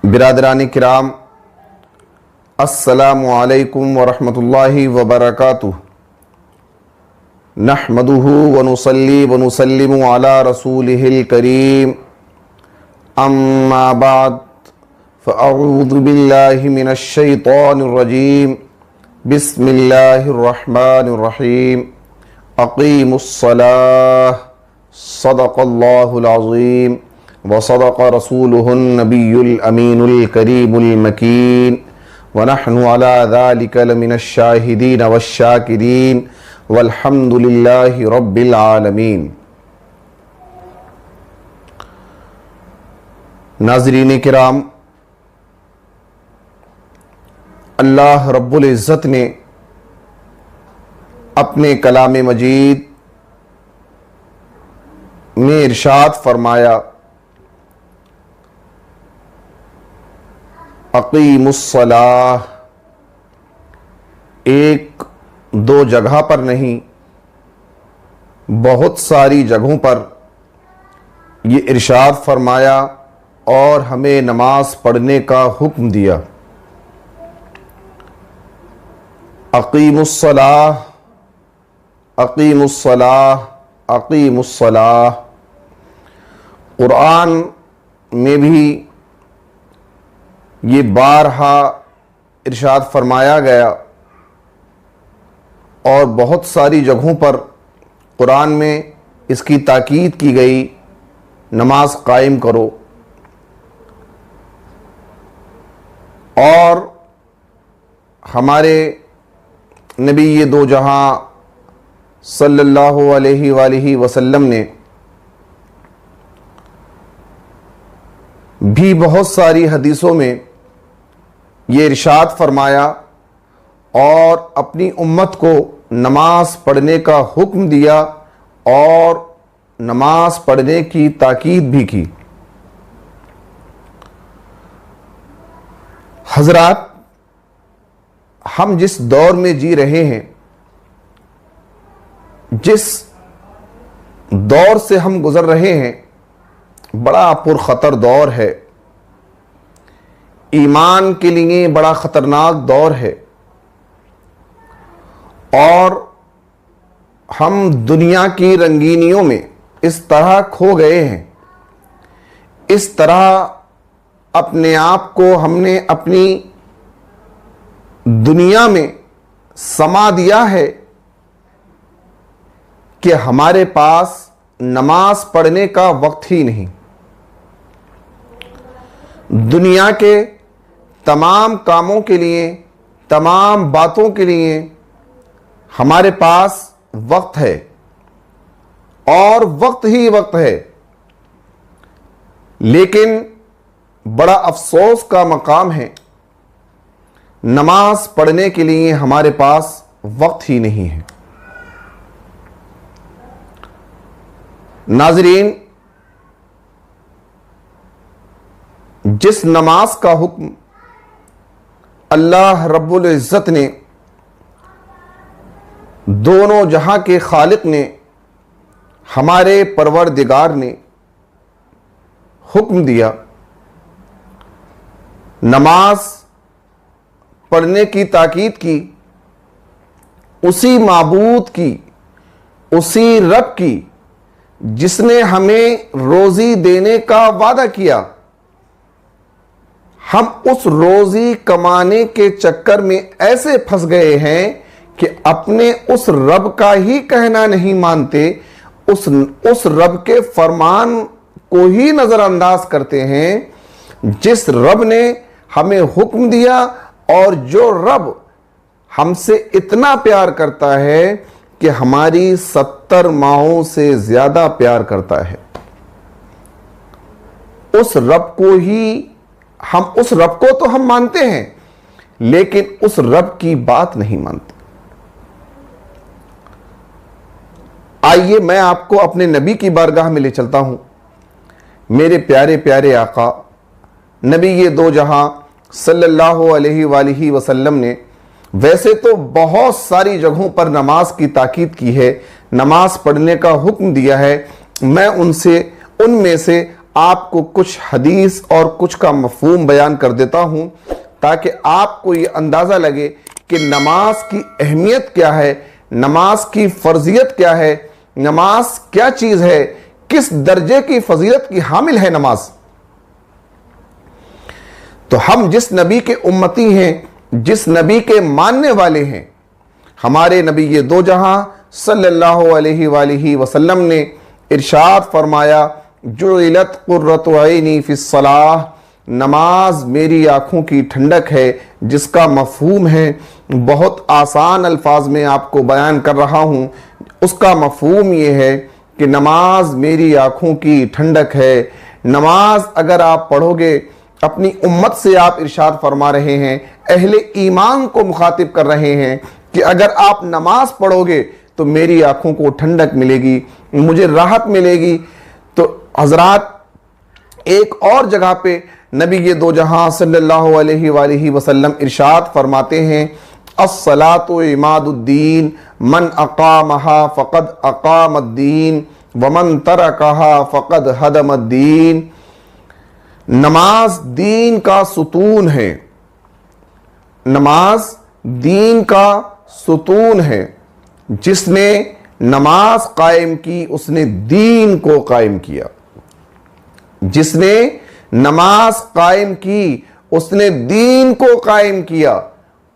बिरादरान किराम, अस्सलामु अलैकुम वरहमतुल्लाहि वबरकातुह। नहमदुहु व नुसल्ली व नुसल्लिमु अला रसूलिहिल करीम। अम्मा बाद फ़अऊज़ु बिल्लाहि मिनश शैतानिर रजीम। बिस्मिल्लाहिर रहमानिर रहीम। अक़ीमुस्सलाह। सदक़ल्लाहुल अज़ीम व सदक़ रसूलुहुन नबियुल अमीनुल करीमुल मकीन व नहनु अला ज़ालिका लमिनश शाहिदीन वश्शाकिरीन वल्हम्दुलिल्लाहि रब्बिल आलमीन। नाज़रीन किराम, अल्लाह रब्बुल इज़्ज़त ने अपने कलाम मजीद में इरशाद फरमाया, अक़ीमुस्सलाह। एक दो जगह पर नहीं, बहुत सारी जगहों पर ये इरशाद फरमाया और हमें नमाज पढ़ने का हुक्म दिया। अक़ीमुस्सलाह, अक़ीमुस्सलाह, अक़ीमुस्सलाह। कुरान में भी ये बारहा इरशाद फरमाया गया और बहुत सारी जगहों पर कुरान में इसकी ताकीद की गई, नमाज कायम करो। और हमारे नबी ये दो जहां सल्लल्लाहु अलैहि वसल्लम ने भी बहुत सारी हदीसों में ये इरशाद फरमाया और अपनी उम्मत को नमाज पढ़ने का हुक्म दिया और नमाज पढ़ने की ताकीद भी की। हजरात, हम जिस दौर में जी रहे हैं, जिस दौर से हम गुजर रहे हैं, बड़ा पुरखतर दौर है। ईमान के लिए बड़ा खतरनाक दौर है और हम दुनिया की रंगीनियों में इस तरह खो गए हैं, इस तरह अपने आप को हमने अपनी दुनिया में समा दिया है कि हमारे पास नमाज पढ़ने का वक्त ही नहीं। दुनिया के तमाम कामों के लिए, तमाम बातों के लिए हमारे पास वक्त है और वक्त ही वक्त है, लेकिन बड़ा अफसोस का मकाम है, नमाज पढ़ने के लिए हमारे पास वक्त ही नहीं है। नाज़रीन, जिस नमाज का हुक्म अल्लाह रब्बुल इज़्ज़त ने, दोनों जहां के खालिक ने, हमारे परवरदिगार ने हुक्म दिया, नमाज पढ़ने की ताकीद की, उसी माबूद की, उसी रब की जिसने हमें रोजी देने का वादा किया, हम उस रोजी कमाने के चक्कर में ऐसे फंस गए हैं कि अपने उस रब का ही कहना नहीं मानते, उस रब के फरमान को ही नजरअंदाज करते हैं जिस रब ने हमें हुक्म दिया और जो रब हमसे इतना प्यार करता है कि हमारी 70 माहों से ज्यादा प्यार करता है। उस रब को ही उस रब को तो हम मानते हैं, लेकिन उस रब की बात नहीं मानते। आइए मैं आपको अपने नबी की बारगाह में ले चलता हूं। मेरे प्यारे प्यारे आका नबी ये दो जहां सल्लल्लाहु अलैहि वसल्लम ने वैसे तो बहुत सारी जगहों पर नमाज की ताकीद की है, नमाज पढ़ने का हुक्म दिया है। मैं उनमें से आपको कुछ हदीस और कुछ का मफहूम बयान कर देता हूं, ताकि आपको ये अंदाजा लगे कि नमाज की अहमियत क्या है, नमाज की फर्जियत क्या है, नमाज क्या चीज है, किस दर्जे की फजीलत की हामिल है नमाज। तो हम जिस नबी के उम्मती हैं, जिस नबी के मानने वाले हैं, हमारे नबी ये दो जहां सल्लल्लाहु अलैहि वसल्लम ने इरशाद फरमाया, जुइलत कुर्रतु ऐनी फिस्सलाह, नमाज मेरी आंखों की ठंडक है, जिसका मफहूम है बहुत आसान अल्फाज में आपको बयान कर रहा हूं। उसका मफहूम ये है कि नमाज मेरी आंखों की ठंडक है। नमाज अगर आप पढ़ोगे, अपनी उम्मत से आप इरशाद फरमा रहे हैं, अहले ईमान को मुखातिब कर रहे हैं कि अगर आप नमाज पढ़ोगे तो मेरी आंखों को ठंडक मिलेगी, मुझे राहत मिलेगी। तो हजरात, एक और जगह पे नबी ये दो जहां सल्लल्लाहु अलैहि वसल्लम इरशाद फरमाते हैं, अस्सलातु इमादुद्दीन, मन अकामहा फ़क़द अकामद्दीन वमन तरकहा फ़क़द हदमद्दीन। नमाज दीन का सुतून है, नमाज दीन का सुतून है। जिसने नमाज कायम की उसने दीन को कायम किया, जिसने नमाज कायम की उसने दीन को कायम किया,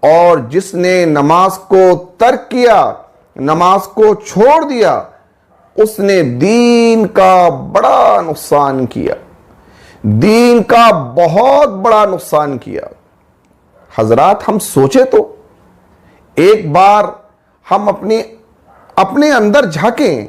और जिसने नमाज को तर्क किया, नमाज को छोड़ दिया, उसने दीन का बड़ा नुकसान किया, दीन का बहुत बड़ा नुकसान किया। हजरात, हम सोचे तो, एक बार हम अपने अंदर झांकें,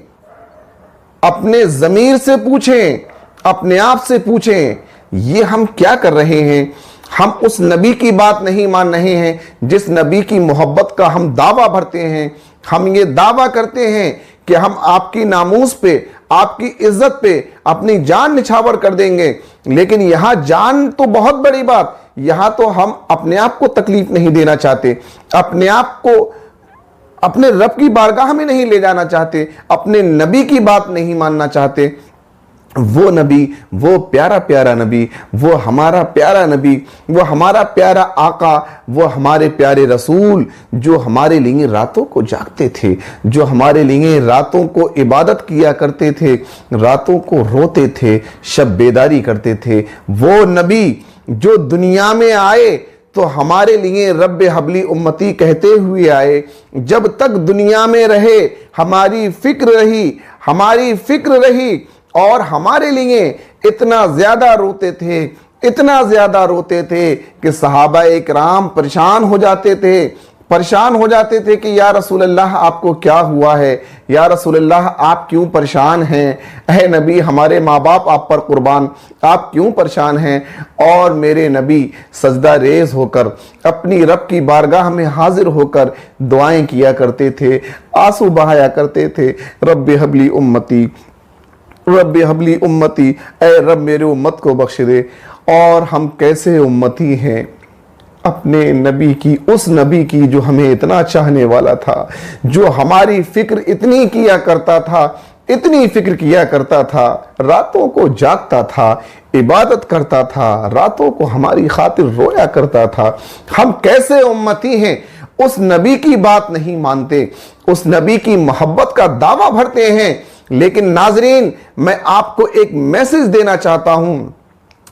अपने ज़मीर से पूछें, अपने आप से पूछें, ये हम क्या कर रहे हैं। हम उस नबी की बात नहीं मान रहे हैं जिस नबी की मोहब्बत का हम दावा भरते हैं। हम ये दावा करते हैं कि हम आपकी नामूस पे, आपकी इज्जत पे अपनी जान निछावर कर देंगे, लेकिन यहां जान तो बहुत बड़ी बात, यहां तो हम अपने आप को तकलीफ नहीं देना चाहते, अपने आप को, अपने रब की बारगाह में नहीं ले जाना चाहते, अपने नबी की बात नहीं मानना चाहते। वो नबी, वो प्यारा प्यारा नबी, वो हमारा प्यारा नबी, वो हमारा प्यारा आका, वो हमारे प्यारे रसूल, जो हमारे लिए रातों को जागते थे, जो हमारे लिए रातों को इबादत किया करते थे, रातों को रोते थे, शब बेदारी करते थे। वो नबी जो दुनिया में आए तो हमारे लिए रब्बे हबली उम्मती कहते हुए आए। जब तक दुनिया में रहे हमारी फिक्र रही, हमारी फिक्र रही, और हमारे लिए इतना ज्यादा रोते थे, इतना ज्यादा रोते थे कि सहाबा इकराम परेशान हो जाते थे, परेशान हो जाते थे कि या रसूल अल्लाह आपको क्या हुआ है, या रसूल अल्लाह आप क्यों परेशान हैं, अहे नबी हमारे माँ बाप आप पर कुर्बान, आप क्यों परेशान हैं। और मेरे नबी सजदा रेज होकर अपनी रब की बारगाह में हाजिर होकर दुआएं किया करते थे, आंसू बहाया करते थे, रब्बे हबली उम्मती, रब्बे हबली उम्मती, ऐ रब मेरे उम्मत को बख्श दे। और हम कैसे उम्मती हैं अपने नबी की, उस नबी की जो हमें इतना चाहने वाला था, जो हमारी फिक्र इतनी किया करता था, इतनी फिक्र किया करता था, रातों को जागता था, इबादत करता था, रातों को हमारी खातिर रोया करता था। हम कैसे उम्मती हैं, उस नबी की बात नहीं मानते, उस नबी की मोहब्बत का दावा भरते हैं। लेकिन नाजरीन, मैं आपको एक मैसेज देना चाहता हूं,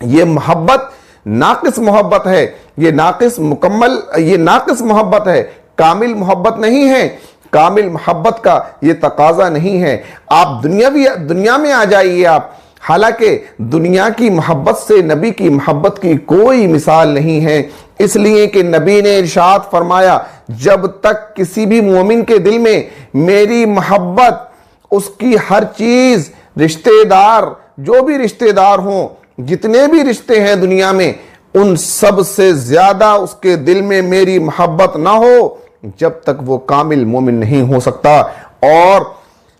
ये मोहब्बत नाकिस मोहब्बत है, ये नाकिस मुकम्मल, ये नाकिस मोहब्बत है, कामिल मोहब्बत नहीं है। कामिल मोहब्बत का ये तकाजा नहीं है। आप दुनिया में आ जाइए आप, हालांकि दुनिया की मोहब्बत से नबी की मोहब्बत की कोई मिसाल नहीं है, इसलिए कि नबी ने इरशाद फरमाया, जब तक किसी भी मोमिन के दिल में मेरी मोहब्बत, उसकी हर चीज, रिश्तेदार, जो भी रिश्तेदार हों, जितने भी रिश्ते हैं दुनिया में, उन सब से ज्यादा उसके दिल में मेरी मोहब्बत ना हो, जब तक वो कामिल मोमिन नहीं हो सकता। और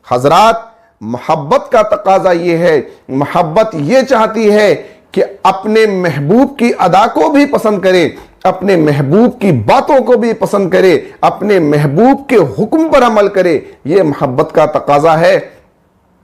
हजरात, मोहब्बत का तकाजा ये है, मोहब्बत ये चाहती है कि अपने महबूब की अदा को भी पसंद करे, अपने महबूब की बातों को भी पसंद करे, अपने महबूब के हुक्म पर अमल करे। ये मोहब्बत का तकाजा है।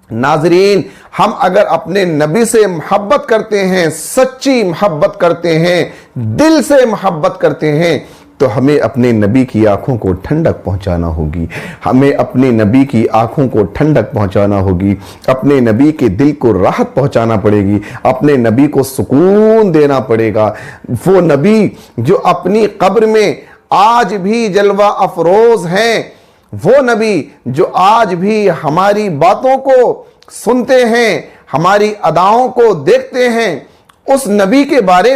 नाजरीन, हम अगर अपने नबी से मोहब्बत करते हैं, सच्ची मोहब्बत करते हैं, दिल से मोहब्बत करते हैं, तो हमें अपने नबी की आंखों को ठंडक पहुंचाना होगी। हमें अपने नबी की आंखों को ठंडक पहुंचाना होगी, अपने नबी के दिल को राहत पहुंचाना पड़ेगी, अपने नबी को सुकून देना पड़ेगा। वो नबी जो अपनी कब्र में आज भी जलवा अफरोज हैं, वो नबी जो आज भी हमारी बातों को सुनते हैं, हमारी अदाओं को देखते हैं, उस नबी के बारे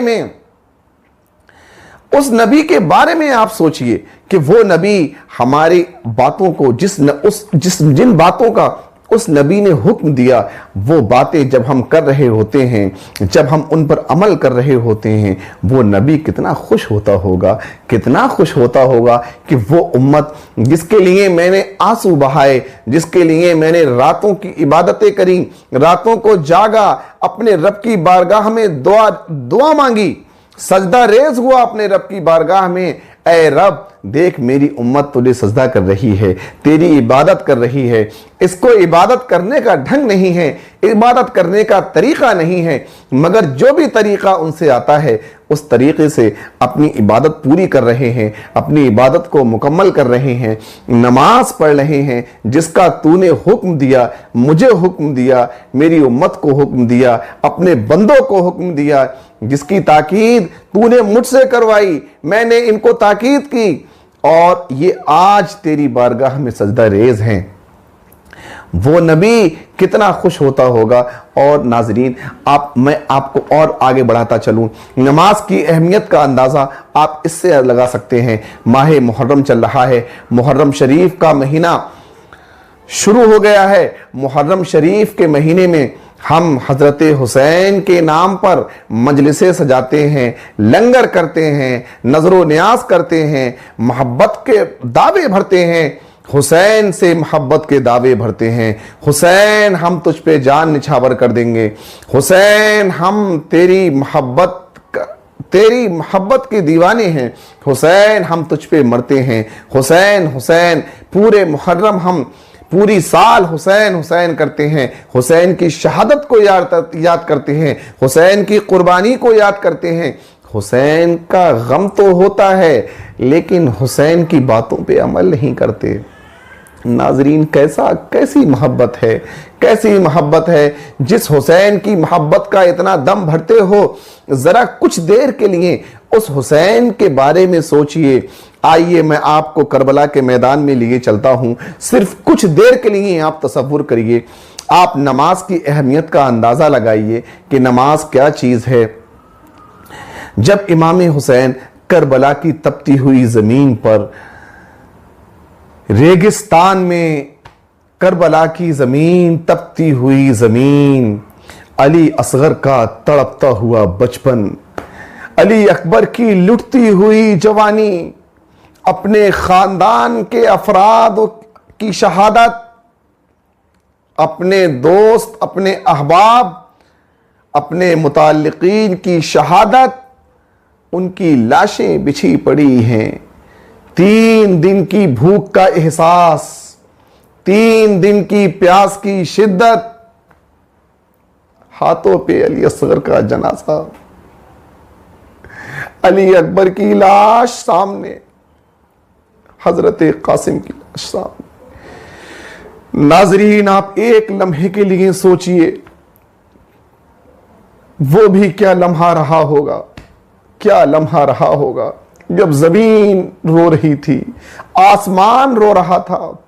में आप सोचिए कि वो नबी हमारी बातों को जिन बातों का उस नबी ने हुक्म दिया, वो बातें जब हम कर रहे होते हैं, जब हम उन पर अमल कर रहे होते हैं, वो नबी कितना खुश होता होगा, कितना खुश होता होगा कि वो उम्मत जिसके लिए मैंने आंसू बहाए, जिसके लिए मैंने रातों की इबादतें करी, रातों को जागा, अपने रब की बारगाह में दुआ मांगी, सजदा रेज हुआ अपने रब की बारगाह में, ऐ रब देख मेरी उम्मत तुझे सजदा कर रही है, तेरी इबादत कर रही है। इसको इबादत करने का ढंग नहीं है, इबादत करने का तरीका नहीं है, मगर जो भी तरीका उनसे आता है उस तरीके से अपनी इबादत पूरी कर रहे हैं, अपनी इबादत को मुकम्मल कर रहे हैं, नमाज पढ़ रहे हैं, जिसका तूने हुक्म दिया, मुझे हुक्म दिया, मेरी उम्मत को हुक्म दिया, अपने बंदों को हुक्म दिया, जिसकी ताकीद तूने मुझसे करवाई, मैंने इनको ताकीद की, और ये आज तेरी बारगाह में सजदा रेज हैं। वो नबी कितना खुश होता होगा। और नाजरीन, मैं आपको और आगे बढ़ाता चलूं, नमाज की अहमियत का अंदाजा आप इससे लगा सकते हैं। माह मुहर्रम चल रहा है, मुहर्रम शरीफ का महीना शुरू हो गया है। मुहर्रम शरीफ के महीने में हम हजरत हुसैन के नाम पर मजलिसें सजाते हैं, लंगर करते हैं, नजरो न्याज करते हैं, मोहब्बत के दावे भरते हैं, हुसैन से मोहब्बत के दावे भरते हैं। हुसैन हम तुझ पे जान निछावर कर देंगे, हुसैन हम तेरी मोहब्बत के दीवाने हैं, हुसैन हम तुझ पे मरते हैं, हुसैन हुसैन। पूरे मुहर्रम हम पूरी साल हुसैन हुसैन करते हैं, हुसैन की शहादत को याद करते हैं, हुसैन की कुर्बानी को याद करते हैं। हुसैन का गम तो होता है, लेकिन हुसैन की बातों पे अमल नहीं करते। नाजरीन, कैसी मोहब्बत है, कैसी मोहब्बत है। जिस हुसैन की मोहब्बत का इतना दम भरते हो, जरा कुछ देर के लिए उस हुसैन के बारे में सोचिए। आइए मैं आपको करबला के मैदान में लिए चलता हूं, सिर्फ कुछ देर के लिए आप तसव्वुर करिए, आप नमाज की अहमियत का अंदाजा लगाइए कि नमाज क्या चीज है। जब इमाम हुसैन करबला की तपती हुई जमीन पर, रेगिस्तान में करबला की जमीन, तपती हुई जमीन, अली असगर का तड़पता हुआ बचपन, अली अकबर की लुटती हुई जवानी, अपने खानदान के अफराद की शहादत, अपने दोस्त, अपने अहबाब, अपने मुताल्लिकीन की शहादत, उनकी लाशें बिछी पड़ी हैं। 3 दिन की भूख का एहसास, 3 दिन की प्यास की शिद्दत, हाथों पे अली असगर का जनाजा, अली अकबर की लाश सामने, हजरत कासिम की लाश सामने। नाजरीन, आप एक लम्हे के लिए सोचिए, वो भी क्या लम्हा रहा होगा, क्या लम्हा रहा होगा जब जमीन रो रही थी, आसमान रो रहा था,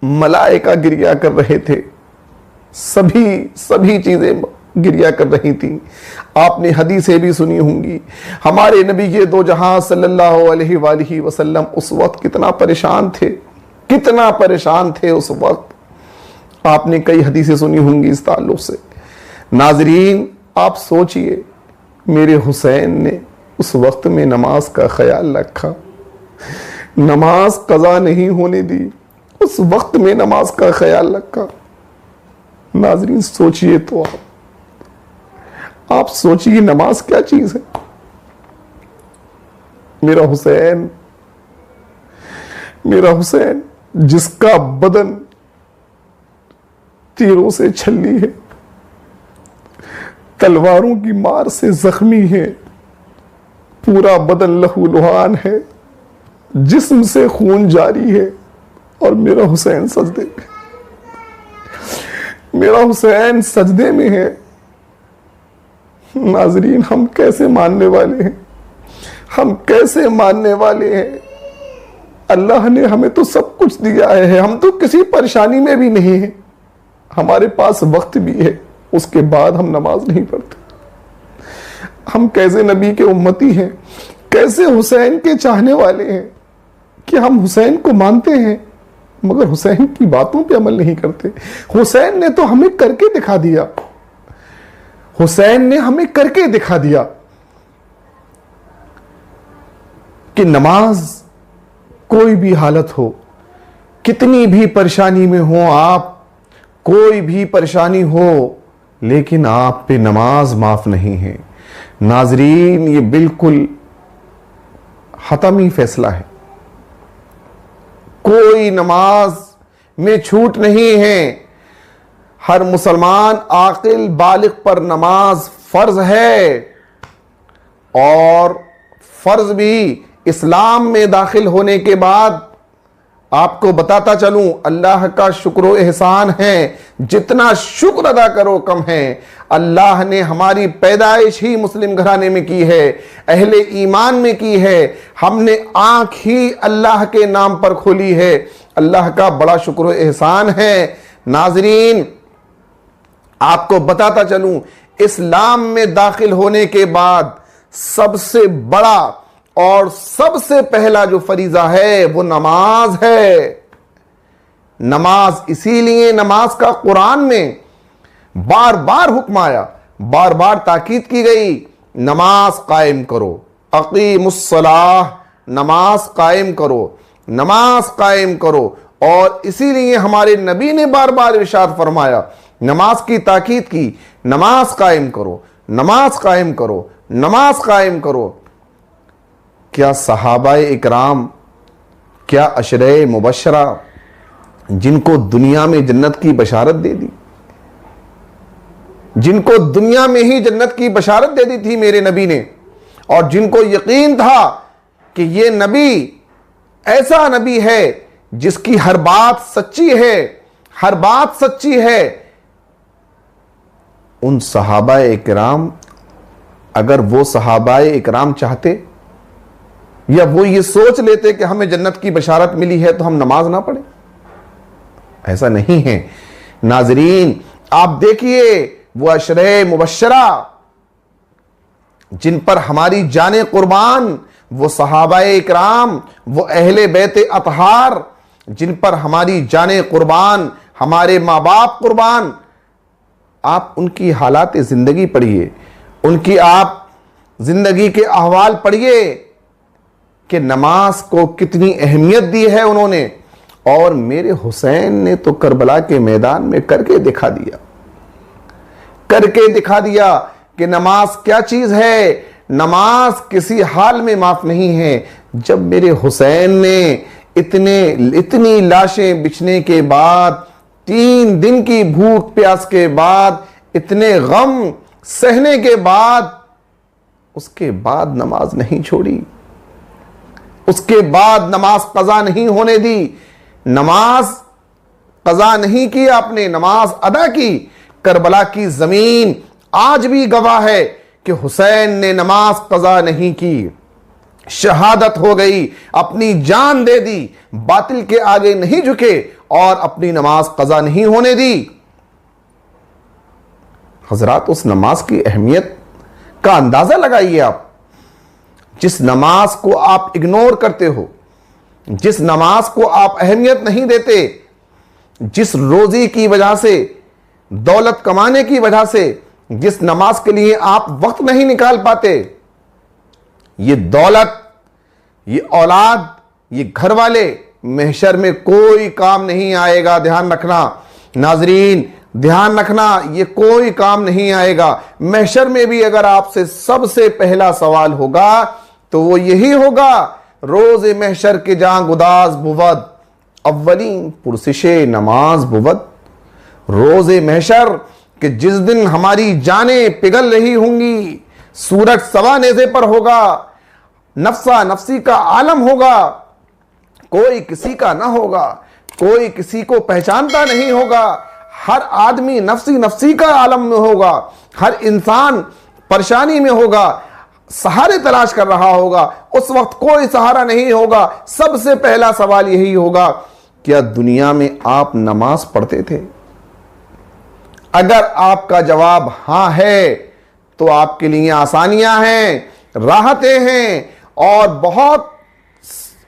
मलाइका गिरिया कर रहे थे, सभी चीजें गिरिया कर रही थी। आपने हदीसें भी सुनी होंगी, हमारे नबी के दो जहां सल्लल्लाहु अलैहि वसल्लम उस वक्त कितना परेशान थे उस वक्त। आपने कई हदीसें सुनी होंगी इस ताल्लुक से। नाजरीन, आप सोचिए, मेरे हुसैन ने उस वक्त में नमाज का ख्याल रखा, नमाज कज़ा नहीं होने दी, उस वक्त में नमाज का ख्याल रखा। नाजरीन, सोचिए तो आप सोचिए, नमाज क्या चीज है। मेरा हुसैन जिसका बदन तीरों से छल्ली है, तलवारों की मार से जख्मी है, पूरा बदन लहूलुहान है, जिस्म से खून जारी है, और मेरा हुसैन सजदे में, मेरा हुसैन सजदे में है। नाजरीन, हम कैसे मानने वाले हैं, हम कैसे मानने वाले हैं? अल्लाह ने हमें तो सब कुछ दिया है, हम तो किसी परेशानी में भी नहीं है, हमारे पास वक्त भी है, उसके बाद हम नमाज नहीं पढ़ते। हम कैसे नबी के उम्मती हैं, कैसे हुसैन के चाहने वाले हैं कि हम हुसैन को मानते हैं मगर हुसैन की बातों पे अमल नहीं करते। हुसैन ने तो हमें करके दिखा दिया, हुसैन ने हमें करके दिखा दिया कि नमाज कोई भी हालत हो, कितनी भी परेशानी में हो आप, कोई भी परेशानी हो, लेकिन आप पे नमाज माफ नहीं है। नाजरीन, ये बिल्कुल हतमी फैसला है, कोई नमाज में छूट नहीं है। हर मुसलमान आकिल बालिग पर नमाज फर्ज है, और फर्ज भी इस्लाम में दाखिल होने के बाद आपको बताता चलूं, अल्लाह का शुक्र एहसान है, जितना शुक्र अदा करो कम है। अल्लाह ने हमारी पैदाइश ही मुस्लिम घराने में की है, अहले ईमान में की है, हमने आंख ही अल्लाह के नाम पर खोली है। अल्लाह का बड़ा शुक्र एहसान है। नाजरीन, आपको बताता चलूं, इस्लाम में दाखिल होने के बाद सबसे बड़ा और सबसे पहला जो फरीजा है वो नमाज है। नमाज, इसीलिए नमाज का कुरान में बार बार हुक्म आया, बार बार ताकीद की गई, नमाज कायम करो, अकीमुस्सलाह, नमाज कायम करो, नमाज कायम करो। और इसीलिए हमारे नबी ने बार बार इरशाद फरमाया, नमाज की ताकीद की, नमाज कायम करो, नमाज कायम करो, नमाज कायम करो। क्या सहाबाए इकराम, क्या अशरे मुबशरा, जिनको दुनिया में जन्नत की बशारत दे दी, जिनको दुनिया में ही जन्नत की बशारत दे दी थी मेरे नबी ने, और जिनको यकीन था कि ये नबी ऐसा नबी है जिसकी हर बात सच्ची है, हर बात सच्ची है, उन सहाबाए इकराम, अगर वो सहाबाए इकराम चाहते या वो ये सोच लेते कि हमें जन्नत की बशारत मिली है तो हम नमाज ना पढ़े, ऐसा नहीं है। नाजरीन, आप देखिए वो अशरे मुबशरा जिन पर हमारी जाने कुर्बान, वो सहाबाए इकराम, वो अहले बैत अतहार जिन पर हमारी जाने कुर्बान, हमारे माँ बाप कुर्बान, आप उनकी हालात जिंदगी पढ़िए, उनकी आप जिंदगी के अहवाल पढ़िए कि नमाज को कितनी अहमियत दी है उन्होंने। और मेरे हुसैन ने तो करबला के मैदान में करके दिखा दिया, करके दिखा दिया कि नमाज क्या चीज है, नमाज किसी हाल में माफ नहीं है। जब मेरे हुसैन ने इतनी लाशें बिछने के बाद, 3 दिन की भूख प्यास के बाद, इतने गम सहने के बाद, उसके बाद नमाज नहीं छोड़ी, उसके बाद नमाज कज़ा नहीं होने दी, नमाज कज़ा नहीं की आपने, नमाज अदा की। करबला की जमीन आज भी गवाह है कि हुसैन ने नमाज कज़ा नहीं की, शहादत हो गई, अपनी जान दे दी, बातिल के आगे नहीं झुके और अपनी नमाज कज़ा नहीं होने दी। हजरात, उस नमाज की अहमियत का अंदाजा लगाइए आप। जिस नमाज को आप इग्नोर करते हो, जिस नमाज को आप अहमियत नहीं देते, जिस रोजी की वजह से, दौलत कमाने की वजह से, जिस नमाज के लिए आप वक्त नहीं निकाल पाते, ये दौलत, ये औलाद, ये घर वाले महशर में कोई काम नहीं आएगा। ध्यान रखना नाजरीन, ध्यान रखना, ये कोई काम नहीं आएगा। महशर में भी अगर आपसे सबसे पहला सवाल होगा तो वो यही होगा, रोज महशर के जहां गुदाज बुवद, अव्वलीन पुरसिशे नमाज बुवद। रोज़े महशर कि जिस दिन हमारी जानें पिघल रही होंगी, सूरज सवा नेज़े पर होगा, नफ्सा नफ्सी का आलम होगा, कोई किसी का ना होगा, कोई किसी को पहचानता नहीं होगा, हर आदमी नफ्सी नफ्सी का आलम में होगा, हर इंसान परेशानी में होगा, सहारे तलाश कर रहा होगा। उस वक्त कोई सहारा नहीं होगा। सबसे पहला सवाल यही होगा, क्या दुनिया में आप नमाज पढ़ते थे? अगर आपका जवाब हां है तो आपके लिए आसानियां हैं, राहतें हैं और बहुत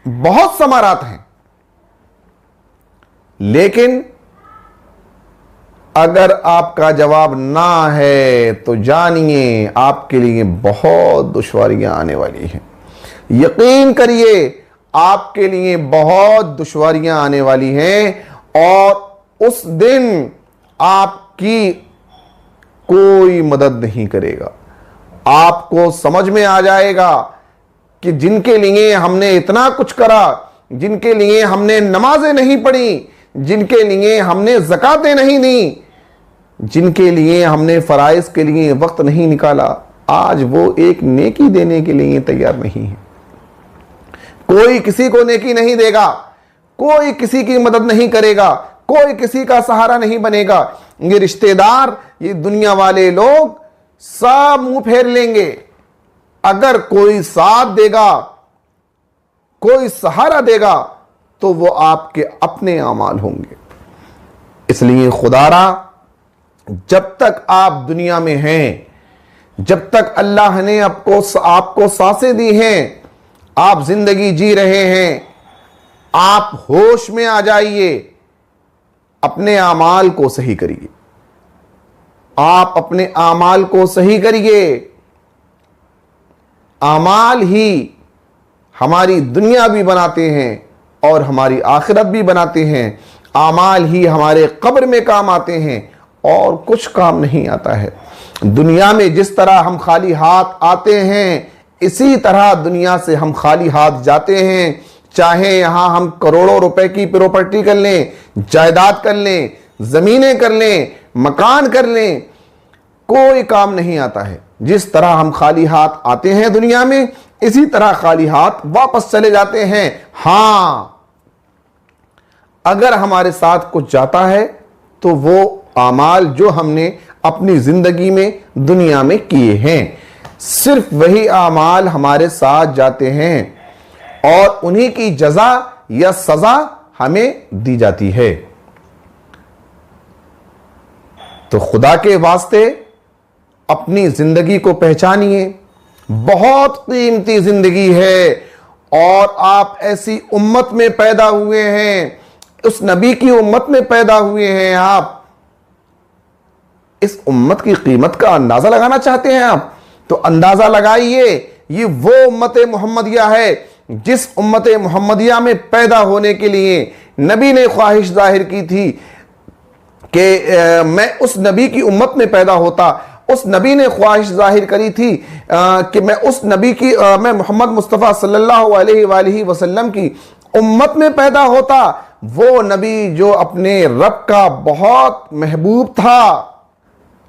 बहुत समारात हैं। लेकिन अगर आपका जवाब ना है तो जानिए आपके लिए बहुत दुश्वारियां आने वाली हैं। यकीन करिए आपके लिए बहुत दुश्वारियां आने वाली हैं और उस दिन आपकी कोई मदद नहीं करेगा। आपको समझ में आ जाएगा कि जिनके लिए हमने इतना कुछ करा, जिनके लिए हमने नमाजें नहीं पढ़ी, जिनके लिए हमने ज़कातें नहीं दी, जिनके लिए हमने फराइज के लिए वक्त नहीं निकाला, आज वो एक नेकी देने के लिए तैयार नहीं है। कोई किसी को नेकी नहीं देगा, कोई किसी की मदद नहीं करेगा, कोई किसी का सहारा नहीं बनेगा। ये रिश्तेदार, ये दुनिया वाले लोग सब मुंह फेर लेंगे। अगर कोई साथ देगा, कोई सहारा देगा तो वो आपके अपने अमाल होंगे। इसलिए खुदारा, जब तक आप दुनिया में हैं, जब तक अल्लाह ने आपको सांसें दी हैं, आप जिंदगी जी रहे हैं, आप होश में आ जाइए, अपने अमाल को सही करिए। आप अपने अमाल को सही करिए। अमाल ही हमारी दुनिया भी बनाते हैं और हमारी आखिरत भी बनाते हैं। अमाल ही हमारे कब्र में काम आते हैं और कुछ काम नहीं आता है। दुनिया में जिस तरह हम खाली हाथ आते हैं, इसी तरह दुनिया से हम खाली हाथ जाते हैं। चाहे यहां हम करोड़ों रुपए की प्रॉपर्टी कर लें, जायदाद कर लें, जमीनें कर लें, मकान कर लें, कोई काम नहीं आता है। जिस तरह हम खाली हाथ आते हैं दुनिया में, इसी तरह खाली हाथ वापस चले जाते हैं। हां, अगर हमारे साथ कुछ जाता है तो वो आमाल जो हमने अपनी जिंदगी में दुनिया में किए हैं, सिर्फ वही आमाल हमारे साथ जाते हैं और उन्हीं की जजा या सजा हमें दी जाती है। तो खुदा के वास्ते अपनी जिंदगी को पहचानिए। बहुत कीमती जिंदगी है और आप ऐसी उम्मत में पैदा हुए हैं, उस नबी की उम्मत में पैदा हुए हैं। आप इस उम्मत की कीमत का अंदाजा लगाना चाहते हैं आप, तो अंदाजा लगाइए। ये वो उम्मत मोहम्मदिया है जिस उम्मत मोहम्मदिया में पैदा होने के लिए नबी ने ख्वाहिश जाहिर की थी कि मैं उस नबी की उम्मत में पैदा होता। उस नबी ने ख्वाहिश जाहिर करी थी कि मैं उस नबी की मैं मोहम्मद मुस्तफ़ा सल्लल्लाहु अलैहि वसल्लम की उम्मत में पैदा होता। वो नबी जो अपने रब का बहुत महबूब था,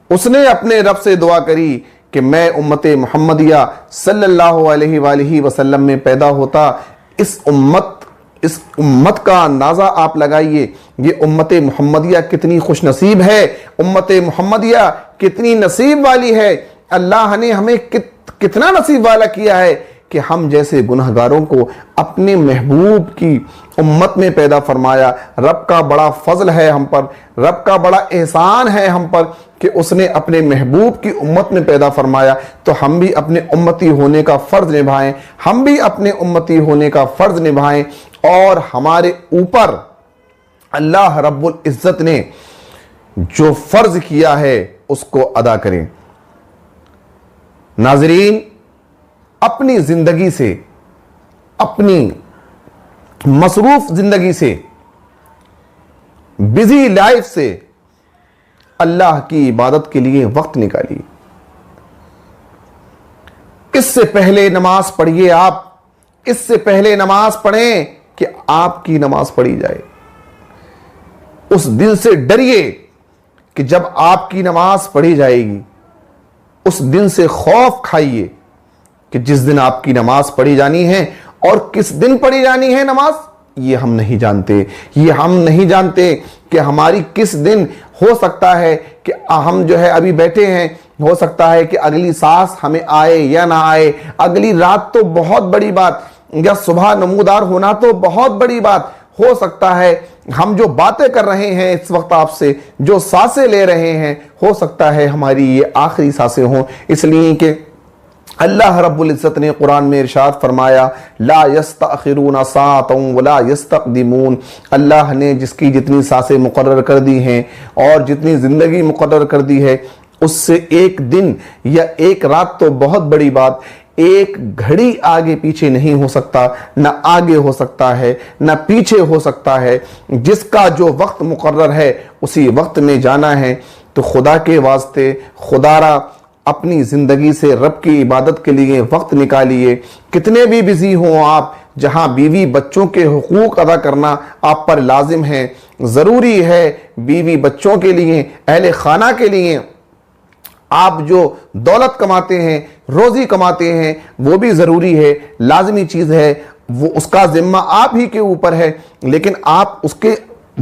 उसने अपने रब से दुआ करी कि मैं उम्मत मुहम्मदिया सल्लल्लाहु अलैहि वसल्लम में पैदा होता। इस उम्मत का अंदाजा आप लगाइए। ये उम्मत मुहम्मदिया कितनी खुश नसीब है, उम्मत मुहम्मदिया कितनी नसीब वाली है। अल्लाह ने हमें कितना नसीब वाला किया है कि हम जैसे गुनहगारों को अपने महबूब की उम्मत में पैदा फरमाया। रब का बड़ा फजल है हम पर, रब का बड़ा एहसान है हम पर कि उसने अपने महबूब की उम्मत में पैदा फरमाया। तो हम भी अपने उम्मती होने का फ़र्ज निभाएं, हम भी अपने उम्मती होने का फ़र्ज निभाएं और हमारे ऊपर अल्लाह रब्बुल इज़्ज़त ने जो फ़र्ज किया है उसको अदा करें। नाज़रीन, अपनी जिंदगी से, अपनी मसरूफ जिंदगी से, बिजी लाइफ से अल्लाह की इबादत के लिए वक्त निकालिए। इससे पहले नमाज पढ़िए। आप इससे पहले नमाज पढ़ें कि आपकी नमाज पढ़ी जाए। उस दिन से डरिए कि जब आपकी नमाज पढ़ी जाएगी उस दिन से खौफ खाइए कि जिस दिन आपकी नमाज पढ़ी जानी है, और किस दिन पढ़ी जानी है नमाज ये हम नहीं जानते। ये हम नहीं जानते कि हमारी किस दिन, हो सकता है कि हम जो है अभी बैठे हैं, हो सकता है कि अगली सांस हमें आए या ना आए, अगली रात तो बहुत बड़ी बात, या सुबह नमूदार होना तो बहुत बड़ी बात। हो सकता है हम जो बातें कर रहे हैं इस वक्त आपसे, जो सांसें ले रहे हैं, हो सकता है हमारी ये आखिरी सांसें हों। इसलिए कि अल्लाह रब्बुल इज्जत ने कुरान में इरशाद फरमाया, ला यस्तअखिरून साअतन वला यस्तक़दिमून। अल्लाह ने जिसकी जितनी सांसें मुकर्रर कर दी हैं और जितनी जिंदगी मुकर्रर कर दी है, उससे एक दिन या एक रात तो बहुत बड़ी बात, एक घड़ी आगे पीछे नहीं हो सकता, ना आगे हो सकता है ना पीछे हो सकता है। जिसका जो वक्त मुकर्रर है उसी वक्त में जाना है। तो खुदा के वास्ते, खुदारा अपनी जिंदगी से रब की इबादत के लिए वक्त निकालिए। कितने भी बिजी हों आप, जहां बीवी बच्चों के हुकूक अदा करना आप पर लाजिम है, जरूरी है। बीवी बच्चों के लिए, अहले खाना के लिए आप जो दौलत कमाते हैं, रोजी कमाते हैं, वो भी जरूरी है, लाजमी चीज है, वो उसका जिम्मा आप ही के ऊपर है। लेकिन आप उसके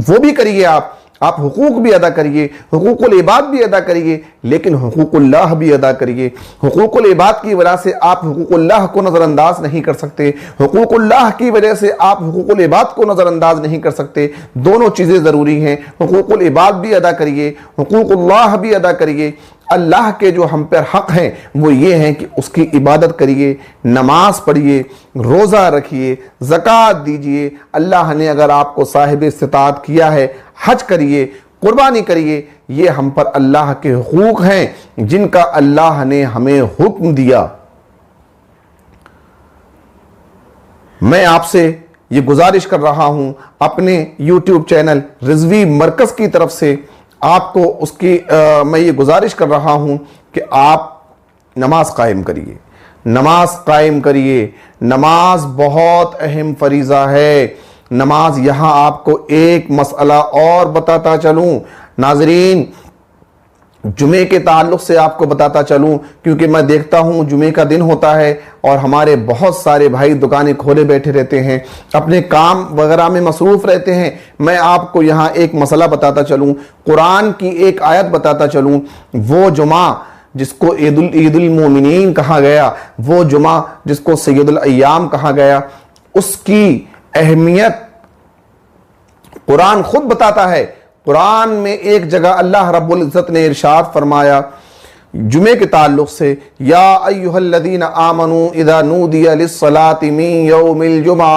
वो भी करिए, आप हुकूक भी अदा करिए, हुकूकुल इबाद भी अदा करिए, लेकिन हुकूकुल्लाह भी अदा करिए। हुकूकुल इबाद की वजह से आप हुकूकुल्लाह को नज़रअंदाज नहीं कर सकते, हुकूकुल्लाह की वजह से आप हुकूकुल इबाद को नज़रअंदाज नहीं कर सकते। दोनों चीज़ें ज़रूरी हैं। हुकूकुल इबाद भी अदा करिए, हुकूकुल्लाह भी अदा करिए। अल्लाह के जो हम पर हक़ हैं वो ये हैं कि उसकी इबादत करिए, नमाज पढ़िए, रोज़ा रखिए, ज़कात दीजिए। अल्लाह ने अगर आपको साहिब इस्तिताअत किया है, हज करिए, कुर्बानी करिए। ये हम पर अल्लाह के हुकूक हैं जिनका अल्लाह ने हमें हुक्म दिया। मैं आपसे ये गुजारिश कर रहा हूं अपने YouTube चैनल रिजवी मरकज़ की तरफ से, आपको उसकी मैं ये गुजारिश कर रहा हूं कि आप नमाज कायम करिए, नमाज कायम करिए। नमाज बहुत अहम फरीज़ा है। नमाज, यहां आपको एक मसला और बताता चलूं नाजरीन, जुमे के ताल्लुक से आपको बताता चलूं, क्योंकि मैं देखता हूं जुमे का दिन होता है और हमारे बहुत सारे भाई दुकानें खोले बैठे रहते हैं, अपने काम वगैरह में मसरूफ रहते हैं। मैं आपको यहां एक मसला बताता चलूं, कुरान की एक आयत बताता चलूं। वो जुमा जिसको ईदुल मोमिनीन कहा गया, वो जुमा जिसको सैयदुल अय्याम कहा गया, उसकी अहमियत कुरान खुद बताता है। कुरान में एक जगह अल्लाह रब्बुल इज्जत ने इरशाद फरमाया जुमे के ताल्लुक से, या अय्युहल्लज़ीना आमनू इज़ा नूदिया लिस्सलाति मिन यौमिल जुमा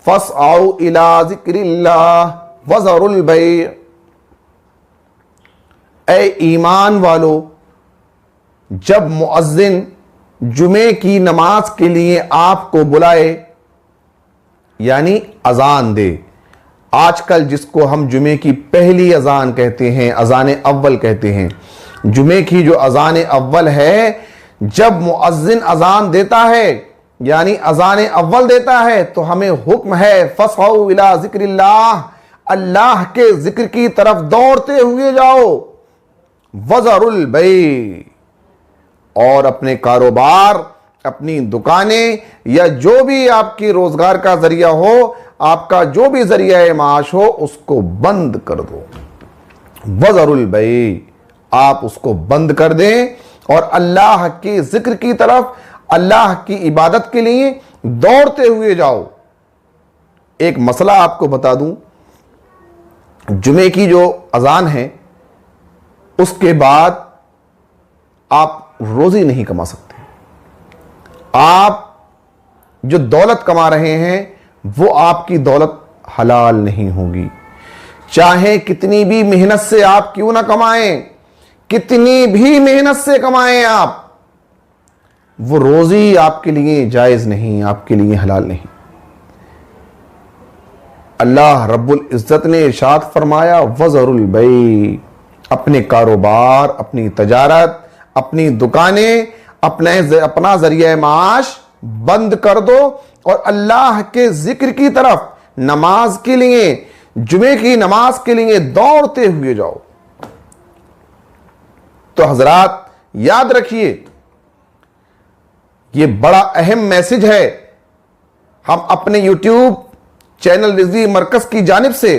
फस्अऊ इला ज़िक्रिल्लाह वज़रुल बै। ए ईमान वालो, जब मुअज्जिन जुमे की नमाज के लिए आपको बुलाए, यानी अजान दे। आजकल जिसको हम जुमे की पहली अजान कहते हैं, अजान अव्वल कहते हैं, जुमे की जो अजान अव्वल है, जब मुअज्जिन अजान देता है यानी अजान अव्वल देता है, तो हमें हुक्म है फस्अऊ इला ज़िक्रिल्लाह, अल्लाह के जिक्र की तरफ दौड़ते हुए जाओ। वज़रुल बै, और अपने कारोबार, अपनी दुकानें या जो भी आपकी रोजगार का जरिया हो, आपका जो भी जरिया माश हो, उसको बंद कर दो। वज़रुल बै, आप उसको बंद कर दें और अल्लाह के जिक्र की तरफ, अल्लाह की इबादत के लिए दौड़ते हुए जाओ। एक मसला आपको बता दूं, जुमे की जो अजान है उसके बाद आप रोजी नहीं कमा सकते। आप जो दौलत कमा रहे हैं वो आपकी दौलत हलाल नहीं होगी। चाहे कितनी भी मेहनत से आप क्यों ना कमाएं, कितनी भी मेहनत से कमाएं आप, वो रोजी आपके लिए जायज नहीं, आपके लिए हलाल नहीं। अल्लाह रब्बुल इज्जत ने इरशाद फरमाया वज़रुल बै, अपने कारोबार, अपनी तजारत, अपनी दुकानें, अपना जरिया माश बंद कर दो और अल्लाह के जिक्र की तरफ, नमाज के लिए, जुमे की नमाज के लिए दौड़ते हुए जाओ। तो हजरात याद रखिए, ये बड़ा अहम मैसेज है। हम अपने YouTube चैनल रिजवी मरकज की जानिब से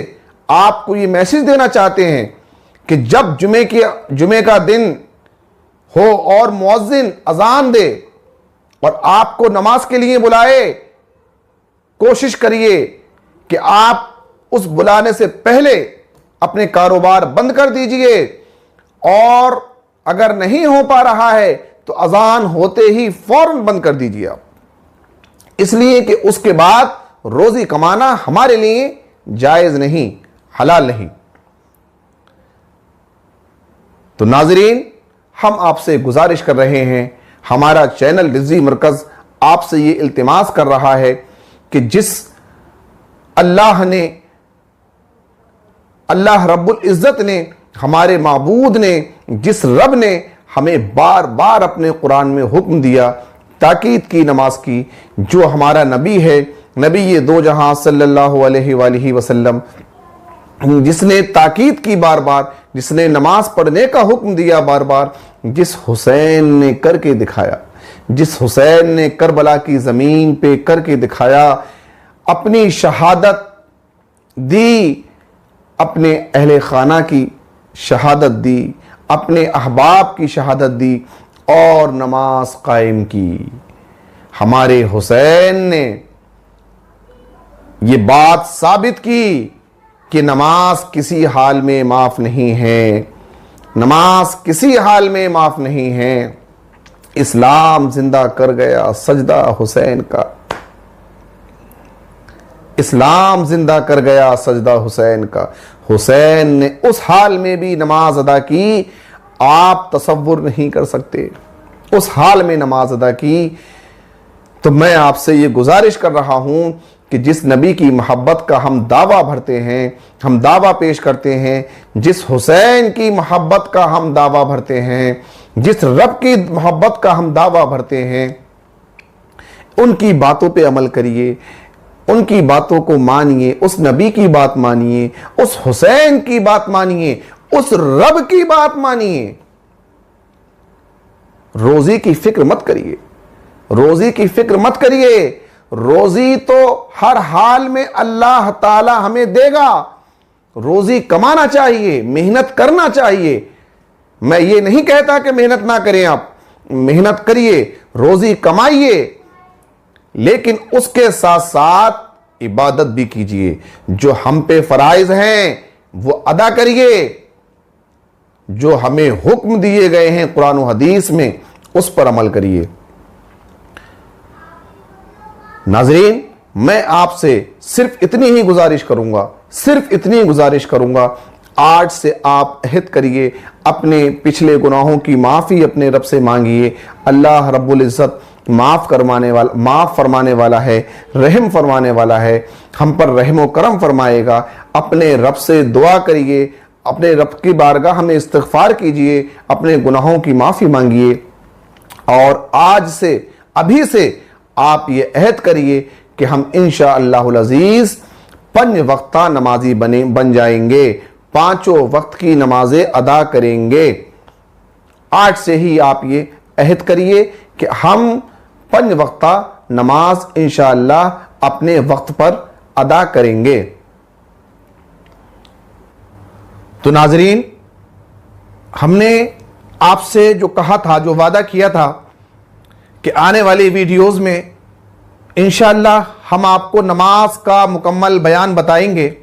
आपको ये मैसेज देना चाहते हैं कि जब जुमे का दिन हो और मुअज्जिन अजान दे और आपको नमाज के लिए बुलाए, कोशिश करिए कि आप उस बुलाने से पहले अपने कारोबार बंद कर दीजिए, और अगर नहीं हो पा रहा है तो अजान होते ही फौरन बंद कर दीजिए आप, इसलिए कि उसके बाद रोजी कमाना हमारे लिए जायज नहीं, हलाल नहीं। तो नाजरीन, हम आपसे गुजारिश कर रहे हैं, हमारा चैनल रिजवी मरकज आपसे ये इल्तिमास कर रहा है कि जिस अल्लाह रब्बुल इज़्ज़त ने, हमारे माबूद ने, जिस रब ने हमें बार बार अपने कुरान में हुक्म दिया, ताकीद की नमाज की, जो हमारा नबी है, नबी ये दो जहां सल्लल्लाहु अलैहि वसल्लम, जिसने ताकीद की बार बार, जिसने नमाज पढ़ने का हुक्म दिया बार बार, जिस हुसैन ने करके दिखाया, जिस हुसैन ने करबला की जमीन पे करके दिखाया, अपनी शहादत दी, अपने अहले खाना की शहादत दी, अपने अहबाब की शहादत दी और नमाज कायम की। हमारे हुसैन ने ये बात साबित की कि नमाज किसी हाल में माफ नहीं है, नमाज किसी हाल में माफ नहीं है। इस्लाम जिंदा कर गया सजदा हुसैन का, इस्लाम जिंदा कर गया सजदा हुसैन का। हुसैन ने उस हाल में भी नमाज अदा की, आप तसव्वुर नहीं कर सकते, उस हाल में नमाज अदा की। तो मैं आपसे ये गुजारिश कर रहा हूं कि जिस नबी की मोहब्बत का हम दावा भरते हैं, हम दावा पेश करते हैं, जिस हुसैन की मोहब्बत का हम दावा भरते हैं, जिस रब की मोहब्बत का हम दावा भरते हैं, उनकी बातों पे अमल करिए, उनकी बातों को मानिए, उस नबी की बात मानिए, उस हुसैन की बात मानिए, उस रब की बात मानिए। रोजी की फिक्र मत करिए, रोजी की फिक्र मत करिए। रोजी तो हर हाल में अल्लाह ताला हमें देगा। रोजी कमाना चाहिए, मेहनत करना चाहिए। मैं ये नहीं कहता कि मेहनत ना करें, आप मेहनत करिए, रोजी कमाइए, लेकिन उसके साथ साथ इबादत भी कीजिए। जो हम पे फराइज हैं वो अदा करिए, जो हमें हुक्म दिए गए हैं कुरान और हदीस में उस पर अमल करिए। नाज़रीन, मैं आपसे सिर्फ इतनी ही गुजारिश करूंगा, सिर्फ इतनी गुजारिश करूंगा, आज से आप अहद करिए, अपने पिछले गुनाहों की माफ़ी अपने रब से मांगिए। अल्लाह रब्बुल इज़्ज़त माफ़ फरमाने वाला है, रहम फरमाने वाला है, हम पर रहम व करम फरमाएगा। अपने रब से दुआ करिए, अपने रब की बारगाह में इस्तिग़फ़ार कीजिए, अपने गुनाहों की माफ़ी मांगिए, और आज से, अभी से आप ये अहद करिए कि हम इंशाअल्लाहुल अज़ीज़ 5 वक्ता नमाजी बन जाएंगे, 5 वक्त की नमाजें अदा करेंगे। आज से ही आप ये अहद करिए कि हम 5 वक्ता नमाज इंशाअल्लाह अपने वक्त पर अदा करेंगे। तो नाजरीन, हमने आपसे जो कहा था, जो वादा किया था कि आने वाली वीडियोस में इंशाअल्लाह हम आपको नमाज का मुकम्मल बयान बताएंगे,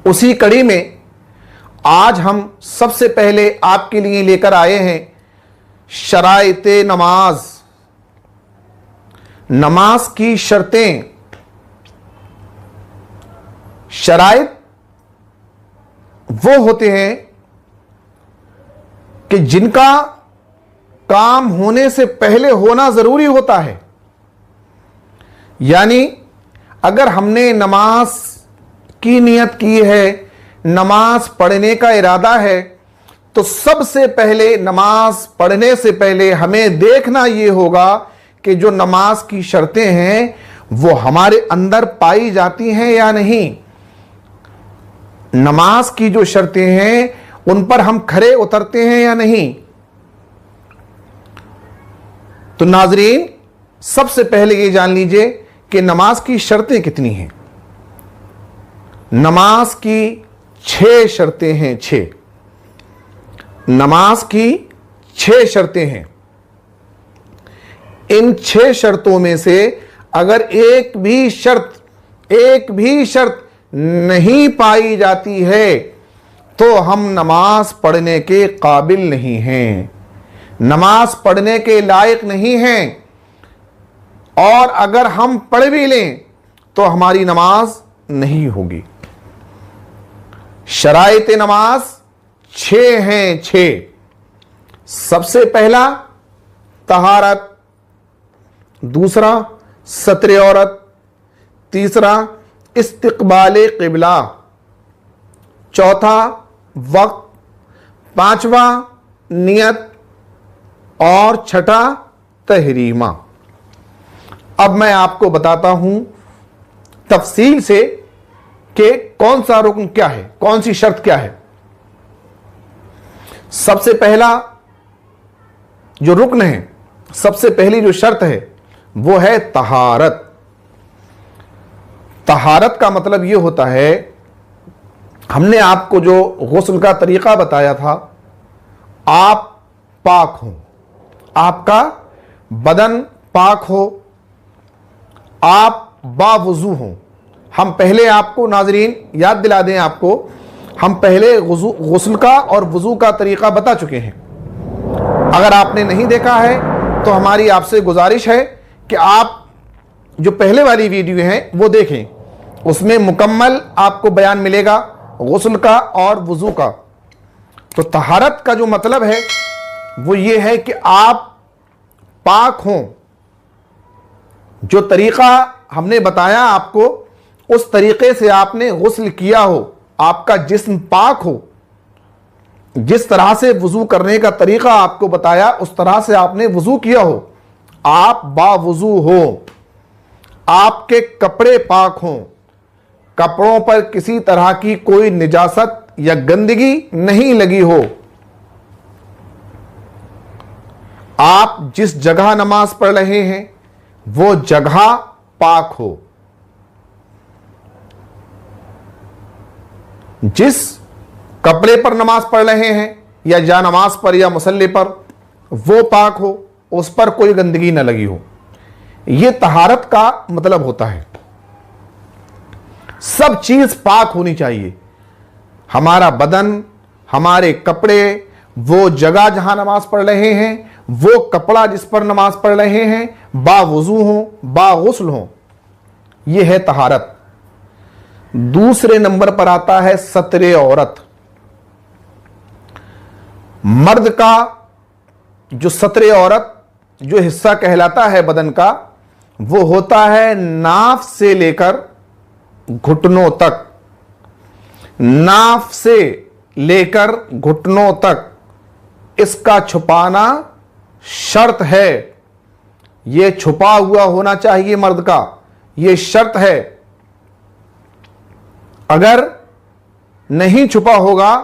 उसी कड़ी में आज हम सबसे पहले आपके लिए लेकर आए हैं शराइते नमाज, नमाज की शर्तें। शराइत वो होते हैं कि जिनका काम होने से पहले होना जरूरी होता है। यानी अगर हमने नमाज की नियत की है, नमाज पढ़ने का इरादा है, तो सबसे पहले नमाज पढ़ने से पहले हमें देखना यह होगा कि जो नमाज की शर्तें हैं वो हमारे अंदर पाई जाती हैं या नहीं। नमाज की जो शर्तें हैं उन पर हम खरे उतरते हैं या नहीं। तो नाजरीन, सबसे पहले ये जान लीजिए कि नमाज की शर्तें कितनी हैं। नमाज की 6 शर्तें हैं। 6 नमाज की 6 शर्तें हैं। इन 6 शर्तों में से अगर एक भी शर्त नहीं पाई जाती है तो हम नमाज पढ़ने के काबिल नहीं हैं, नमाज पढ़ने के लायक नहीं हैं, और अगर हम पढ़ भी लें तो हमारी नमाज नहीं होगी। शराइत नमाज 6 हैं। 6। सबसे पहला तहारत, दूसरा सत्रे औरत, तीसरा इस्तिकबाले क़िबला, चौथा वक्त, पांचवा नियत और छठा तहरीमा। अब मैं आपको बताता हूं तफसील से कि कौन सा रुकन क्या है, कौन सी शर्त क्या है। सबसे पहला जो रुकन है, सबसे पहली जो शर्त है वो है तहारत। तहारत का मतलब यह होता है, हमने आपको जो गुस्ल का तरीका बताया था, आप पाक हो, आपका बदन पाक हो, आप बावुजू हो। हम पहले आपको नाजरीन याद दिला दें, आपको हम पहले गुस्ल का और वुजू का तरीका बता चुके हैं। अगर आपने नहीं देखा है तो हमारी आपसे गुजारिश है कि आप जो पहले वाली वीडियो है वो देखें, उसमें मुकम्मल आपको बयान मिलेगा गुस्ल का और वुजू का। तो तहारत का जो मतलब है वो ये है कि आप पाक हों। जो तरीका हमने बताया आपको, उस तरीके से आपने गुस्ल किया हो, आपका जिस्म पाक हो। जिस तरह से वुजू करने का तरीका आपको बताया उस तरह से आपने वुजू किया हो, आप बावुजू हो, आपके कपड़े पाक हों, कपड़ों पर किसी तरह की कोई निजासत या गंदगी नहीं लगी हो, आप जिस जगह नमाज पढ़ रहे हैं वो जगह पाक हो, जिस कपड़े पर नमाज पढ़ रहे हैं या जा नमाज पर या मुसल्ले पर वो पाक हो, उस पर कोई गंदगी न लगी हो। यह तहारत का मतलब होता है। सब चीज पाक होनी चाहिए, हमारा बदन, हमारे कपड़े, वो जगह जहां नमाज पढ़ रहे हैं, वो कपड़ा जिस पर नमाज पढ़ रहे हैं, बावुजू हो, बागुस्ल हो। यह है तहारत। दूसरे नंबर पर आता है सत्रे औरत। मर्द का जो सत्रे औरत जो हिस्सा कहलाता है बदन का, वो होता है नाफ से लेकर घुटनों तक। नाफ से लेकर घुटनों तक इसका छुपाना शर्त है। यह छुपा हुआ होना चाहिए मर्द का, यह शर्त है। अगर नहीं छुपा होगा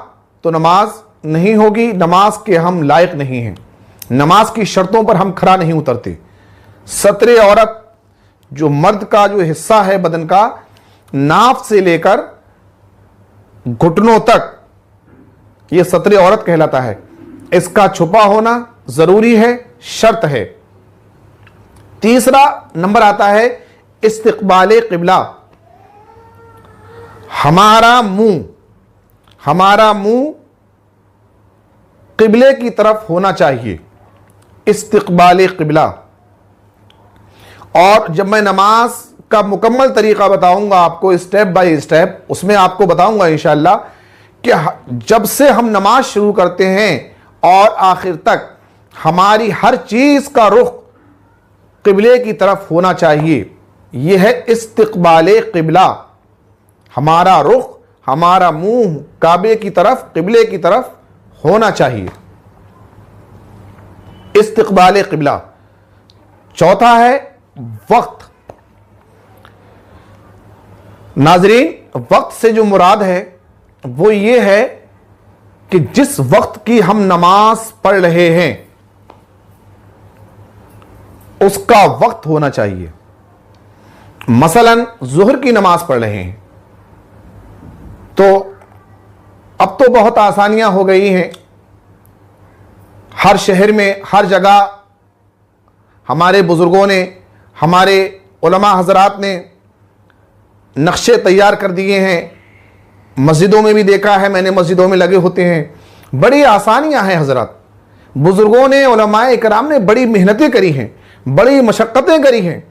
तो नमाज नहीं होगी, नमाज के हम लायक नहीं हैं, नमाज की शर्तों पर हम खरा नहीं उतरते। सत्रे औरत जो मर्द का जो हिस्सा है बदन का, नाफ से लेकर घुटनों तक, यह सत्रे औरत कहलाता है। इसका छुपा होना जरूरी है, शर्त है। तीसरा नंबर आता है इस्तिकबाले क़िबला। हमारा मुंह क़िबले की तरफ होना चाहिए, इस्तिकबाले क़िबला। और जब मैं नमाज का मुकम्मल तरीका बताऊंगा आपको स्टेप बाय स्टेप, उसमें आपको बताऊंगा इंशाअल्लाह कि जब से हम नमाज शुरू करते हैं और आखिर तक हमारी हर चीज का रुख क़िबले की तरफ होना चाहिए। यह है इस्तिकबाले क़िबला। हमारा रुख, हमारा मुंह काबे की तरफ, क़िबले की तरफ होना चाहिए, इस्तिकबाले क़िबला। चौथा है वक्त। नाजरीन, वक्त से जो मुराद है वो ये है कि जिस वक्त की हम नमाज पढ़ रहे हैं उसका वक्त होना चाहिए। मसलन जुहर की नमाज पढ़ रहे हैं तो अब तो बहुत आसानियां हो गई हैं। हर शहर में, हर जगह हमारे बुजुर्गों ने, हमारे उलमा हजरात ने नक्शे तैयार कर दिए हैं। मस्जिदों में भी देखा है मैंने, मस्जिदों में लगे होते हैं। बड़ी आसानियां हैं हजरत। बुजुर्गों ने, उलमाए इकराम ने बड़ी मेहनतें करी हैं, बड़ी मशक्क़तें करी हैं,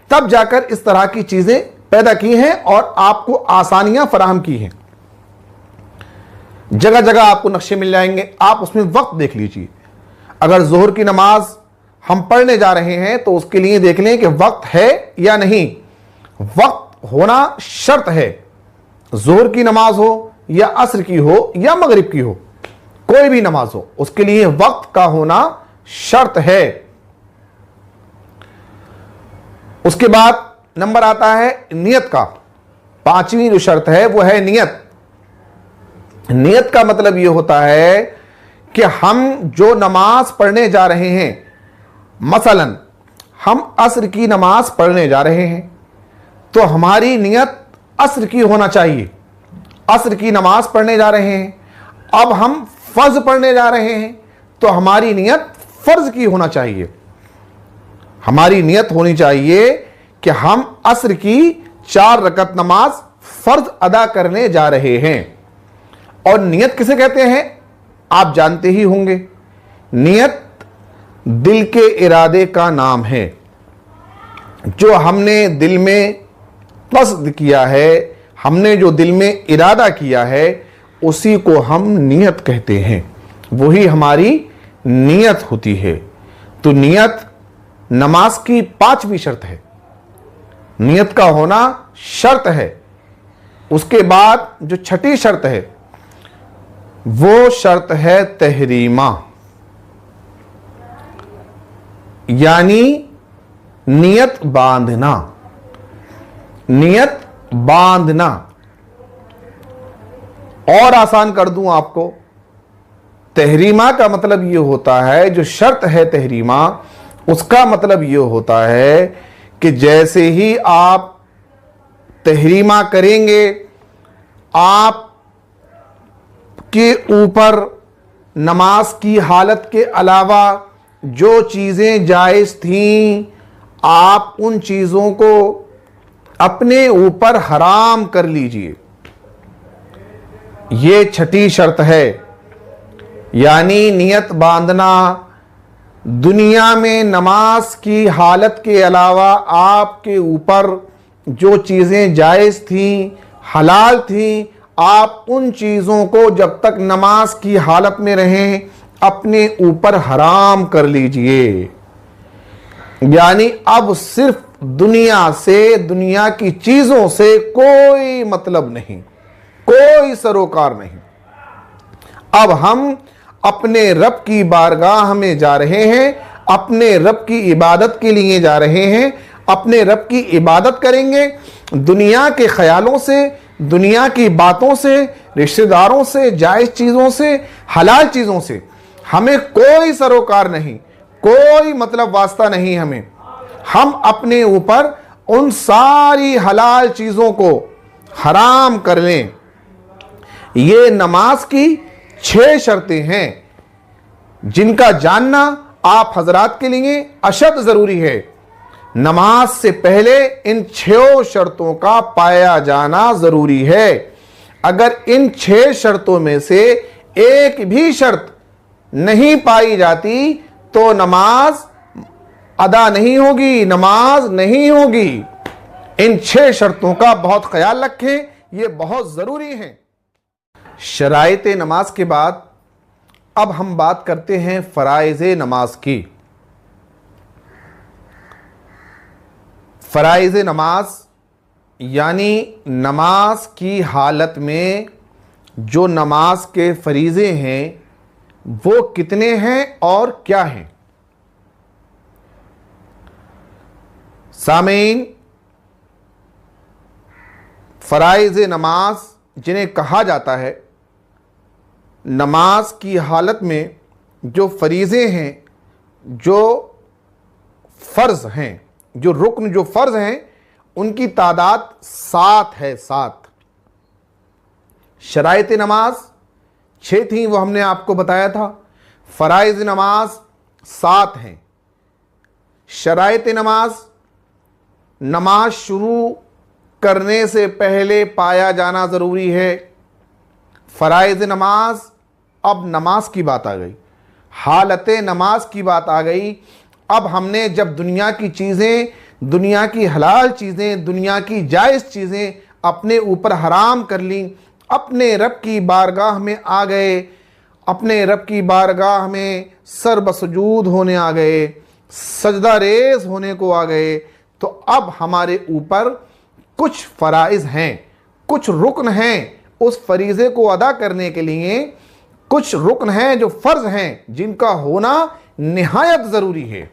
तब जाकर इस तरह की चीज़ें पैदा की हैं और आपको आसानियां फराहम की हैं। जगह जगह आपको नक्शे मिल जाएंगे, आप उसमें वक्त देख लीजिए। अगर जोहर की नमाज हम पढ़ने जा रहे हैं तो उसके लिए देख लें कि वक्त है या नहीं। वक्त होना शर्त है। जोहर की नमाज हो या असर की हो या मगरिब की हो, कोई भी नमाज हो, उसके लिए वक्त का होना शर्त है। उसके बाद नंबर आता है नियत का। पांचवी जो शर्त है वो है नियत। नियत का मतलब यह होता है कि हम जो नमाज पढ़ने जा रहे हैं, मसलन हम असर की नमाज पढ़ने जा रहे हैं तो हमारी नियत असर की होना चाहिए। असर की नमाज पढ़ने जा रहे हैं। अब हम फर्ज पढ़ने जा रहे हैं तो हमारी नियत फर्ज की होना चाहिए। हमारी नियत होनी चाहिए कि हम असर की 4 रकत नमाज फर्ज अदा करने जा रहे हैं। और नियत किसे कहते हैं आप जानते ही होंगे। नियत दिल के इरादे का नाम है। जो हमने दिल में कस्द किया है, हमने जो दिल में इरादा किया है, उसी को हम नियत कहते हैं। वही हमारी नियत होती है। तो नियत नमाज की 5वीं शर्त है। नियत का होना शर्त है। उसके बाद जो 6ठी शर्त है वो शर्त है तहरीमा, यानी नियत बांधना। नियत बांधना और आसान कर दूं आपको। तहरीमा का मतलब यह होता है, जो शर्त है तहरीमा, उसका मतलब यह होता है कि जैसे ही आप तहरीमा करेंगे, आप के ऊपर नमाज की हालत के अलावा जो चीज़ें जायज़ थीं, आप उन चीज़ों को अपने ऊपर हराम कर लीजिए। ये 6ठी शर्त है। यानी नियत बांधना, दुनिया में नमाज की हालत के अलावा आपके ऊपर जो चीज़ें जायज़ थीं, हलाल थीं, आप उन चीज़ों को जब तक नमाज की हालत में रहें अपने ऊपर हराम कर लीजिए। यानी अब सिर्फ दुनिया से, दुनिया की चीज़ों से कोई मतलब नहीं, कोई सरोकार नहीं। अब हम अपने रब की बारगाह में जा रहे हैं, अपने रब की इबादत के लिए जा रहे हैं। अपने रब की इबादत करेंगे। दुनिया के ख्यालों से, दुनिया की बातों से, रिश्तेदारों से, जायज़ चीज़ों से, हलाल चीज़ों से हमें कोई सरोकार नहीं, कोई मतलब वास्ता नहीं हमें। हम अपने ऊपर उन सारी हलाल चीज़ों को हराम कर लें। ये नमाज की 6 शर्तें हैं जिनका जानना आप हजरात के लिए अशद ज़रूरी है। नमाज से पहले इन 6 शर्तों का पाया जाना ज़रूरी है। अगर इन 6 शर्तों में से एक भी शर्त नहीं पाई जाती तो नमाज अदा नहीं होगी, नमाज नहीं होगी। इन 6 शर्तों का बहुत ख्याल रखें, ये बहुत ज़रूरी है। शराइत नमाज के बाद अब हम बात करते हैं फ़राइज़ नमाज की। फ़राइज़ नमाज यानी नमाज की हालत में जो नमाज के फरीज़े हैं वो कितने हैं और क्या हैं। सामीन, फ़राइज़ नमाज जिन्हें कहा जाता है नमाज की हालत में जो फरीज़े हैं, जो फ़र्ज़ हैं, जो रुक्न, जो फ़र्ज़ हैं, उनकी तादाद 7 है। 7 शराइत नमाज 6 थी, वो हमने आपको बताया था। फ़राइज़ नमाज 7 हैं। शराइत नमाज, नमाज शुरू करने से पहले पाया जाना ज़रूरी है। फ़राइज़ नमाज, अब नमाज की बात आ गई, हालत नमाज की बात आ गई। अब हमने जब दुनिया की चीज़ें, दुनिया की हलाल चीज़ें, दुनिया की जायज़ चीज़ें अपने ऊपर हराम कर ली, अपने रब की बारगाह में आ गए, अपने रब की बारगाह में सर बसजूद होने आ गए, सजदा रेज़ होने को आ गए, तो अब हमारे ऊपर कुछ फ़राइज़ हैं, कुछ रुकन हैं। उस फरीज़े को अदा करने के लिए कुछ रुकन हैं जो फ़र्ज़ हैं, जिनका होना निहायत ज़रूरी है।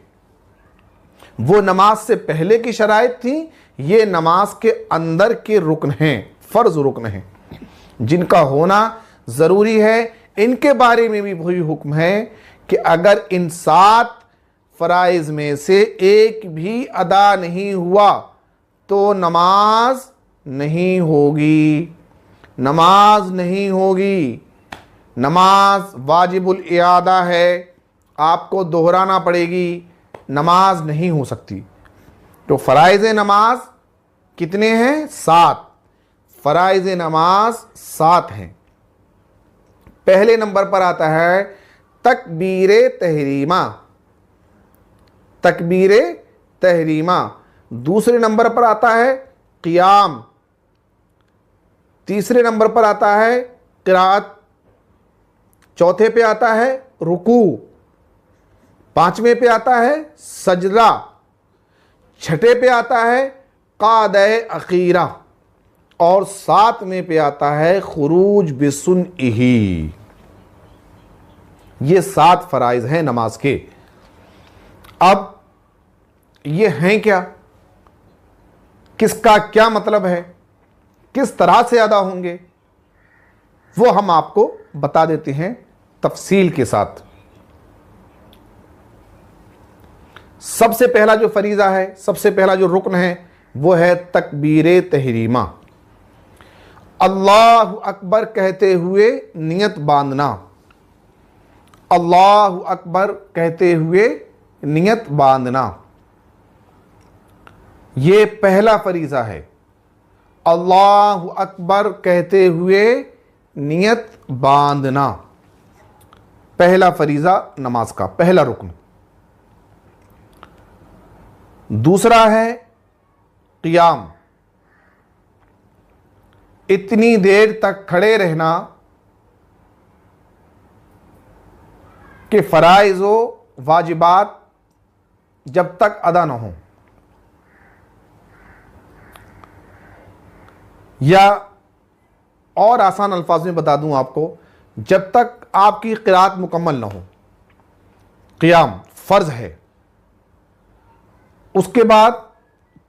वो नमाज से पहले की शराइत थी, ये नमाज के अंदर के रुकन हैं, फ़र्ज़ रुकन हैं, जिनका होना ज़रूरी है। इनके बारे में भी वही हुक्म है कि अगर इन 7 फ़राइज़ में से एक भी अदा नहीं हुआ तो नमाज नहीं होगी, नमाज नहीं होगी। नमाज वाजिबुल इयादा है, आपको दोहराना पड़ेगी, नमाज नहीं हो सकती। तो फ़राइज़ नमाज कितने हैं? 7। फ़राइज़ नमाज 7 हैं। पहले नंबर पर आता है तकबीर तहरीमा, तकबीर तहरीमा। दूसरे नंबर पर आता है क़ियाम। तीसरे नंबर पर आता है क़िराअत। चौथे पे आता है रुकू। पांचवें पे आता है सजदा। छठे पे आता है क़ादए अखीरा। और 7वें पे आता है खुरूज बिसुन्निही। ये 7 फ़राइज़ हैं नमाज के। अब ये हैं क्या, किसका क्या मतलब है, किस तरह से अदा होंगे, वो हम आपको बता देते हैं तफसील के साथ। सबसे पहला जो फरीज़ा है, सबसे पहला जो रुकन है, वो है तकबीर तहरीमा। अल्लाहु अकबर कहते हुए नियत बांधना। अल्लाहु अकबर कहते हुए नियत बांधना, ये पहला फरीज़ा है। अल्लाहु अकबर कहते हुए नियत बांधना, पहला फरीज़ा नमाज का, पहला रुकन। दूसरा है क़ियाम, इतनी देर तक खड़े रहना कि फ़राइज़ व वाजिबात जब तक अदा न हो, या और आसान अल्फाज में बता दूं आपको, जब तक आपकी क़िराअत मुकम्मल न हो, क़ियाम फ़र्ज़ है। उसके बाद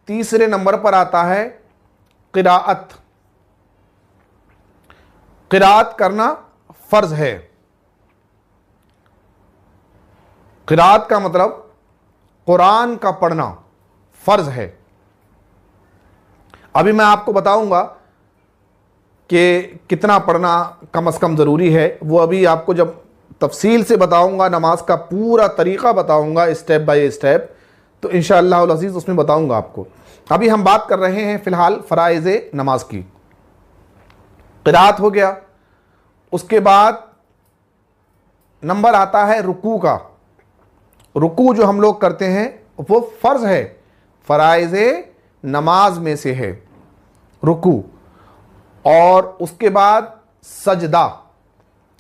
तीसरे नंबर पर आता है क़िराअत। क़िराअत करना फ़र्ज़ है। क़िराअत का मतलब कुरान का पढ़ना फ़र्ज़ है। अभी मैं आपको बताऊंगा कि कितना पढ़ना कम से कम ज़रूरी है, वो अभी आपको जब तफसील से बताऊंगा, नमाज का पूरा तरीक़ा बताऊंगा स्टेप बाय स्टेप, तो इंशाअल्लाह अल अज़ीज़ उसमें बताऊंगा आपको। अभी हम बात कर रहे हैं फ़िलहाल फ़राइज़ नमाज की। क़िराअत हो गया, उसके बाद नंबर आता है रुकू का। रुकू जो हम लोग करते हैं वो फ़र्ज़ है, फ़राइज़ नमाज में से है रुकू। और उसके बाद सजदा,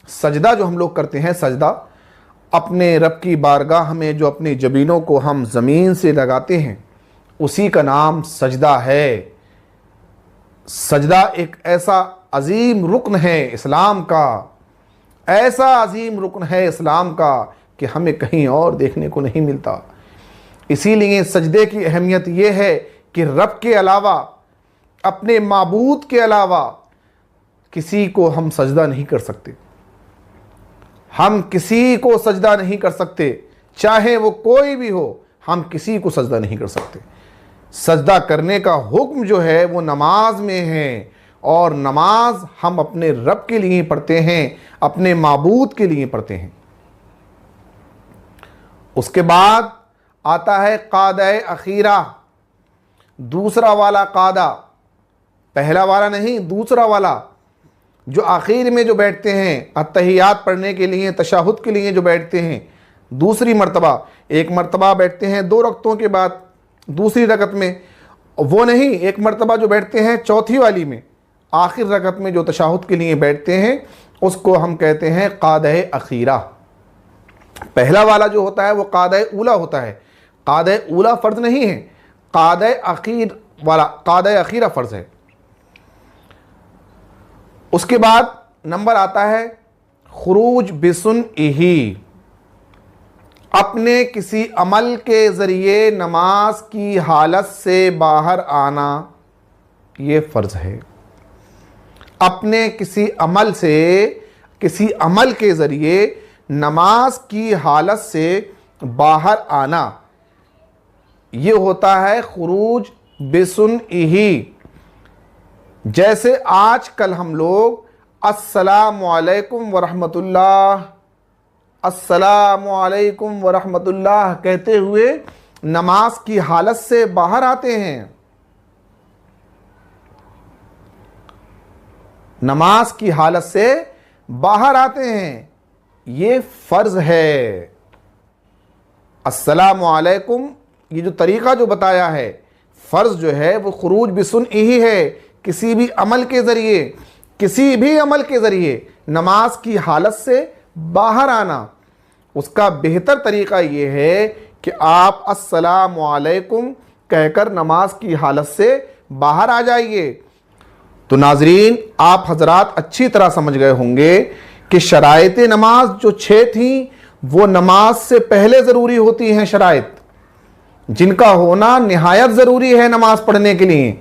सजदा जो हम लोग करते हैं, सजदा अपने रब की बारगाह में जो अपनी जबीनों को हम ज़मीन से लगाते हैं, उसी का नाम सजदा है। सजदा एक ऐसा अजीम रुकन है इस्लाम का, ऐसा अजीम रुकन है इस्लाम का कि हमें कहीं और देखने को नहीं मिलता। इसीलिए सजदे की अहमियत ये है कि रब के अलावा, अपने माबूद के अलावा किसी को हम सजदा नहीं कर सकते। हम किसी को सजदा नहीं कर सकते, चाहे वो कोई भी हो, हम किसी को सजदा नहीं कर सकते। सजदा करने का हुक्म जो है वो नमाज में है, और नमाज हम अपने रब के लिए पढ़ते हैं, अपने माबूद के लिए पढ़ते हैं। उसके बाद आता है क़ादा अखीरा, दूसरा वाला क़ादा, पहला वाला नहीं, दूसरा वाला, जो आखिर में जो बैठते हैं अत्तहियात पढ़ने के लिए, तशहुद के लिए जो बैठते हैं दूसरी मर्तबा, एक मर्तबा बैठते हैं 2 रकतों के बाद दूसरी रकत में, वो नहीं, एक मर्तबा जो बैठते हैं चौथी वाली में, आखिर रकत में जो तशहुद के लिए बैठते हैं, उसको हम कहते हैं क़ादा अखीरा। पहला वाला जो होता है वो क़ादा ऊला होता है। क़ादा ऊला फ़र्ज नहीं है, क़ादा अखीर वाला, क़ादा अखीरा फ़र्ज है। उसके बाद नंबर आता है खुरूज बिसुन्निही, अपने किसी अमल के ज़रिए नमाज की हालत से बाहर आना, ये फ़र्ज़ है। अपने किसी अमल से, किसी अमल के ज़रिए नमाज की हालत से बाहर आना, ये होता है खुरूज बिसुन्निही। जैसे आज कल हम लोग अस्सलामु अलैकुम वरहमतुल्लाह, अस्सलामु अलैकुम वरहमतुल्लाह कहते हुए नमाज की हालत से बाहर आते हैं। नमाज की हालत से बाहर आते हैं, ये फ़र्ज़ है। अस्सलामु अलैकुम, ये जो तरीक़ा जो बताया है, फ़र्ज़ जो है वो खुरूज बिसुन्निही है। किसी भी अमल के ज़रिए, किसी भी अमल के ज़रिए नमाज की हालत से बाहर आना, उसका बेहतर तरीक़ा ये है कि आप अस्सलामु अलैकुम कहकर नमाज की हालत से बाहर आ जाइए। तो नाज़रीन, आप हजरात अच्छी तरह समझ गए होंगे कि शराइत नमाज जो 6 थी, वो नमाज से पहले ज़रूरी होती हैं शराइत, जिनका होना निहायत ज़रूरी है नमाज पढ़ने के लिए,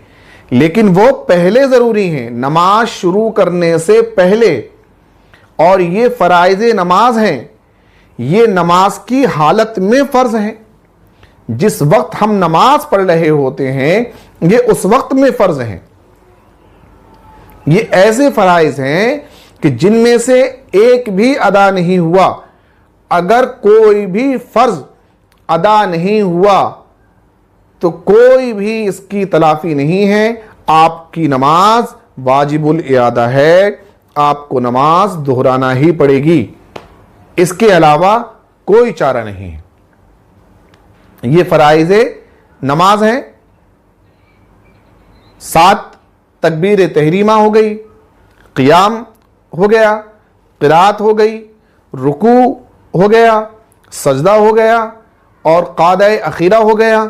लेकिन वो पहले ज़रूरी हैं, नमाज शुरू करने से पहले। और ये फ़राइज़ नमाज हैं, ये नमाज की हालत में फ़र्ज़ हैं। जिस वक्त हम नमाज पढ़ रहे होते हैं, ये उस वक्त में फ़र्ज़ हैं। ये ऐसे फ़राइज़ हैं कि जिनमें से एक भी अदा नहीं हुआ। अगर कोई भी फ़र्ज़ अदा नहीं हुआ तो कोई भी इसकी तलाफ़ी नहीं है, आपकी नमाज वाजिबुल इयादा है, आपको नमाज दोहराना ही पड़ेगी, इसके अलावा कोई चारा नहीं है। ये फ़राइज़ नमाज हैं। 7 तकबीर तहरीमा हो गई, क़ियाम हो गया, क़िरात हो गई, रुकू हो गया, सजदा हो गया, और क़ादा अखीरा हो गया,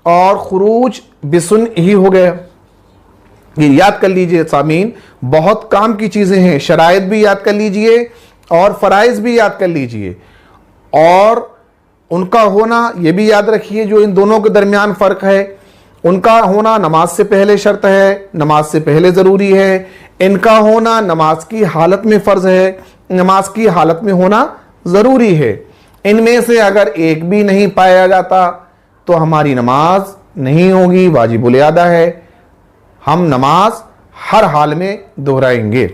और खुरूज बिसुन्निही हो गया। ये याद कर लीजिए सामीन, बहुत काम की चीज़ें हैं। शराइत भी याद कर लीजिए और फ़राइज़ भी याद कर लीजिए, और उनका होना ये भी याद रखिए, जो इन दोनों के दरमियान फ़र्क है। उनका होना नमाज से पहले शर्त है, नमाज से पहले ज़रूरी है। इनका होना नमाज की हालत में फ़र्ज़ है, नमाज की हालत में होना ज़रूरी है। इनमें से अगर एक भी नहीं पाया जाता तो हमारी नमाज नहीं होगी, वाजिबुल इयादा है। हम नमाज हर हाल में दोहराएंगे।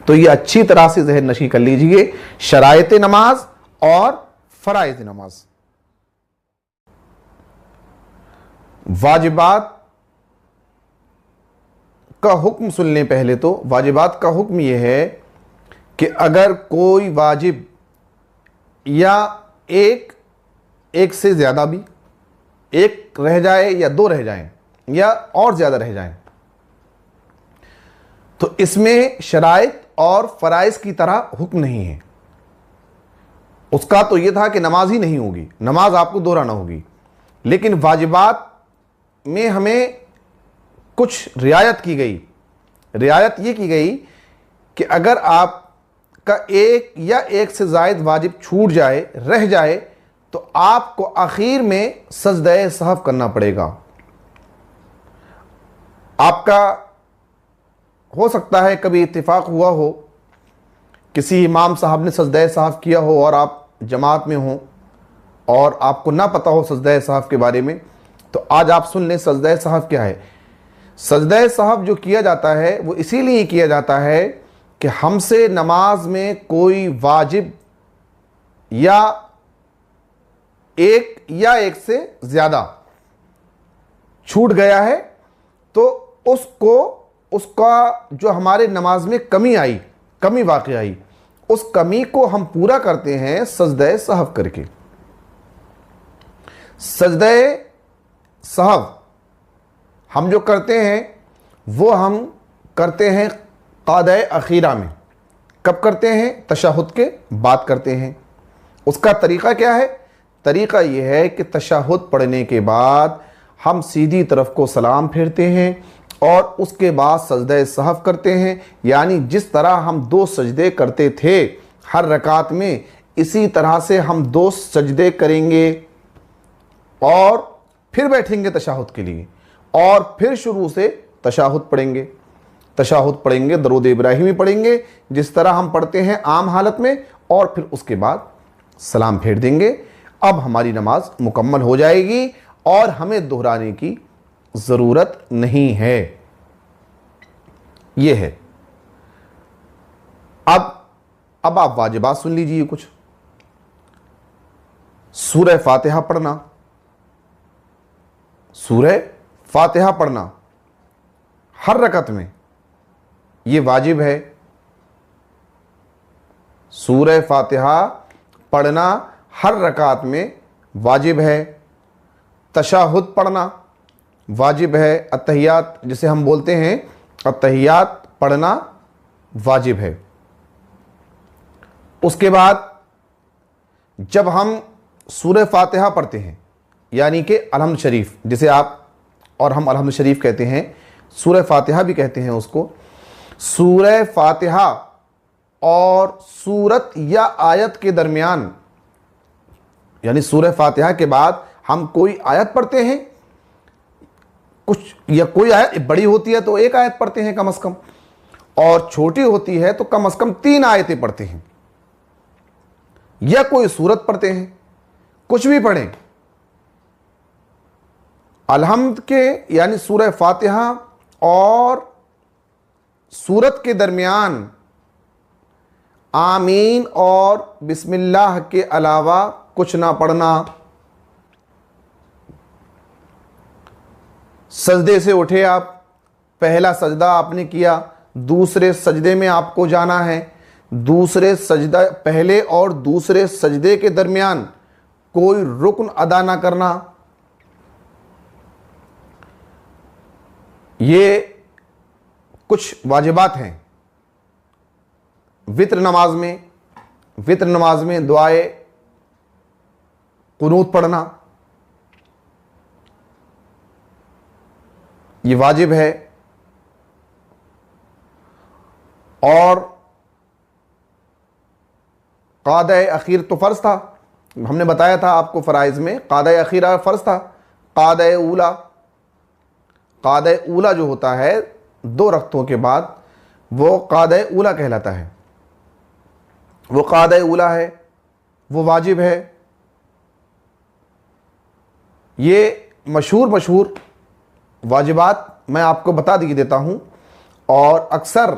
तो ये अच्छी तरह से ज़हन नशी कर लीजिए, शराइत नमाज और फ़राइज़ नमाज। वाजिबात का हुक्म सुन लें। पहले तो वाजिबात का हुक्म यह है कि अगर कोई वाजिब या एक से ज़्यादा भी, एक रह जाए या 2 रह जाएं या और ज़्यादा रह जाएं, तो इसमें शराइत और फ़राइज़ की तरह हुक्म नहीं है। उसका तो यह था कि नमाज ही नहीं होगी, नमाज आपको दोहराना होगी। लेकिन वाजिबात में हमें कुछ रियायत की गई। रियायत ये की गई कि अगर आपका एक या एक से ज़ायद वाजिब छूट जाए, रह जाए, तो आपको आखिर में सजदे सहव करना पड़ेगा। आपका हो सकता है कभी इत्तिफाक हुआ हो किसी इमाम साहब ने सजदा साहब किया हो और आप जमात में हो और आपको ना पता हो सजदा साहब के बारे में, तो आज आप सुन लें सजदा साहब क्या है। सजदा साहब जो किया जाता है वो इसीलिए किया जाता है कि हमसे नमाज में कोई वाजिब या एक से ज़्यादा छूट गया है, तो उसका जो हमारे नमाज में कमी वाक़ आई, उस कमी को हम पूरा करते हैं सजदा सहव करके। सजदा सहव हम जो करते हैं वो हम करते हैं क़ादा अखीरा में। कब करते हैं? तशहुद के बाद करते हैं। उसका तरीक़ा क्या है? तरीक़ा यह है कि तशहुद पढ़ने के बाद हम सीधी तरफ को सलाम फेरते हैं और उसके बाद सजदा सहव करते हैं। यानी जिस तरह हम 2 सजदे करते थे हर रकात में, इसी तरह से हम 2 सजदे करेंगे और फिर बैठेंगे तशहुद के लिए और फिर शुरू से तशहुद पढ़ेंगे, दरूद इब्राहिमी पढ़ेंगे जिस तरह हम पढ़ते हैं आम हालत में, और फिर उसके बाद सलाम फेर देंगे। अब हमारी नमाज मुकम्मल हो जाएगी और हमें दोहराने की ज़रूरत नहीं है। ये है। अब आप वाजिबात सुन लीजिए कुछ। सूरह फातिहा पढ़ना, सूरह फातिहा पढ़ना हर रकत में ये वाजिब है। सूरह फातिहा पढ़ना हर रकात में वाजिब है। तशहुद पढ़ना वाजिब है। अत्तहियात जिसे हम बोलते हैं, अत्तहियात पढ़ना वाजिब है। उसके बाद जब हम सूरह फातिहा पढ़ते हैं, यानी कि अलहम्द शरीफ जिसे आप और हम अलहम्द शरीफ कहते हैं, सूरह फातिहा भी कहते हैं उसको, सूरह फातिहा और सूरत या आयत के दरमियान, यानी सूरह फातिहा के बाद हम कोई आयत पढ़ते हैं, कोई आयत बड़ी होती है तो 1 आयत पढ़ते हैं कम से कम, और छोटी होती है तो कम से कम 3 आयतें पढ़ते हैं, या कोई सूरत पढ़ते हैं, कुछ भी पढ़ें। अलहम्द के यानी सूरह फातिहा और सूरत के दरमियान आमीन और बिस्मिल्लाह के अलावा कुछ ना पढ़ना। सजदे से उठे आप, पहला सजदा आपने किया, दूसरे सजदे में आपको जाना है, पहले और दूसरे सजदे के दरमियान कोई रुक्न अदा ना करना। ये कुछ वाजिबात हैं। वित्र नमाज में दुआए कुनूत पढ़ना ये वाजिब है। और क़ादा अखीर तो फ़र्ज़ था, हमने बताया था आपको फ़राइज़ में क़ादा अखीर फ़र्ज़ था। क़ादा ऊला जो होता है 2 रक्तों के बाद, वो क़ादा ऊला कहलाता है, वो क़ादा ऊला है, वो वाजिब है। ये मशहूर वाजिबात मैं आपको बता देता हूँ, और अक्सर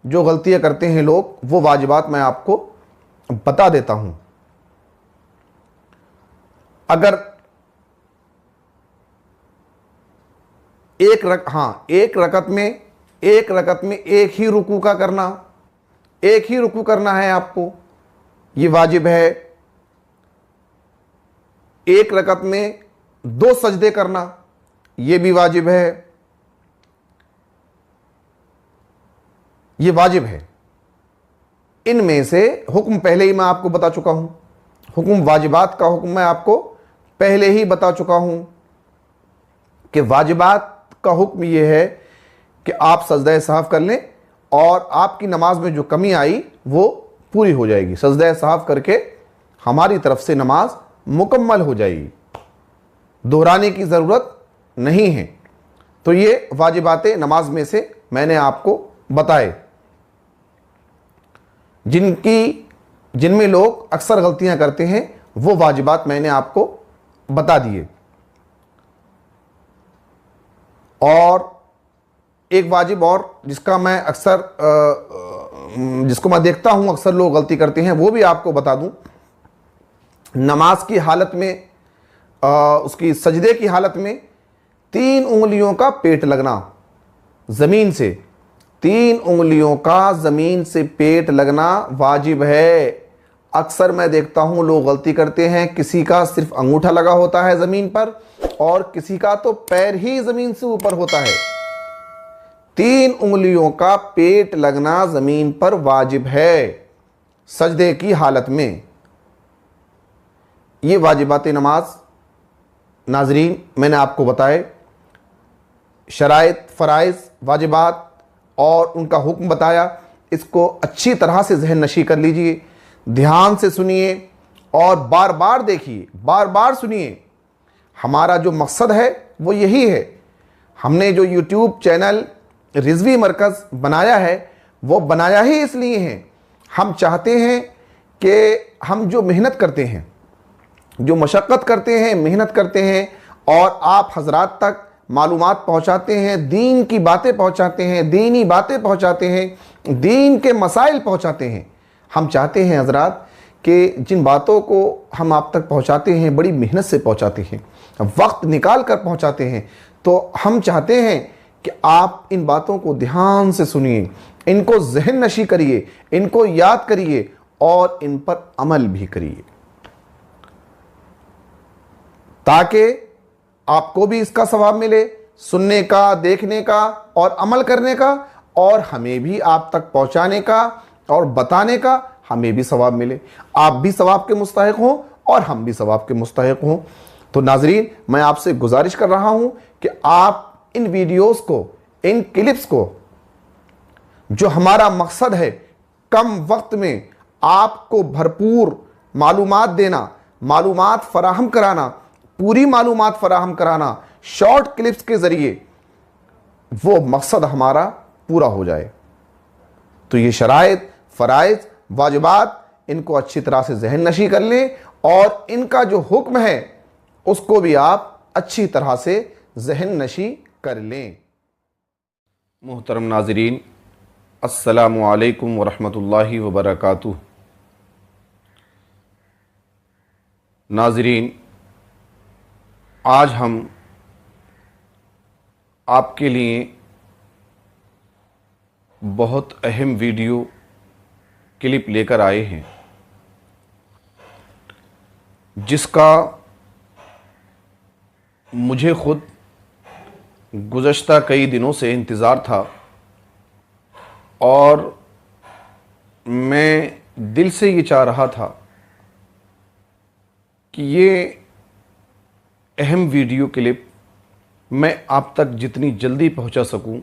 जो गलतियाँ करते हैं लोग वो वाजिबात मैं आपको बता देता हूँ। अगर एक रकत में एक ही रुकू का करना, एक ही रुकू करना है आपको, ये वाजिब है। एक रकत में 2 सजदे करना, ये भी वाजिब है, ये वाजिब है। इनमें से हुक्म पहले ही मैं आपको बता चुका हूं, हुक्म वाजिबात का हुक्म मैं आपको पहले ही बता चुका हूं कि वाजिबात का हुक्म यह है कि आप सजदा सहव कर लें और आपकी नमाज में जो कमी आई वो पूरी हो जाएगी। सजदा सहव करके हमारी तरफ से नमाज मुकम्मल हो जाएगी, दोहराने की ज़रूरत नहीं है। तो ये वाजिबात नमाज में से मैंने आपको बताए। जिनमें लोग अक्सर गलतियां करते हैं, वो वाजिबात मैंने आपको बता दिए। और एक वाजिब और जिसका मैं अक्सर जिसको मैं देखता हूं अक्सर लोग गलती करते हैं, वो भी आपको बता दूं। नमाज की हालत में उसकी सजदे की हालत में 3 उंगलियों का पेट लगना, ज़मीन से 3 उंगलियों का ज़मीन से पेट लगना वाजिब है। अक्सर मैं देखता हूं लोग गलती करते हैं, किसी का सिर्फ अंगूठा लगा होता है ज़मीन पर और किसी का तो पैर ही ज़मीन से ऊपर होता है। 3 उंगलियों का पेट लगना ज़मीन पर वाजिब है सजदे की हालत में। ये वाजिबात नमाज नाजरीन मैंने आपको बताए, शराइत, फ़राइज़, वाजिबात और उनका हुक्म बताया। इसको अच्छी तरह से जहन नशी कर लीजिए, ध्यान से सुनिए और बार बार देखिए, बार बार सुनिए। हमारा जो मकसद है वो यही है। हमने जो यूट्यूब चैनल रिजवी मरकज़ बनाया है वो बनाया ही इसलिए है, हम चाहते हैं कि हम जो मेहनत करते हैं, जो मशक्क़त करते हैं, मेहनत करते हैं और आप हजरात तक मालूमात पहुँचाते हैं, दीन की बातें पहुँचाते हैं, दीनी बातें पहुँचाते हैं, दीन के मसाइल पहुँचाते हैं। हम चाहते हैं हजरात कि जिन बातों को हम आप तक पहुँचाते हैं बड़ी मेहनत से पहुँचाते हैं, वक्त निकाल कर पहुँचाते हैं, तो हम चाहते हैं कि आप इन बातों को ध्यान से सुनिए, इनको जहन नशी करिए, इनको याद करिए और इन पर अमल भी करिए, ताकि आपको भी इसका सवाब मिले, सुनने का, देखने का और अमल करने का, और हमें भी आप तक पहुंचाने का और बताने का हमें भी सवाब मिले। आप भी सवाब के मुस्तहिक हों और हम भी सवाब के मुस्तहिक हों। तो नाजरीन, मैं आपसे गुजारिश कर रहा हूं कि आप इन वीडियोस को, इन क्लिप्स को, जो हमारा मकसद है कम वक्त में आपको भरपूर मालूमात देना, मालूमात फराहम कराना, पूरी मालूमात फराहम कराना शॉर्ट क्लिप्स के ज़रिए, वो मकसद हमारा पूरा हो जाए। तो ये शराइत, फ़राइज़, वाजिबात, इनको अच्छी तरह से जहन नशी कर लें और इनका जो हुक्म है उसको भी आप अच्छी तरह से जहन नशी कर लें। मुहतरम नाज़रीन, अस्सलामु अलैकुम वरहमतुल्लाहि वबरकातुह। नाज़रीन, आज हम आपके लिए बहुत अहम वीडियो क्लिप लेकर आए हैं, जिसका मुझे ख़ुद गुज़श्ता कई दिनों से इंतज़ार था और मैं दिल से ये चाह रहा था कि ये अहम वीडियो क्लिप मैं आप तक जितनी जल्दी पहुंचा सकूं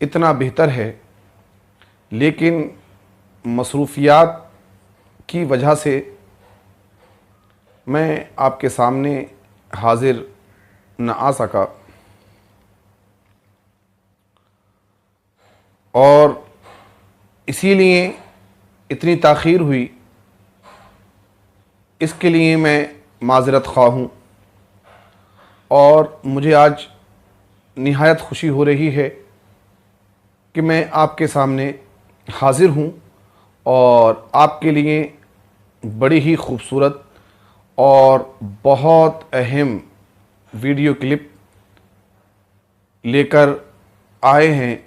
इतना बेहतर है, लेकिन मसरूफ़ियात की वजह से मैं आपके सामने हाज़िर न आ सका और इसीलिए इतनी ताख़ीर हुई। इसके लिए मैं माज़रत ख़्वाह हूँ और मुझे आज निहायत खुशी हो रही है कि मैं आपके सामने हाज़िर हूँ और आपके लिए बड़ी ही खूबसूरत और बहुत अहम वीडियो क्लिप लेकर आए हैं।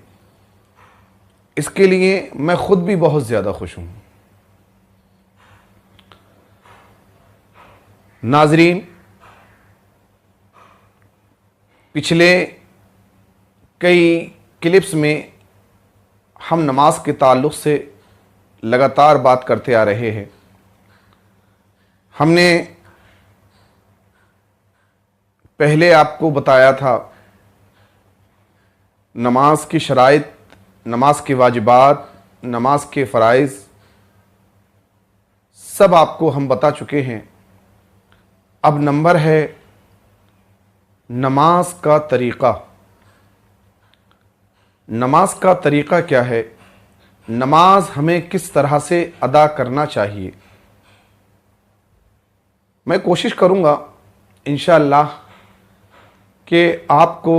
इसके लिए मैं ख़ुद भी बहुत ज़्यादा खुश हूँ। नाज़रीन, पिछले कई क्लिप्स में हम नमाज के ताल्लुक़ से लगातार बात करते आ रहे हैं। हमने पहले आपको बताया था नमाज की शराइत, नमाज के वाजिबात, नमाज के फ़राइज़ सब आपको हम बता चुके हैं। अब नंबर है नमाज का तरीक़ा। नमाज का तरीक़ा क्या है, नमाज हमें किस तरह से अदा करना चाहिए। मैं कोशिश करूँगा इंशाअल्लाह कि आपको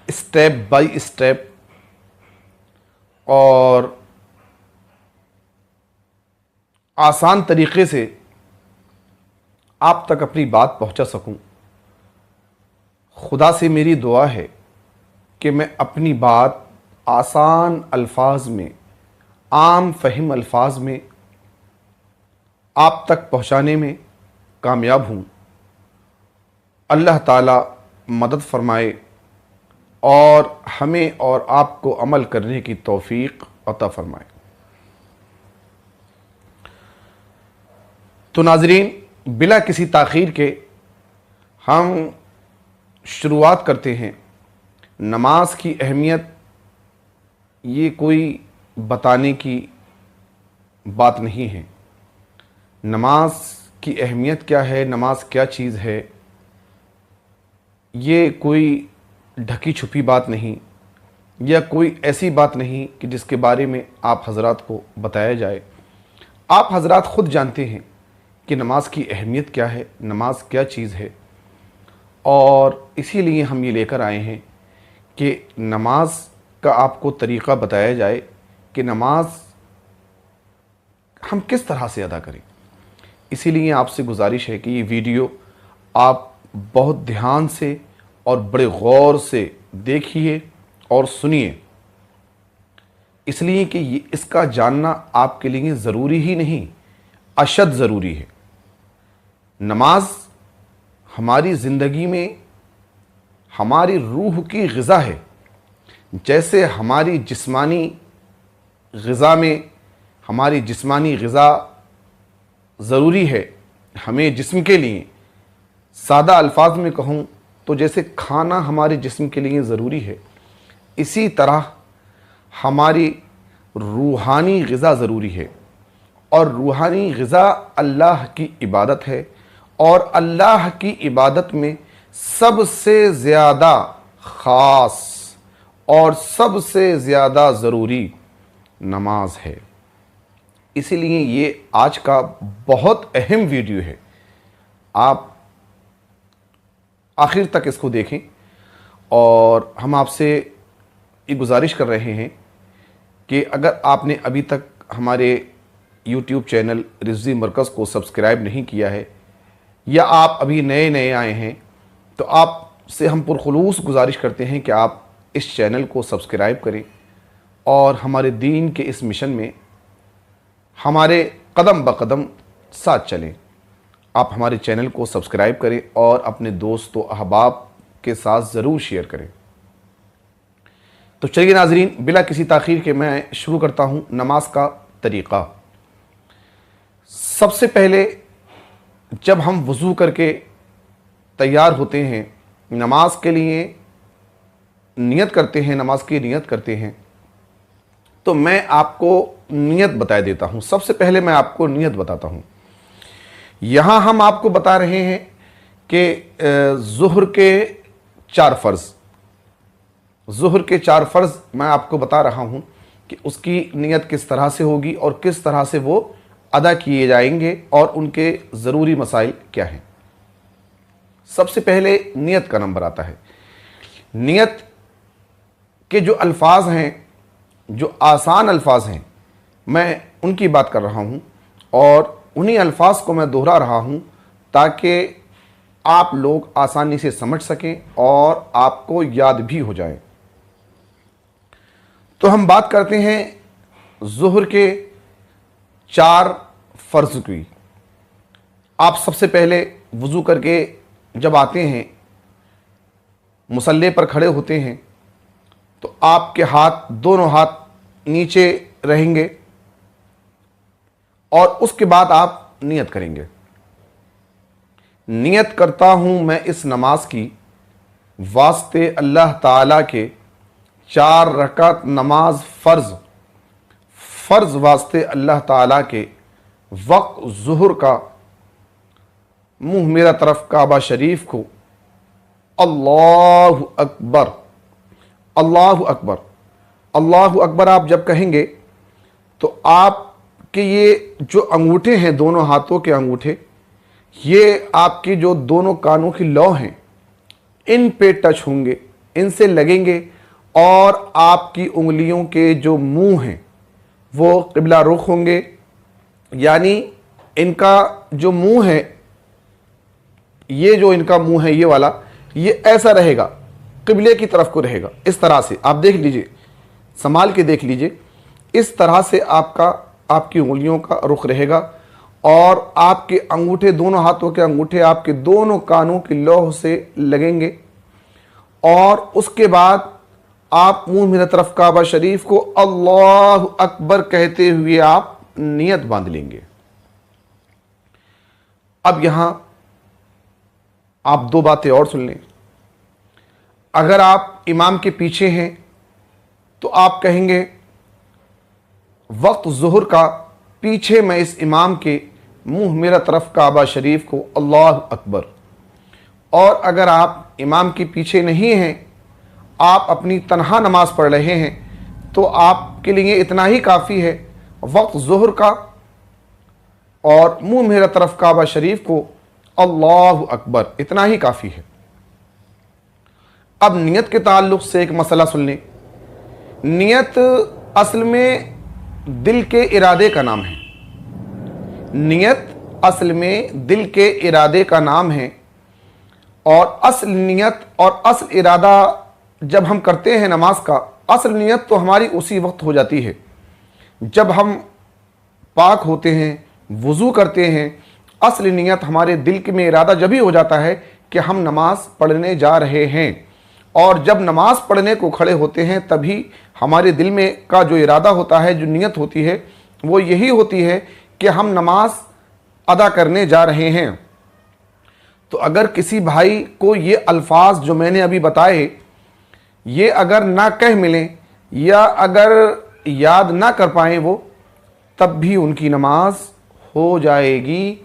स्टेप बाय स्टेप और आसान तरीक़े से आप तक अपनी बात पहुंचा सकूं। खुदा से मेरी दुआ है कि मैं अपनी बात आसान अल्फाज में, आम फहिम अल्फाज में आप तक पहुंचाने में कामयाब हूं। अल्लाह ताला मदद फरमाए और हमें और आपको अमल करने की तौफीक अता फरमाए। तो नाज़रीन, बिला किसी ताख़ीर के हम शुरुआत करते हैं। नमाज की अहमियत ये कोई बताने की बात नहीं है। नमाज की अहमियत क्या है, नमाज क्या चीज़ है, ये कोई ढकी छुपी बात नहीं, या कोई ऐसी बात नहीं कि जिसके बारे में आप हज़रात को बताया जाए। आप हज़रात ख़ुद जानते हैं कि नमाज की अहमियत क्या है, नमाज क्या चीज़ है, और इसीलिए हम ये लेकर आए हैं कि नमाज का आपको तरीक़ा बताया जाए कि नमाज हम किस तरह से अदा करें। इसीलिए आपसे गुजारिश है कि ये वीडियो आप बहुत ध्यान से और बड़े गौर से देखिए और सुनिए, इसलिए कि ये इसका जानना आपके लिए ज़रूरी ही नहीं, अशद ज़रूरी है। नमाज हमारी ज़िंदगी में हमारी रूह की ग़िज़ा है। जैसे हमारी जिस्मानी ग़िज़ा में हमारी जिस्मानी ग़िज़ा ज़रूरी है हमें जिस्म के लिए, सादा अल्फाज में कहूँ तो जैसे खाना हमारे जिस्म के लिए ज़रूरी है, इसी तरह हमारी रूहानी ग़िज़ा ज़रूरी है। और रूहानी ग़िज़ा अल्लाह की इबादत है, और अल्लाह की इबादत में सबसे ज़्यादा ख़ास और सबसे ज़्यादा ज़रूरी नमाज है। इसीलिए ये आज का बहुत अहम वीडियो है। आप आखिर तक इसको देखें, और हम आपसे ये गुजारिश कर रहे हैं कि अगर आपने अभी तक हमारे YouTube चैनल रिज़वी मरकज़ को सब्सक्राइब नहीं किया है, या आप अभी नए नए आए हैं, तो आपसे हम पुरखुलूस गुजारिश करते हैं कि आप इस चैनल को सब्सक्राइब करें और हमारे दीन के इस मिशन में हमारे कदम ब कदम साथ चलें। आप हमारे चैनल को सब्सक्राइब करें और अपने दोस्तों अहबाब के साथ ज़रूर शेयर करें। तो चलिए नाज़रीन, बिला किसी ताख़ीर के मैं शुरू करता हूँ नमाज का तरीक़ा। सबसे पहले जब हम वज़ू करके तैयार होते हैं, नमाज के लिए नियत करते हैं, नमाज की नियत करते हैं, तो मैं आपको नियत बता देता हूँ। सबसे पहले मैं आपको नियत बताता हूँ। यहाँ हम आपको बता रहे हैं कि ज़ुहर के 4 फ़र्ज़, ज़ुहर के 4 फ़र्ज़ मैं आपको बता रहा हूँ कि उसकी नियत किस तरह से होगी और किस तरह से वो अदा किए जाएंगे और उनके ज़रूरी मसाइल क्या हैं। सबसे पहले नियत का नंबर आता है। नियत के जो अल्फाज हैं, जो आसान अल्फाज हैं, मैं उनकी बात कर रहा हूँ और उन्हीं अल्फाज को मैं दोहरा रहा हूँ ताकि आप लोग आसानी से समझ सकें और आपको याद भी हो जाए। तो हम बात करते हैं ज़ुहर के 4 फ़र्ज़ की। आप सबसे पहले वज़ू करके जब आते हैं, मुसल्ले पर खड़े होते हैं, तो आपके हाथ, दोनों हाथ नीचे रहेंगे और उसके बाद आप नियत करेंगे। नियत करता हूँ मैं इस नमाज की वास्ते अल्लाह ताला के 4 रकात नमाज फ़र्ज़ वास्ते अल्लाह ताला के वक्त ज़ुहर का मुँह मेरा तरफ काबा शरीफ को अल्लाहु अकबर, अल्लाहु अकबर, अल्लाहु अकबर आप जब कहेंगे तो आपके ये जो अंगूठे हैं, दोनों हाथों के अंगूठे, ये आपकी जो दोनों कानों की लौ हैं, इन पे टच होंगे, इनसे लगेंगे, और आपकी उंगलियों के जो मुंह हैं वो क़िबला रुख होंगे। यानी इनका जो मुंह है, ये जो इनका मुंह है ये वाला, ये ऐसा रहेगा, क़िबले की तरफ को रहेगा। इस तरह से आप देख लीजिए, संभाल के देख लीजिए, इस तरह से आपकी उंगलियों का रुख रहेगा, और आपके अंगूठे, दोनों हाथों के अंगूठे आपके दोनों कानों की लौह से लगेंगे। और उसके बाद आप मुंह मेरी तरफ काबा शरीफ को अल्लाह अकबर कहते हुए आप नियत बांध लेंगे। अब यहां आप दो बातें और सुन लें। अगर आप इमाम के पीछे हैं तो आप कहेंगे वक्त ज़ुहर का, पीछे मैं इस इमाम के मुंह मेरा तरफ काबा शरीफ को अल्लाह अकबर। और अगर आप इमाम के पीछे नहीं हैं, आप अपनी तन्हा नमाज पढ़ रहे हैं, तो आपके लिए इतना ही काफ़ी है, वक्त ज़ुहर का और मुंह मेरा तरफ काबा शरीफ को अल्लाह अकबर, इतना ही काफ़ी है। अब नियत के ताल्लुक़ से एक मसला सुन लें। नियत असल में दिल के इरादे का नाम है। नियत असल में दिल के इरादे का नाम है, और असल नियत और असल इरादा जब हम करते हैं नमाज का, असल नियत तो हमारी उसी वक्त हो जाती है जब हम पाक होते हैं, वज़ू करते हैं। असल नियत हमारे दिल में इरादा जब ही हो जाता है कि हम नमाज पढ़ने जा रहे हैं, और जब नमाज पढ़ने को खड़े होते हैं तभी हमारे दिल में का जो इरादा होता है, जो नियत होती है, वो यही होती है कि हम नमाज अदा करने जा रहे हैं। तो अगर किसी भाई को ये अल्फाज जो मैंने अभी बताए, ये अगर ना कह मिलें या अगर याद ना कर पाएँ वो, तब भी उनकी नमाज हो जाएगी।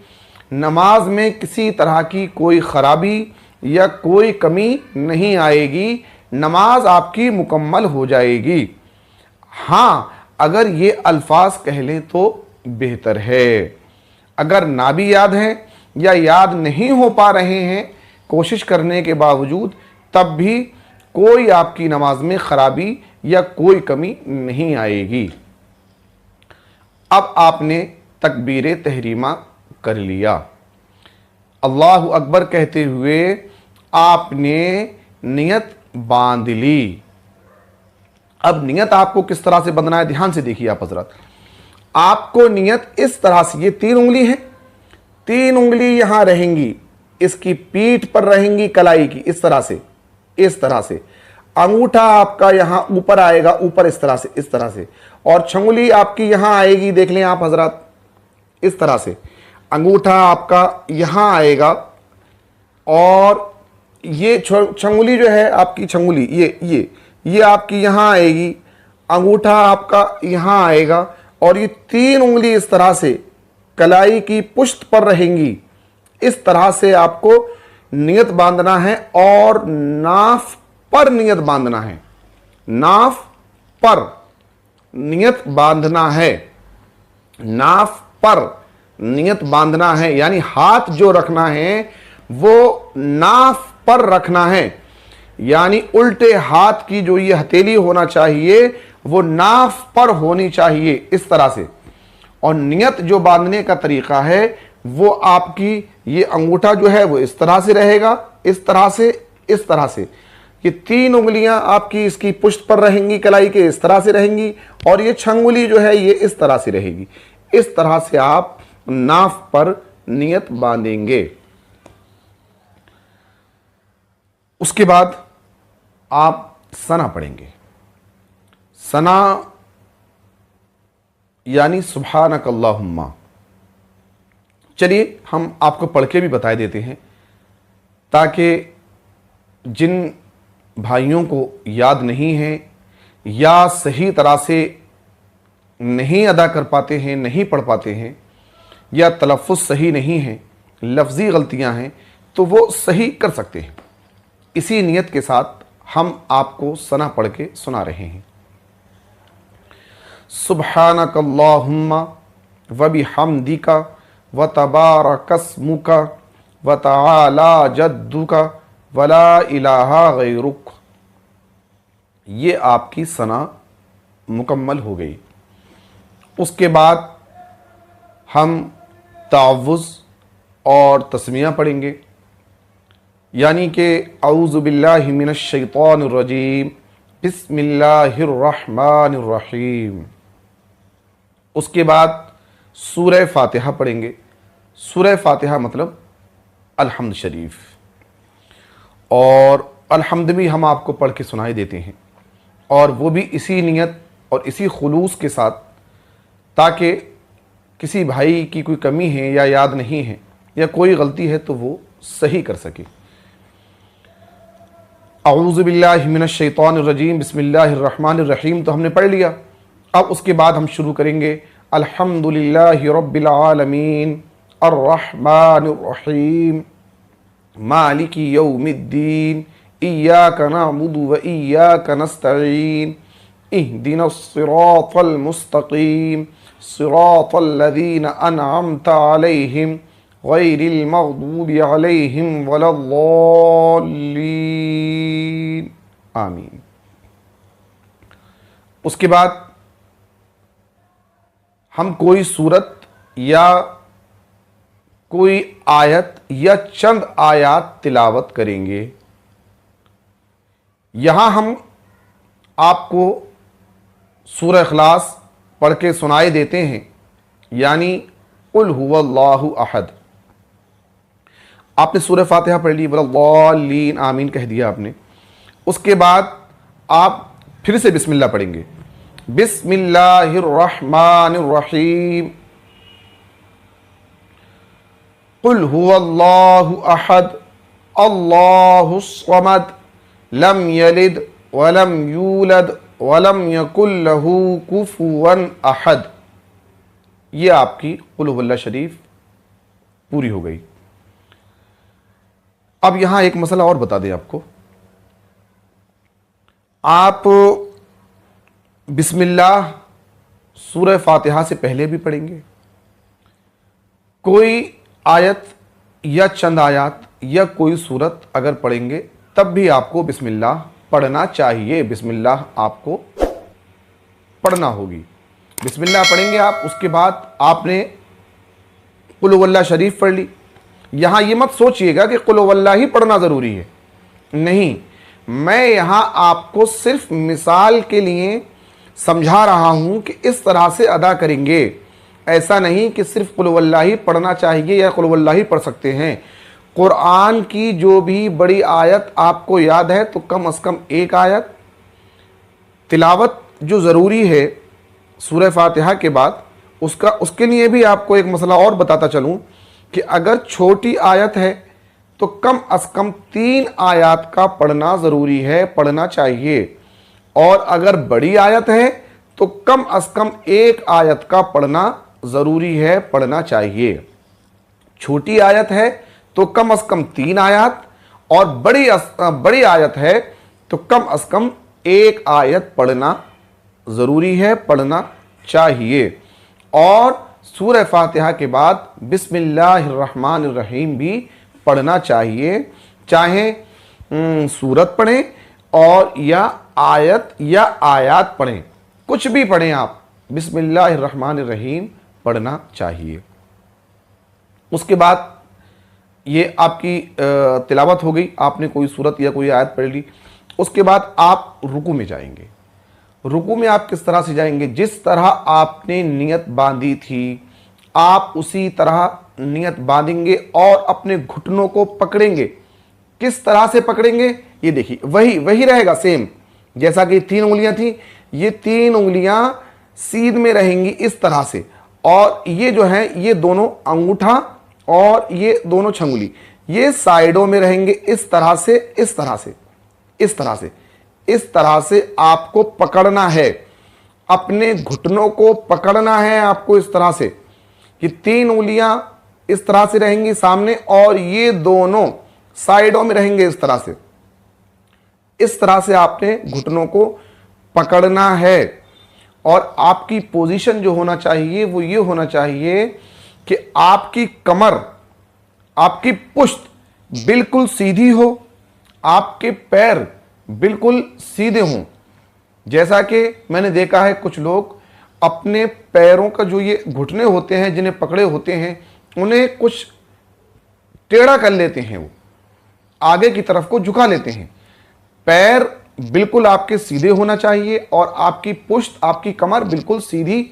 नमाज में किसी तरह की कोई ख़राबी या कोई कमी नहीं आएगी, नमाज आपकी मुकम्मल हो जाएगी। हाँ, अगर ये अल्फाज कह लें तो बेहतर है। अगर ना भी याद हैं या याद नहीं हो पा रहे हैं कोशिश करने के बावजूद, तब भी कोई आपकी नमाज में ख़राबी या कोई कमी नहीं आएगी। अब आपने तकबीर तहरीमा कर लिया, अल्लाह अकबर कहते हुए आपने नियत बांध ली। अब नियत आपको किस तरह से बंधना है, ध्यान से देखिए आप हजरत। आपको नियत इस तरह से, ये 3 उंगली है, 3 उंगली यहां रहेंगी, इसकी पीठ पर रहेंगी कलाई की, इस तरह से, इस तरह से। अंगूठा आपका यहां ऊपर आएगा, ऊपर इस तरह से, इस तरह से, और छंगुली आपकी यहां आएगी, देख लें आप हजरत, इस तरह से। अंगूठा आपका यहां आएगा, और ये छंगुली जो है आपकी, छंगुली ये आपकी यहां आएगी, अंगूठा आपका यहां आएगा, और ये 3 उंगली इस तरह से कलाई की पुष्ट पर रहेंगी। इस तरह से आपको नियत बांधना है, और नाफ पर नियत बांधना है, नाफ पर नियत बांधना है, नाफ पर नियत बांधना है। यानी हाथ जो रखना है वो नाफ पर रखना है, यानी उल्टे हाथ की जो ये हथेली होना चाहिए वो नाफ पर होनी चाहिए, इस तरह से। और नियत जो बांधने का तरीका है वो आपकी ये अंगूठा जो है वो इस तरह से रहेगा, इस तरह से, इस तरह से। ये 3 उंगलियां आपकी इसकी पुष्ट पर रहेंगी, कलाई के इस तरह से रहेंगी, और ये छंगुली जो है ये इस तरह से रहेगी। इस तरह से आप नाफ पर नियत बांधेंगे। उसके बाद आप सना पढ़ेंगे। सना यानी सुब्हानक अल्लाहुम्मा। चलिए हम आपको पढ़ के भी बता देते हैं, ताकि जिन भाइयों को याद नहीं है या सही तरह से नहीं अदा कर पाते हैं, नहीं पढ़ पाते हैं, या तलफ़्फ़ुज़ सही नहीं है, लफ्ज़ी गलतियां हैं, तो वो सही कर सकते हैं। इसी नियत के साथ हम आपको सना पढ़ के सुना रहे हैं। सुब्हानकल्लाहुम्मा व बिहम्दिका व तबारकस्मुका व तआला जद्दुका वला इलाहा गैरुक। ये आपकी सना मुकम्मल हो गई। उसके बाद हम तावुज़ और तस्मिया पढ़ेंगे, यानी कि औज़ु बिल्लाहि मिनश शैतानिर रजीम बिस्मिल्लाहिर रहमानिर रहीम। उसके बाद सूरह फातिहा पढ़ेंगे। सूरह फातिहा मतलब अल्हम्द शरीफ, और अल्हम्द भी हम आपको पढ़ के सुनाई देते हैं, और वो भी इसी नियत और इसी खुलूस के साथ, ताकि किसी भाई की कोई कमी है या याद नहीं है या कोई गलती है तो वो सही कर सके। औज़ु बिल्लाहि मिनश शैतानिर रजीम बिस्मिल्लाहिर रहमानिर रहीम तो हमने पढ़ लिया। अब उसके बाद हम शुरू करेंगे अल्हम्दुलिल्लाहि रब्बिल आलमीन अर्रहमानिर रहीम मालिकी यौमिद्दीन इय्याका नअबुदु व इय्याका नस्तईन इहदिनस सिरातल मुस्तकीम सिरातल लज़ीना अनअमता अलैहिम गैरिल मग़दूबि अलैहिम वलद्दाल्लीन आमीन। उसके बाद हम कोई सूरत या कोई आयत या चंद आयात तिलावत करेंगे। यहां हम आपको सूरह इखलास पढ़ के सुनाई देते हैं, यानी कुल हुवल्लाहु अहद। आपने सूरह फातिहा पढ़ ली, वलद्दाल्लीन आमीन कह दिया आपने। उसके बाद आप फिर से बिस्मिल्लाह पढ़ेंगे, बिस्मिल्लाहिर रहमानिर रहीम कुल हुवल्लाहु अहद अल्लाहुस समद लम यलिद वलम यूलद वलम यकुल लहू कुफुवन अहद। ये आपकी कुल हुवल्लाह शरीफ पूरी हो गई। अब यहां एक मसला और बता दें आपको, आप बिस्मिल्लाह सूरह फातिहा से पहले भी पढ़ेंगे, कोई आयत या चंद आयत या कोई सूरत अगर पढ़ेंगे तब भी आपको बिस्मिल्लाह पढ़ना चाहिए। बिस्मिल्लाह आपको पढ़ना होगी। बिस्मिल्लाह पढ़ेंगे आप, उसके बाद आपने कुल हुवल्लाह शरीफ पढ़ ली। यहां ये मत सोचिएगा कि कुल हुवल्लाह ही पढ़ना ज़रूरी है, नहीं। मैं यहां आपको सिर्फ मिसाल के लिए समझा रहा हूं कि इस तरह से अदा करेंगे। ऐसा नहीं कि सिर्फ कुल हुवल्लाह ही पढ़ना चाहिए या कुल हुवल्लाह ही पढ़ सकते हैं। कुरान की जो भी बड़ी आयत आपको याद है तो कम से कम एक आयत तिलावत जो ज़रूरी है सूरह फातिहा के बाद, उसके लिए भी आपको एक मसला और बताता चलूं कि अगर छोटी आयत है तो कम से कम 3 आयत का पढ़ना ज़रूरी है, पढ़ना चाहिए। और अगर बड़ी आयत है तो कम से कम 1 आयत का पढ़ना ज़रूरी है, पढ़ना चाहिए। छोटी आयत है तो कम से कम 3 आयत, और बड़ी आयत है तो कम से कम 1 आयत पढ़ना ज़रूरी है, पढ़ना चाहिए। और सूरह फातिहा के बाद बिस्मिल्लाहिर रहमानिर रहीम भी पढ़ना चाहिए, चाहे सूरत पढ़ें और या आयत या आयात पढ़ें, कुछ भी पढ़ें आप, बिस्मिल्लाहिर रहमानिर रहीम पढ़ना चाहिए। उसके बाद ये आपकी तिलावत हो गई, आपने कोई सूरत या कोई आयत पढ़ ली। उसके बाद आप रुकू में जाएंगे। रुकू में आप किस तरह से जाएंगे? जिस तरह आपने नियत बांधी थी आप उसी तरह नियत बांधेंगे और अपने घुटनों को पकड़ेंगे। किस तरह से पकड़ेंगे ये देखिए, वही रहेगा सेम जैसा कि 3 उंगलियां थी। ये 3 उंगलियां सीध में रहेंगी इस तरह से, और ये जो है ये दोनों अंगूठा और ये दोनों छंगुली ये साइडों में रहेंगे इस तरह से, इस तरह से, इस तरह से, इस तरह से आपको पकड़ना है। अपने घुटनों को पकड़ना है आपको इस तरह से कि 3 उंगलियां इस तरह से रहेंगी सामने और ये दोनों साइडों में रहेंगे इस तरह से। इस तरह से आपने घुटनों को पकड़ना है और आपकी पोजीशन जो होना चाहिए वो ये होना चाहिए कि आपकी कमर, आपकी पुश्त बिल्कुल सीधी हो, आपके पैर बिल्कुल सीधे हों। जैसा कि मैंने देखा है कुछ लोग अपने पैरों का जो ये घुटने होते हैं, जिन्हें पकड़े होते हैं, उन्हें कुछ टेढ़ा कर लेते हैं, वो आगे की तरफ को झुका लेते हैं। पैर बिल्कुल आपके सीधे होना चाहिए और आपकी पुश्त, आपकी कमर बिल्कुल सीधी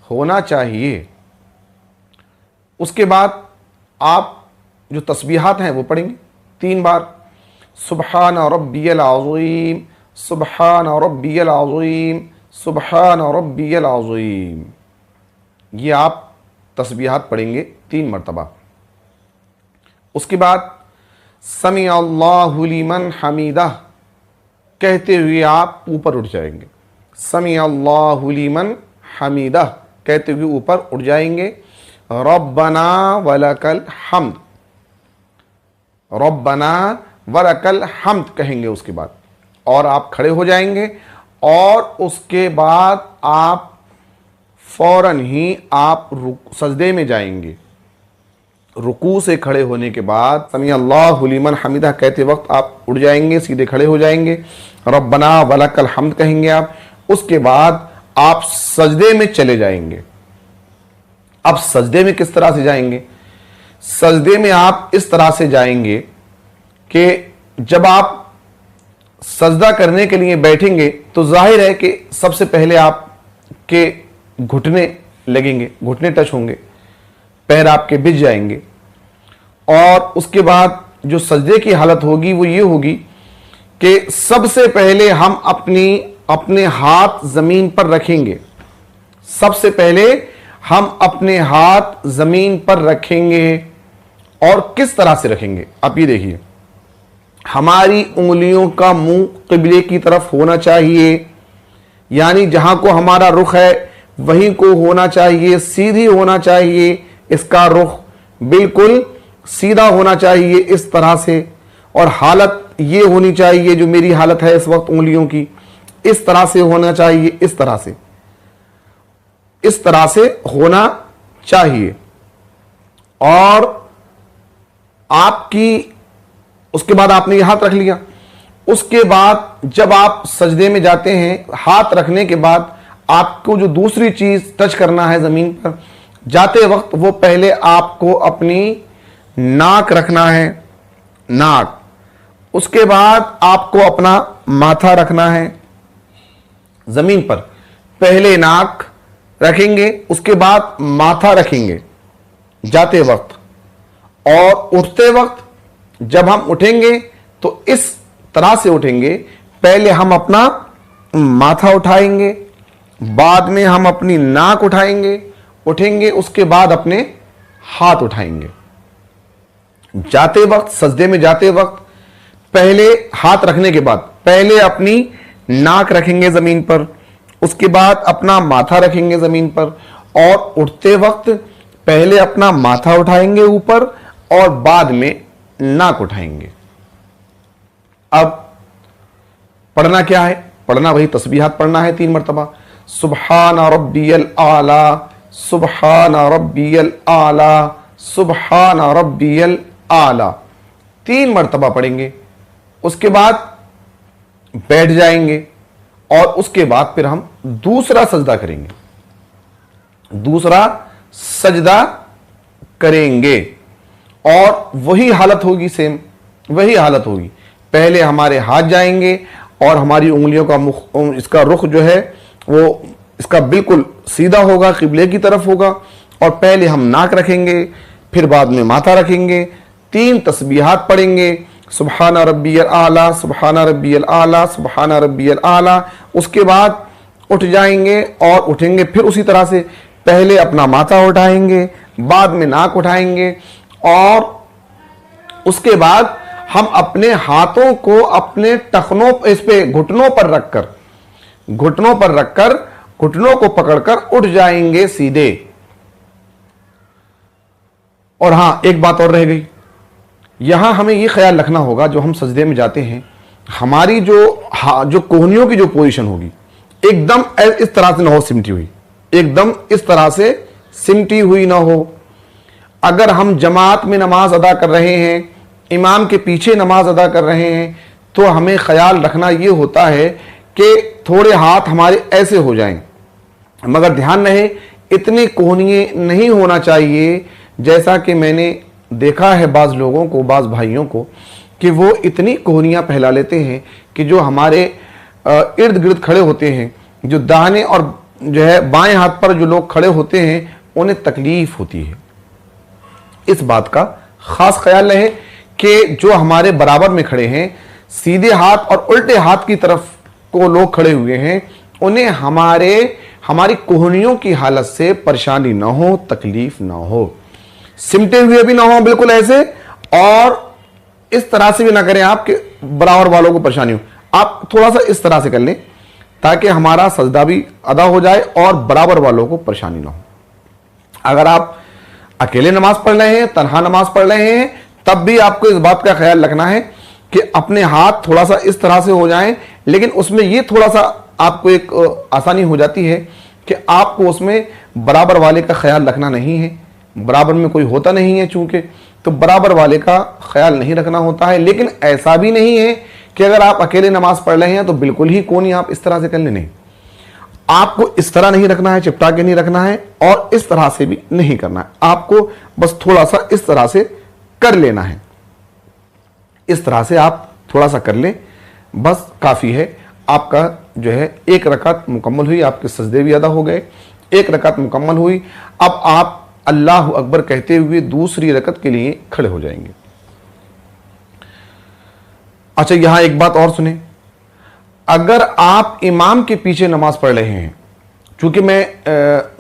होना चाहिए। उसके बाद आप जो तस्बीहात हैं वो पढ़ेंगे 3 बार। सुबहान रब्बियल अज़ीम, सुबहान रब्बियल अज़ीम, सुबहान रब्बियल अज़ीम। ये आप तस्बीहात पढ़ेंगे 3 मरतबा। उसके बाद समी अल्लाहु लिमन हमीदा कहते हुए आप ऊपर उठ जाएंगे। समी अल्लाहु लिमन हमीदा कहते हुए ऊपर उठ जाएंगे। रब्बना वलकल हम्द, रब्बना वलकल हम्द कहेंगे उसके बाद, और आप खड़े हो जाएंगे। और उसके बाद आप फौरन ही आप सजदे में जाएंगे। रुकू से खड़े होने के बाद समी अल्लाहु लिमन हमीदा कहते वक्त आप उठ जाएंगे, सीधे खड़े हो जाएंगे, रब्बना वलकल हम्द कहेंगे आप। उसके बाद आप सजदे में चले जाएंगे। अब सजदे में किस तरह से जाएंगे? सजदे में आप इस तरह से जाएंगे कि जब आप सजदा करने के लिए बैठेंगे तो जाहिर है कि सबसे पहले आपके घुटने लगेंगे, घुटने टच होंगे, पैर आपके बिछ जाएंगे। और उसके बाद जो सजदे की हालत होगी वो ये होगी कि सबसे पहले हम अपने हाथ जमीन पर रखेंगे। सबसे पहले हम अपने हाथ जमीन पर रखेंगे। और किस तरह से रखेंगे आप ये देखिए, हमारी उंगलियों का मुंह किबले की तरफ होना चाहिए, यानी जहां को हमारा रुख है वहीं को होना चाहिए, सीधी होना चाहिए। इसका रुख बिल्कुल सीधा होना चाहिए इस तरह से। और हालत ये होनी चाहिए जो मेरी हालत है इस वक्त उंगलियों की, इस तरह से होना चाहिए, इस तरह से, इस तरह से होना चाहिए। और आपकी उसके बाद आपने ये हाथ रख लिया। उसके बाद जब आप सजदे में जाते हैं, हाथ रखने के बाद आपको जो दूसरी चीज टच करना है जमीन पर जाते वक्त, वो पहले आपको अपनी नाक रखना है, नाक। उसके बाद आपको अपना माथा रखना है जमीन पर। पहले नाक रखेंगे, उसके बाद माथा रखेंगे जाते वक्त। और उठते वक्त जब हम उठेंगे तो इस तरह से उठेंगे, पहले हम अपना माथा उठाएंगे, बाद में हम अपनी नाक उठेंगे, उसके बाद अपने हाथ उठाएंगे। जाते वक्त, सजदे में जाते वक्त पहले हाथ रखने के बाद पहले अपनी नाक रखेंगे जमीन पर, उसके बाद अपना माथा रखेंगे जमीन पर। और उठते वक्त पहले अपना माथा उठाएंगे ऊपर और बाद में नाक उठाएंगे। अब पढ़ना क्या है? पढ़ना वही तस्बीहात पढ़ना है 3 मरतबा। सुबहान रब्बियल आला, सुबहान रब्बियल आला, सुबहान रब्बियल आला 3 मरतबा पढ़ेंगे। उसके बाद बैठ जाएंगे और उसके बाद फिर हम दूसरा सजदा करेंगे, दूसरा सजदा करेंगे। और वही हालत होगी, सेम वही हालत होगी। पहले हमारे हाथ जाएंगे और हमारी उंगलियों का मुख, इसका रुख जो है वो इसका बिल्कुल सीधा होगा, किबले की तरफ होगा। और पहले हम नाक रखेंगे, फिर बाद में माथा रखेंगे। 3 तस्बीहात पढ़ेंगे, सुबहान रब्बियल आला, सुबहान रब्बियल आला, सुबहान रब्बियल आला। उसके बाद उठ जाएंगे और उठेंगे फिर उसी तरह से, पहले अपना माथा उठाएंगे, बाद में नाक उठाएंगे। और उसके बाद हम अपने हाथों को अपने टखनों, इस पे घुटनों पर रखकर, घुटनों को पकड़कर उठ जाएंगे सीधे। और हां, एक बात और रह गई, यहां हमें यह ख्याल रखना होगा, जो हम सजदे में जाते हैं, हमारी जो कोहनियों की जो पोजीशन होगी, एकदम इस तरह से ना हो सिमटी हुई, एकदम इस तरह से सिमटी हुई ना हो। अगर हम जमात में नमाज अदा कर रहे हैं, इमाम के पीछे नमाज अदा कर रहे हैं, तो हमें ख्याल रखना ये होता है कि थोड़े हाथ हमारे ऐसे हो जाएं, मगर ध्यान रहे इतने कोहनिए नहीं होना चाहिए। जैसा कि मैंने देखा है बाज़ लोगों को, बाज़ भाइयों को, कि वो इतनी कोहनियाँ फैला लेते हैं कि जो हमारे इर्द गिर्द खड़े होते हैं, जो दाहिने और जो है बाएं हाथ पर जो लोग खड़े होते हैं, उन्हें तकलीफ होती है। इस बात का खास ख्याल रहे कि जो हमारे बराबर में खड़े हैं, सीधे हाथ और उल्टे हाथ की तरफ को लोग खड़े हुए हैं, उन्हें हमारी कोहनियों की हालत से परेशानी ना हो, तकलीफ ना हो। सिमटे हुए भी ना हो बिल्कुल ऐसे, और इस तरह से भी ना करें आप कि बराबर वालों को परेशानी हो। आप थोड़ा सा इस तरह से कर लें ताकि हमारा सजदा भी अदा हो जाए और बराबर वालों को परेशानी ना हो। अगर आप अकेले नमाज पढ़ रहे हैं, तन्हा नमाज पढ़ रहे हैं, तब भी आपको इस बात का ख्याल रखना है कि अपने हाथ थोड़ा सा इस तरह से हो जाएं, लेकिन उसमें ये थोड़ा सा आपको एक आसानी हो जाती है कि आपको उसमें बराबर वाले का ख्याल रखना नहीं है। बराबर में कोई होता नहीं है चूंकि, तो बराबर वाले का ख्याल नहीं रखना होता है। लेकिन ऐसा भी नहीं है कि अगर आप अकेले नमाज पढ़ रहे हैं तो बिल्कुल ही कोनी आप इस तरह से कर ले, नहीं। आपको इस तरह नहीं रखना है, चिपटा के नहीं रखना है, और इस तरह से भी नहीं करना है। आपको बस थोड़ा सा इस तरह से कर लेना है। इस तरह से आप थोड़ा सा कर लें, बस काफ़ी है। आपका जो है एक रकात मुकम्मल हुई, आपके सजदे भी अदा हो गए, एक रकात मुकम्मल हुई। अब आप अल्लाह अकबर कहते हुए दूसरी रकत के लिए खड़े हो जाएंगे। अच्छा, यहां एक बात और सुने। अगर आप इमाम के पीछे नमाज पढ़ रहे हैं, चूंकि मैं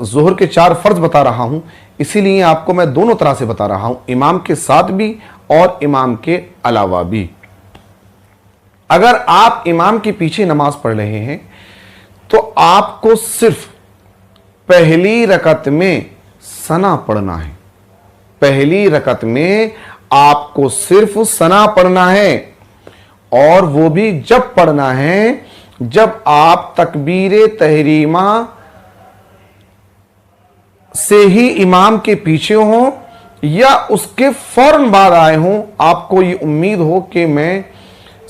जोहर के 4 फर्ज बता रहा हूं, इसीलिए आपको मैं दोनों तरह से बता रहा हूं, इमाम के साथ भी और इमाम के अलावा भी। अगर आप इमाम के पीछे नमाज पढ़ रहे हैं तो आपको सिर्फ पहली रकत में सना पढ़ना है। पहली रकत में आपको सिर्फ सना पढ़ना है, और वो भी जब पढ़ना है जब आप तकबीरे तहरीमा से ही इमाम के पीछे हों या उसके फौरन बाद आए हों। आपको ये उम्मीद हो कि मैं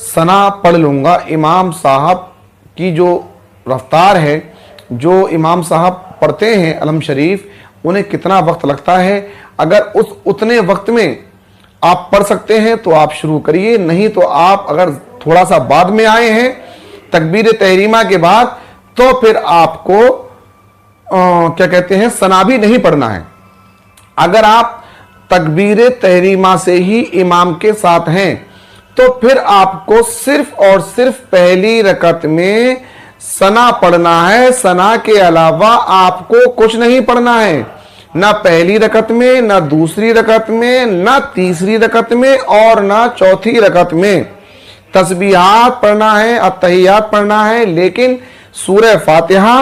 सना पढ़ लूंगा। इमाम साहब की जो रफ्तार है, जो इमाम साहब पढ़ते हैं अलम शरीफ, उन्हें कितना वक्त लगता है, अगर उतने वक्त में आप पढ़ सकते हैं तो आप शुरू करिए। नहीं तो आप अगर थोड़ा सा बाद में आए हैं तकबीर तहरीमा के बाद, तो फिर आपको क्या कहते हैं, सना भी नहीं पढ़ना है। अगर आप तकबीर तहरीमा से ही इमाम के साथ हैं तो फिर आपको सिर्फ और सिर्फ पहली रकत में सना पढ़ना है। सना के अलावा आपको कुछ नहीं पढ़ना है, ना पहली रकत में, ना दूसरी रकत में, ना तीसरी रकत में, और ना चौथी रकत में। तस्बीहात पढ़ना है, अत्तहियात पढ़ना है, लेकिन सूरह फातिहा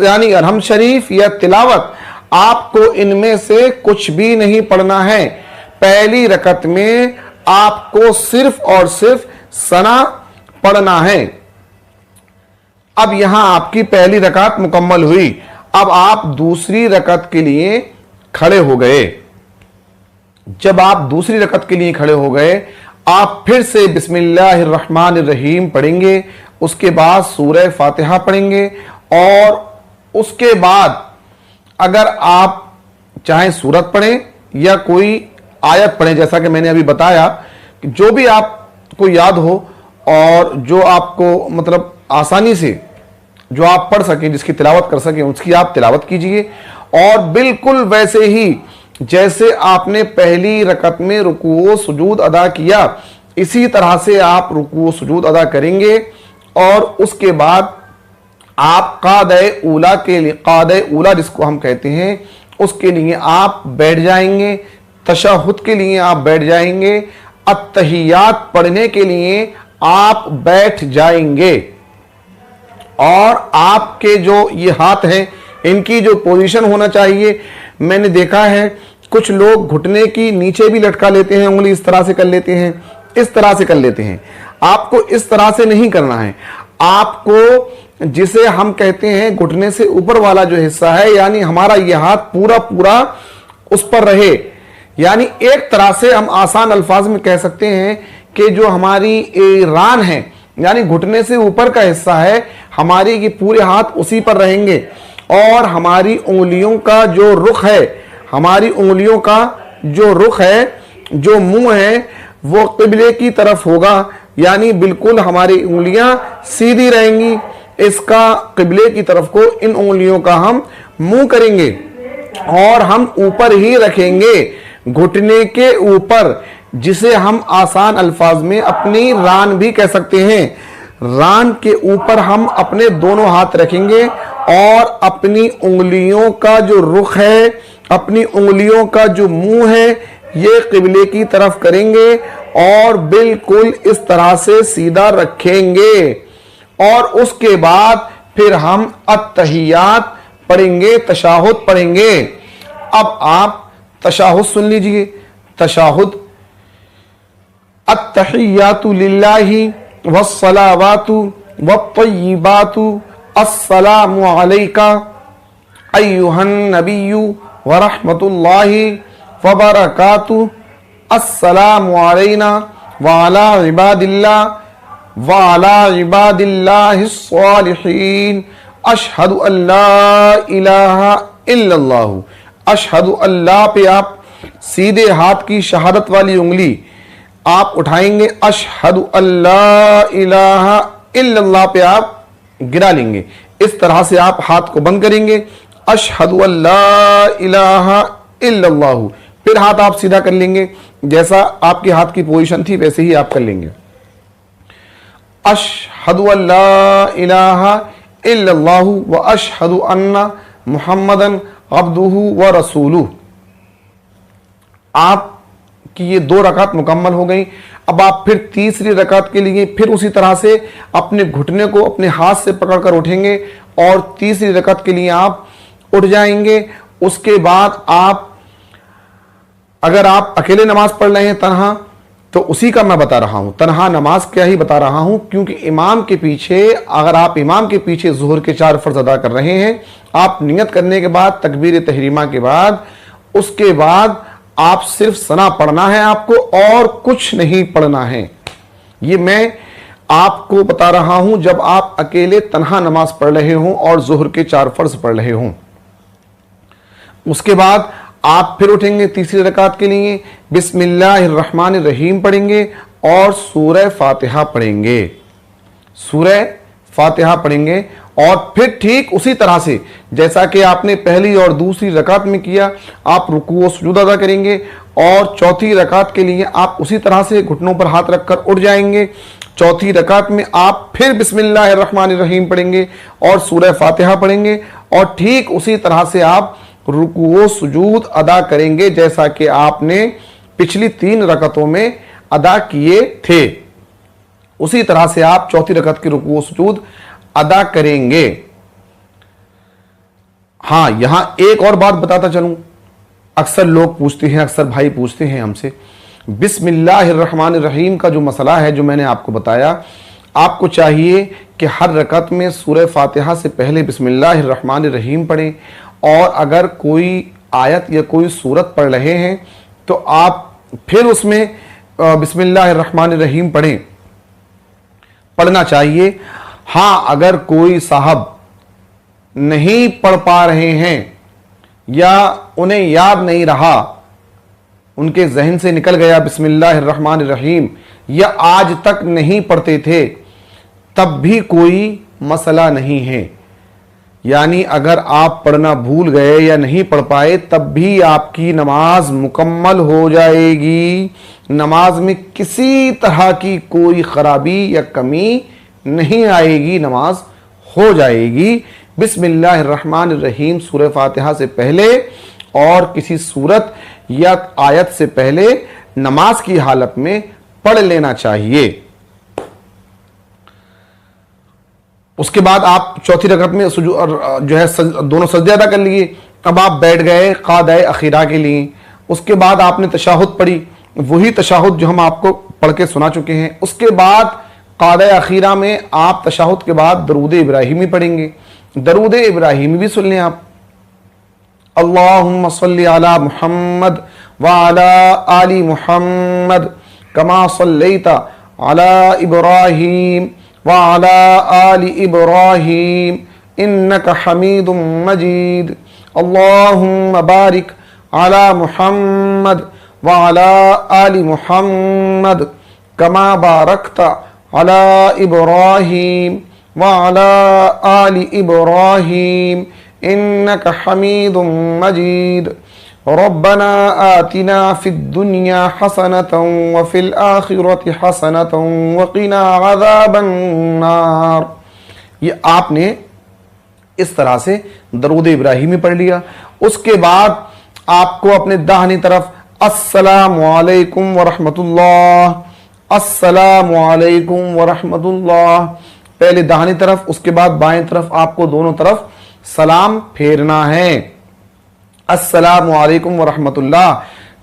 यानी अरहम शरीफ या तिलावत, आपको इनमें से कुछ भी नहीं पढ़ना है। पहली रकत में आपको सिर्फ और सिर्फ सना पढ़ना है। अब यहां आपकी पहली रकात मुकम्मल हुई। अब आप दूसरी रकत के लिए खड़े हो गए। जब आप दूसरी रकत के लिए खड़े हो गए, आप फिर से बिस्मिल्लाहिर्रहमानिर्रहीम पढ़ेंगे, उसके बाद सूरह फातिहा पढ़ेंगे, और उसके बाद अगर आप चाहे सूरत पढ़ें या कोई आयत पढ़ें, जैसा कि मैंने अभी बताया, कि जो भी आपको याद हो और जो आपको मतलब आसानी से जो आप पढ़ सकें, जिसकी तिलावत कर सकें, उसकी आप तिलावत कीजिए। और बिल्कुल वैसे ही जैसे आपने पहली रकत में रुकू सुजूद अदा किया, इसी तरह से आप रुकू सुजूद अदा करेंगे। और उसके बाद आप कादे ऊला जिसको हम कहते हैं, उसके लिए आप बैठ जाएंगे। तशहुद के लिए आप बैठ जाएंगे। अत्तहियात पढ़ने के लिए आप बैठ जाएंगे। और आपके जो ये हाथ हैं, इनकी जो पोजीशन होना चाहिए, मैंने देखा है कुछ लोग घुटने की नीचे भी लटका लेते हैं, उंगली इस तरह से कर लेते हैं, इस तरह से कर लेते हैं। आपको इस तरह से नहीं करना है। आपको जिसे हम कहते हैं घुटने से ऊपर वाला जो हिस्सा है, यानी हमारा यह हाथ पूरा पूरा उस पर रहे। यानी एक तरह से हम आसान अल्फाज में कह सकते हैं कि जो हमारी रान है, यानी घुटने से ऊपर का हिस्सा है, हमारी ये पूरे हाथ उसी पर रहेंगे और हमारी उंगलियों का जो रुख है, हमारी उंगलियों का जो रुख है, जो मुंह है, वो क़िबले की तरफ होगा। यानी बिल्कुल हमारी उंगलियां सीधी रहेंगी। इसका क़िबले की तरफ को इन उंगलियों का हम मुंह करेंगे और हम ऊपर ही रखेंगे, घुटने के ऊपर, जिसे हम आसान अल्फाज में अपनी रान भी कह सकते हैं। रान के ऊपर हम अपने दोनों हाथ रखेंगे और अपनी उंगलियों का जो रुख है, अपनी उंगलियों का जो मुंह है, ये क़िबले की तरफ करेंगे और बिल्कुल इस तरह से सीधा रखेंगे। और उसके बाद फिर हम अत्तहियात पढ़ेंगे, तशाहुद पढ़ेंगे। अब आप तशाहुद सुन लीजिए। तशाहुद, अत्तहियातु लिल्लाहि वस्सलावातु वत्तय्यिबातु अस्सलामु अलैका अय्युहन नबिय्यु व रहमतुल्लाहि व बरकातुहू अस्सलामु अलैना व अला इबादिल्लाहिस सालिहीन अशहदु अल्ला इलाहा इल्लल्लाहु। अशहदु अल्लाह पे आप सीधे हाथ की शहादत वाली उंगली आप उठाएंगे, अशहदु अल्ला इलाहा इल्लल्लाह पे आप गिरा लेंगे। इस तरह से आप हाथ को बंद करेंगे, अशहदु अल्ला इलाहा इल्लल्लाहु। फिर हाथ आप सीधा कर लेंगे, जैसा आपके हाथ की पोजीशन थी वैसे ही आप कर लेंगे। अशहदु अल्ला इलाहा इल्लल्लाहु व अशहदु अन्ना मुहम्मदन अब्दुहु व रसूलुहु। आपकी ये 2 रकात मुकम्मल हो गई। अब आप फिर तीसरी रकात के लिए फिर उसी तरह से अपने घुटने को अपने हाथ से पकड़कर उठेंगे और तीसरी रकात के लिए आप उठ जाएंगे। उसके बाद आप, अगर आप अकेले नमाज पढ़ रहे हैं तन्हा, तो उसी का मैं बता रहा हूं, तन्हा नमाज क्या ही बता रहा हूं, क्योंकि इमाम के पीछे, अगर आप इमाम के पीछे ज़ुहर के 4 फ़र्ज़ अदा कर रहे हैं, आप नियत करने के बाद, तकबीर तहरीमा के बाद, उसके बाद आप सिर्फ सना पढ़ना है आपको और कुछ नहीं पढ़ना है। ये मैं आपको बता रहा हूं जब आप अकेले तन्हा नमाज पढ़ रहे हों और ज़ुहर के 4 फ़र्ज़ पढ़ रहे हों। उसके बाद आप फिर उठेंगे तीसरी रकात के लिए, बिस्मिल्लाहिर्रहमानिर्रहीम पढ़ेंगे और सूरह फातिहा पढ़ेंगे, सूरह फातिहा पढ़ेंगे। और फिर ठीक उसी तरह से जैसा कि आपने पहली और दूसरी रकात में किया, आप रुकू व सुजूद अदा करेंगे और चौथी रकात के लिए आप उसी तरह से घुटनों पर हाथ रखकर उठ जाएंगे। चौथी रकात में आप फिर बिस्मिल्लाहिर्रहमानिर्रहीम पढ़ेंगे और सूरह फातिहा पढ़ेंगे और ठीक उसी तरह से आप रुकू व सुजूद अदा करेंगे जैसा कि आपने पिछली 3 रकातों में अदा किए थे। उसी तरह से आप चौथी रकात की रुकू व सुजूद अदा करेंगे। हाँ, यहां एक और बात बताता चलूं, अक्सर लोग पूछते हैं, अक्सर भाई पूछते हैं हमसे, बिस्मिल्लाहिर्रहमानिर्रहीम का जो मसला है जो मैंने आपको बताया, आपको चाहिए कि हर रकात में सूरह फातिहा से पहले बिस्मिल्लाहिर्रहमानिर्रहीम पढ़ें और अगर कोई आयत या कोई सूरत पढ़ रहे हैं तो आप फिर उसमें बिस्मिल्लाहिर्रहमानिर्रहीम पढ़ना चाहिए। हाँ, अगर कोई साहब नहीं पढ़ पा रहे हैं या उन्हें याद नहीं रहा, उनके जहन से निकल गया बिस्मिल्लाहिर्रहमानिर्रहीम, या आज तक नहीं पढ़ते थे, तब भी कोई मसला नहीं है। यानी अगर आप पढ़ना भूल गए या नहीं पढ़ पाए तब भी आपकी नमाज मुकम्मल हो जाएगी। नमाज में किसी तरह की कोई खराबी या कमी नहीं आएगी, नमाज हो जाएगी। बिस्मिल्लाहिर्रहमानिर्रहीम सूरह फातिहा से पहले और किसी सूरत या आयत से पहले नमाज की हालत में पढ़ लेना चाहिए। उसके बाद आप चौथी रकअत में जो है दोनों सजदे अदा कर लिए। अब आप बैठ गए क़ादाए अखीरा के लिए। उसके बाद आपने तशाहुद पढ़ी, वही तशाहुद जो हम आपको पढ़ के सुना चुके हैं। उसके बाद क़ादा अखीरा में आप तशहुद के बाद दरूद इब्राहिमी पढ़ेंगे। दरूद इब्राहिमी भी सुन लें आप। अल्लाहुम्मा सल्ली अला मुहम्मद व अला आलि मुहम्मद कमा सल्लैता अला इब्राहीम व अला आलि इब्राहीम इन्नका हमीदुम मजीद। अल्लाहुम्मा बारिक अला मुहम्मद व अला आलि मुहम्मद कमा बारकता अला इब्राहीम व अला आलि इब्राहीम इन्नका हमीदुम मजीद। रब्बना आतिना फिद दुनिया हसनतन व फिल आखिरति हसनतन व क़िना अज़ाबन नार। ये आपने इस तरह से दरूद इब्राहिमी पढ़ लिया। उसके बाद आपको अपने दाहिनी तरफ अस्सलामु अलैकुम व रहमतुल्लाह, अस्सलामु अलैकुम व रहमतुल्लाह, पहले दाहिनी तरफ, उसके बाद बाएं तरफ आपको दोनों तरफ सलाम फेरना है। अस्सलामु अलैकुम व रहमतुल्लाह,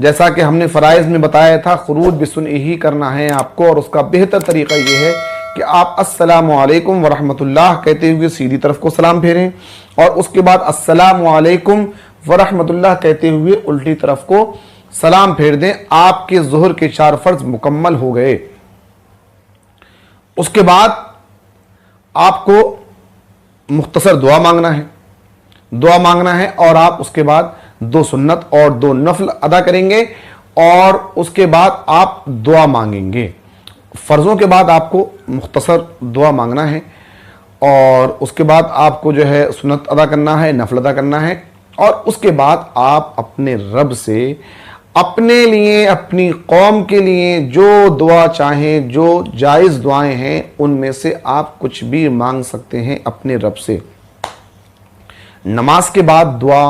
जैसा कि हमने फ़राइज़ में बताया था, खुरूज बिसुन्नी ही करना है आपको, और उसका बेहतर तरीका यह है कि आप अस्सलामु अलैकुम व रहमतुल्लाह कहते हुए सीधी तरफ को सलाम फेरें, और उसके बाद अस्सलामु अलैकुम व रहमतुल्लाह कहते हुए उल्टी तरफ को सलाम फेर दें। आपके ज़ुहर के 4 फ़र्ज मुकम्मल हो गए। उसके बाद आपको मुख्तसर दुआ मांगना है, और आप उसके बाद 2 सुन्नत और 2 नफल अदा करेंगे, और उसके बाद आप दुआ मांगेंगे। फ़र्ज़ों के बाद आपको मुख्तसर दुआ मांगना है, और उसके बाद आपको जो है सुन्नत अदा करना है, नफल अदा करना है, और उसके बाद आप अपने रब से अपने लिए, अपनी कौम के लिए जो दुआ चाहें, जो जायज़ दुआएं हैं, उनमें से आप कुछ भी मांग सकते हैं अपने रब से। नमाज के बाद दुआ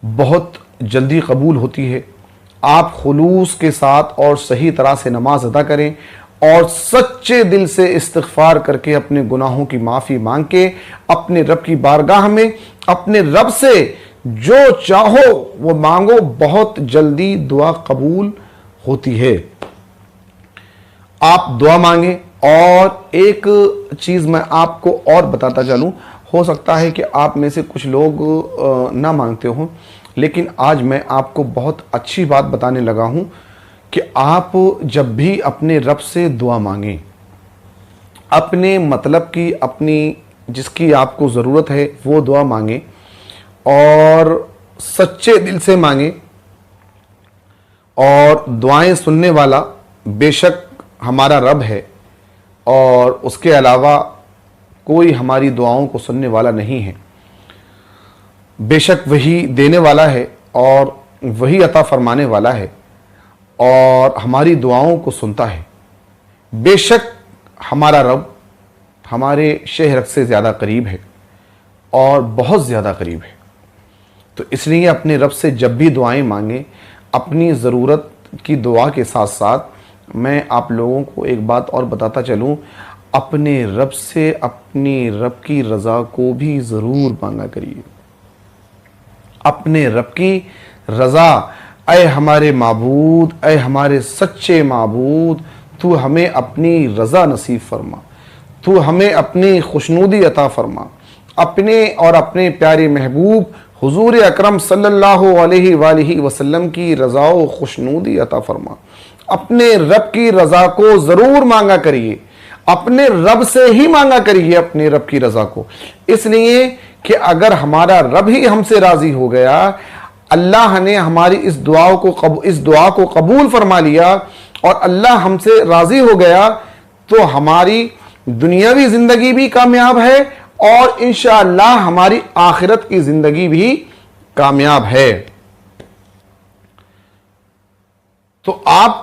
बहुत जल्दी कबूल होती है। आप खुलूस के साथ और सही तरह से नमाज अदा करें, और सच्चे दिल से इस्तिग़फ़ार करके अपने गुनाहों की माफ़ी मांग के अपने रब की बारगाह में अपने रब से जो चाहो वो मांगो, बहुत जल्दी दुआ कबूल होती है। आप दुआ मांगे। और एक चीज़ मैं आपको और बताता चलूँ, हो सकता है कि आप में से कुछ लोग ना मांगते हो, लेकिन आज मैं आपको बहुत अच्छी बात बताने लगा हूँ कि आप जब भी अपने रब से दुआ मांगें, अपने मतलब की, अपनी जिसकी आपको ज़रूरत है वो दुआ मांगें, और सच्चे दिल से मांगें। और दुआएं सुनने वाला बेशक हमारा रब है, और उसके अलावा कोई हमारी दुआओं को सुनने वाला नहीं है। बेशक वही देने वाला है और वही अता फरमाने वाला है, और हमारी दुआओं को सुनता है। बेशक हमारा रब हमारे शहर से ज़्यादा करीब है, और बहुत ज़्यादा करीब है। तो इसलिए अपने रब से जब भी दुआएं मांगें, अपनी ज़रूरत की दुआ के साथ साथ मैं आप लोगों को एक बात और बताता चलूँ, अपने रब से अपनी रब की रज़ा को भी ज़रूर मांगा करिए। अपने रब की रज़ा, ऐ हमारे माबूद, ऐ हमारे सच्चे माबूद, तू हमें अपनी रज़ा नसीब फरमा, तू हमें अपनी खुशनुदी अता फरमा, अपने और अपने प्यारे महबूब हुजूर अकरम सल्लल्लाहु अलैहि वसल्लम की रज़ा व खुशनुदी अता फरमा। अपने रब की रज़ा को ज़रूर मांगा करिए, अपने रब से ही मांगा करिए अपने रब की रज़ा को, इसलिए कि अगर हमारा रब ही हमसे राज़ी हो गया, अल्लाह ने हमारी इस दुआ को कबूल फरमा लिया और अल्लाह हमसे राज़ी हो गया, तो हमारी दुनियावी ज़िंदगी भी कामयाब है और इंशाअल्लाह हमारी आखिरत की ज़िंदगी भी कामयाब है। तो आप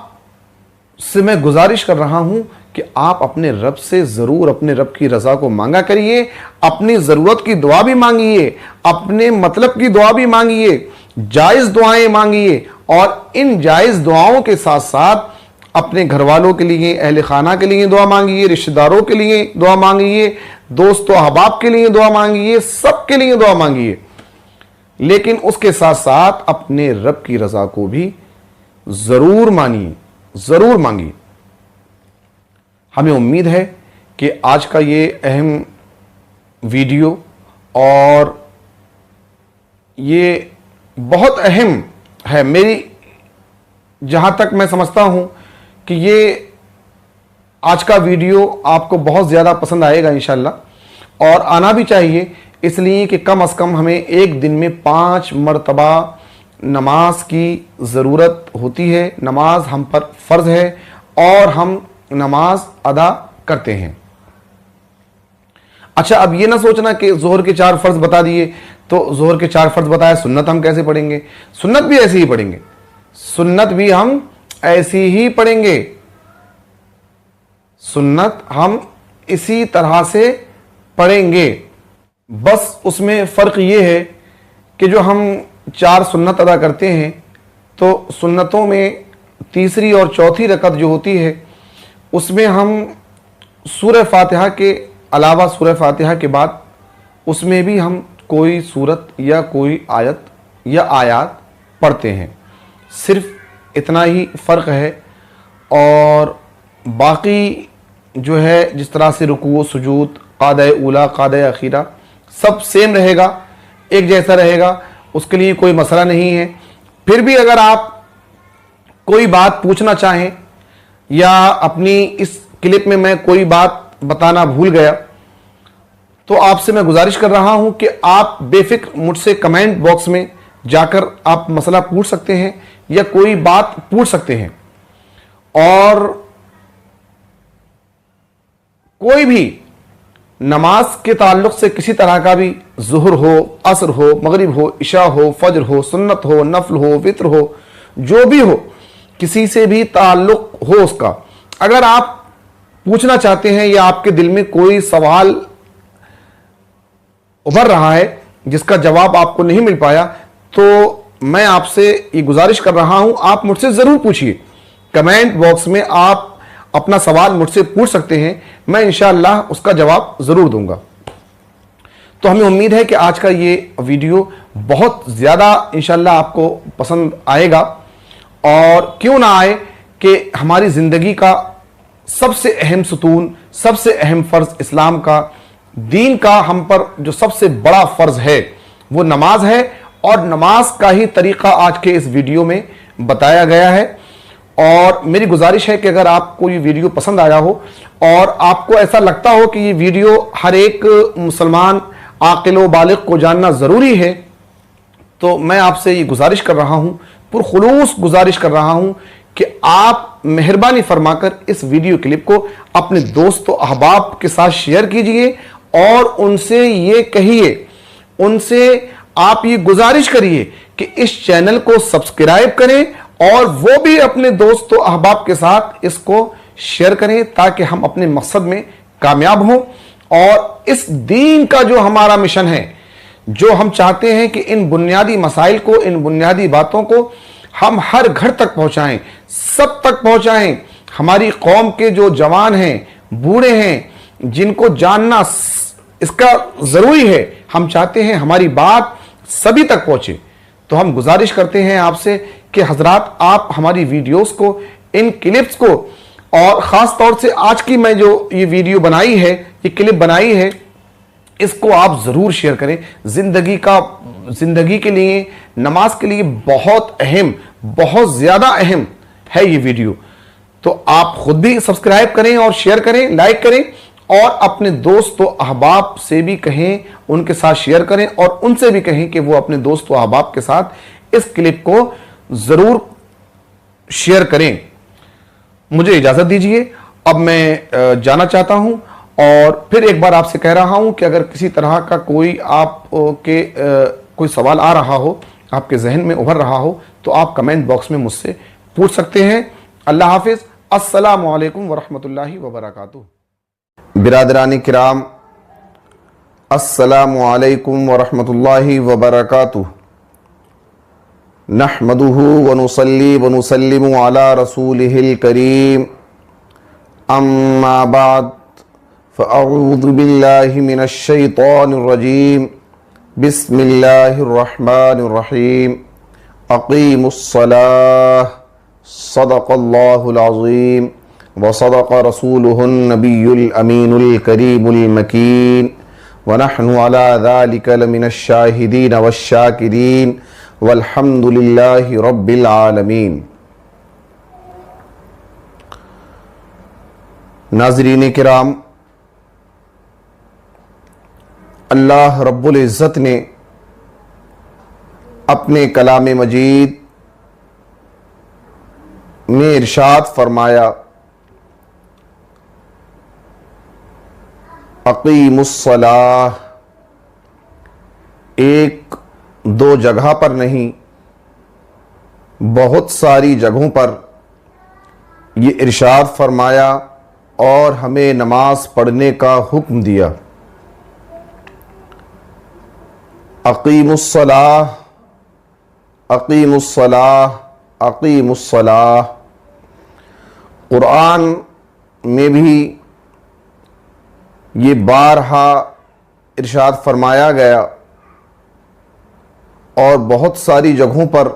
से मैं गुजारिश कर रहा हूं कि आप अपने रब से ज़रूर अपने रब की रज़ा को मांगा करिए, अपनी ज़रूरत की दुआ भी मांगिए, अपने मतलब की दुआ भी मांगिए, जायज़ दुआएं मांगिए, और इन जायज़ दुआओं के साथ साथ अपने घर वालों के लिए, अहले खाना के लिए दुआ मांगिए, रिश्तेदारों के लिए दुआ मांगिए, दोस्तों अहबाब के लिए दुआ मांगिए, सबके लिए दुआ मांगिए, लेकिन उसके साथ साथ अपने रब की रज़ा को भी ज़रूर मानिए, ज़रूर मांगिए। हमें उम्मीद है कि आज का ये अहम वीडियो और ये बहुत अहम है, मेरी जहाँ तक मैं समझता हूँ कि ये आज का वीडियो आपको बहुत ज़्यादा पसंद आएगा इंशाल्लाह, और आना भी चाहिए, इसलिए कि कम अज़ कम हमें एक दिन में 5 मरतबा नमाज की ज़रूरत होती है। नमाज हम पर फ़र्ज़ है और हम नमाज अदा करते हैं। अच्छा, अब ये ना सोचना कि ज़ोहर के 4 फ़र्ज़ बता दिए तो ज़ोहर के 4 फ़र्ज़ बताए, सुन्नत हम कैसे पढ़ेंगे? सुन्नत भी ऐसे ही पढ़ेंगे, सुन्नत भी हम ऐसी ही पढ़ेंगे, सुन्नत हम इसी तरह से पढ़ेंगे। बस उसमें फ़र्क ये है कि जो हम 4 सुन्नत अदा करते हैं तो सुन्नतों में तीसरी और चौथी रकत जो होती है उसमें हम सूरह फातिहा के अलावा, सूरह फातिहा के बाद उसमें भी हम कोई सूरत या कोई आयत या आयात पढ़ते हैं, सिर्फ इतना ही फ़र्क है। और बाकी जो है जिस तरह से रुकू, सुजूद, क़ादा ऊला, क़ादा अखीरा सब सेम रहेगा, एक जैसा रहेगा, उसके लिए कोई मसला नहीं है। फिर भी अगर आप कोई बात पूछना चाहें या अपनी इस क्लिप में मैं कोई बात बताना भूल गया तो आपसे मैं गुजारिश कर रहा हूं कि आप बेफिक्र मुझसे कमेंट बॉक्स में जाकर आप मसला पूछ सकते हैं या कोई बात पूछ सकते हैं। और कोई भी नमाज के ताल्लुक से किसी तरह का भी, ज़ुहर हो, असर हो, मगरिब हो, इशा हो, फजर हो, सुन्नत हो, नफल हो, वित्र हो, जो भी हो, किसी से भी ताल्लुक हो उसका, अगर आप पूछना चाहते हैं या आपके दिल में कोई सवाल उभर रहा है जिसका जवाब आपको नहीं मिल पाया, तो मैं आपसे ये गुजारिश कर रहा हूं, आप मुझसे ज़रूर पूछिए। कमेंट बॉक्स में आप अपना सवाल मुझसे पूछ सकते हैं, मैं इंशाअल्लाह उसका जवाब ज़रूर दूंगा। तो हमें उम्मीद है कि आज का ये वीडियो बहुत ज़्यादा इंशाअल्लाह आपको पसंद आएगा, और क्यों ना आए कि हमारी ज़िंदगी का सबसे अहम सुतून, सबसे अहम फ़र्ज़ इस्लाम का, दीन का हम पर जो सबसे बड़ा फ़र्ज़ है वो नमाज है, और नमाज का ही तरीक़ा आज के इस वीडियो में बताया गया है। और मेरी गुजारिश है कि अगर आपको ये वीडियो पसंद आया हो और आपको ऐसा लगता हो कि ये वीडियो हर एक मुसलमान आक़िल व बालिग़ को जानना ज़रूरी है, तो मैं आपसे ये गुजारिश कर रहा हूँ, पुरखुलूस गुजारिश कर रहा हूँ कि आप मेहरबानी फरमाकर इस वीडियो क्लिप को अपने दोस्तों अहबाब के साथ शेयर कीजिए और उनसे ये कहिए, उनसे आप ये गुजारिश करिए कि इस चैनल को सब्सक्राइब करें और वो भी अपने दोस्तों अहबाब के साथ इसको शेयर करें, ताकि हम अपने मकसद में कामयाब हों। और इस दीन का जो हमारा मिशन है, जो हम चाहते हैं कि इन बुनियादी मसाइल को, इन बुनियादी बातों को हम हर घर तक पहुंचाएं, सब तक पहुंचाएं। हमारी कौम के जो जवान हैं, बूढ़े हैं, जिनको जानना इसका ज़रूरी है, हम चाहते हैं हमारी बात सभी तक पहुंचे। तो हम गुजारिश करते हैं आपसे कि हजरात, आप हमारी वीडियोस को, इन क्लिप्स को, और ख़ास तौर से आज की मैं जो ये वीडियो बनाई है, ये क्लिप बनाई है, इसको आप ज़रूर शेयर करें। ज़िंदगी के लिए, नमाज के लिए बहुत अहम, बहुत ज़्यादा अहम है ये वीडियो। तो आप खुद भी सब्सक्राइब करें और शेयर करें, लाइक करें, और अपने दोस्तों अहबाब से भी कहें, उनके साथ शेयर करें, और उनसे भी कहें कि वो अपने दोस्तों अहबाब के साथ इस क्लिप को ज़रूर शेयर करें। मुझे इजाज़त दीजिए, अब मैं जाना चाहता हूं, और फिर एक बार आपसे कह रहा हूं कि अगर किसी तरह का कोई आपके कोई सवाल आ रहा हो, आपके जहन में उभर रहा हो, तो आप कमेंट बॉक्स में मुझसे पूछ सकते हैं। अल्लाह हाफिज़। अस्सलामु अलैकुम वरहमतुल्लाहि वबरकातुहू। बिरादरानी किराम, अस्सलामु अलैकुम वरहमतुल्लाहि वबरकातुहू। नहमदुहु व नुसल्ली व नुसल्लिमु अला रसूलिहिल करीम, अम्मा बाद, फ़अऊज़ु बिल्लाहि मिनश शैतानिर रजीम, बिस्मिल्लाहिर रहमानिर रहीम, अक़ीमुस्सलाह, सदक़ल्लाहुल अज़ीम, व सदक़ रसूलुहुन नबियुल अमीनुल करीमुल मकीन व नहनु अला ज़ालिका लमिनश शाहिदीन वश्शाकिरीन वल्हम्दुलिल्लाहि रब्बिल आलमीन। नाज़रीन किराम, अल्लाह रब्बुल इज़्ज़त ने अपने कलाम मजीद में इरशाद फरमाया, अक़ीमुस्सलाह। एक दो जगह पर नहीं, बहुत सारी जगहों पर ये इरशाद फरमाया और हमें नमाज पढ़ने का हुक्म दिया। अक़ीमुस्सलाह, अक़ीमुस्सलाह, अक़ीमुस्सलाह। कुरान में भी ये बारहा इरशाद फरमाया गया और बहुत सारी जगहों पर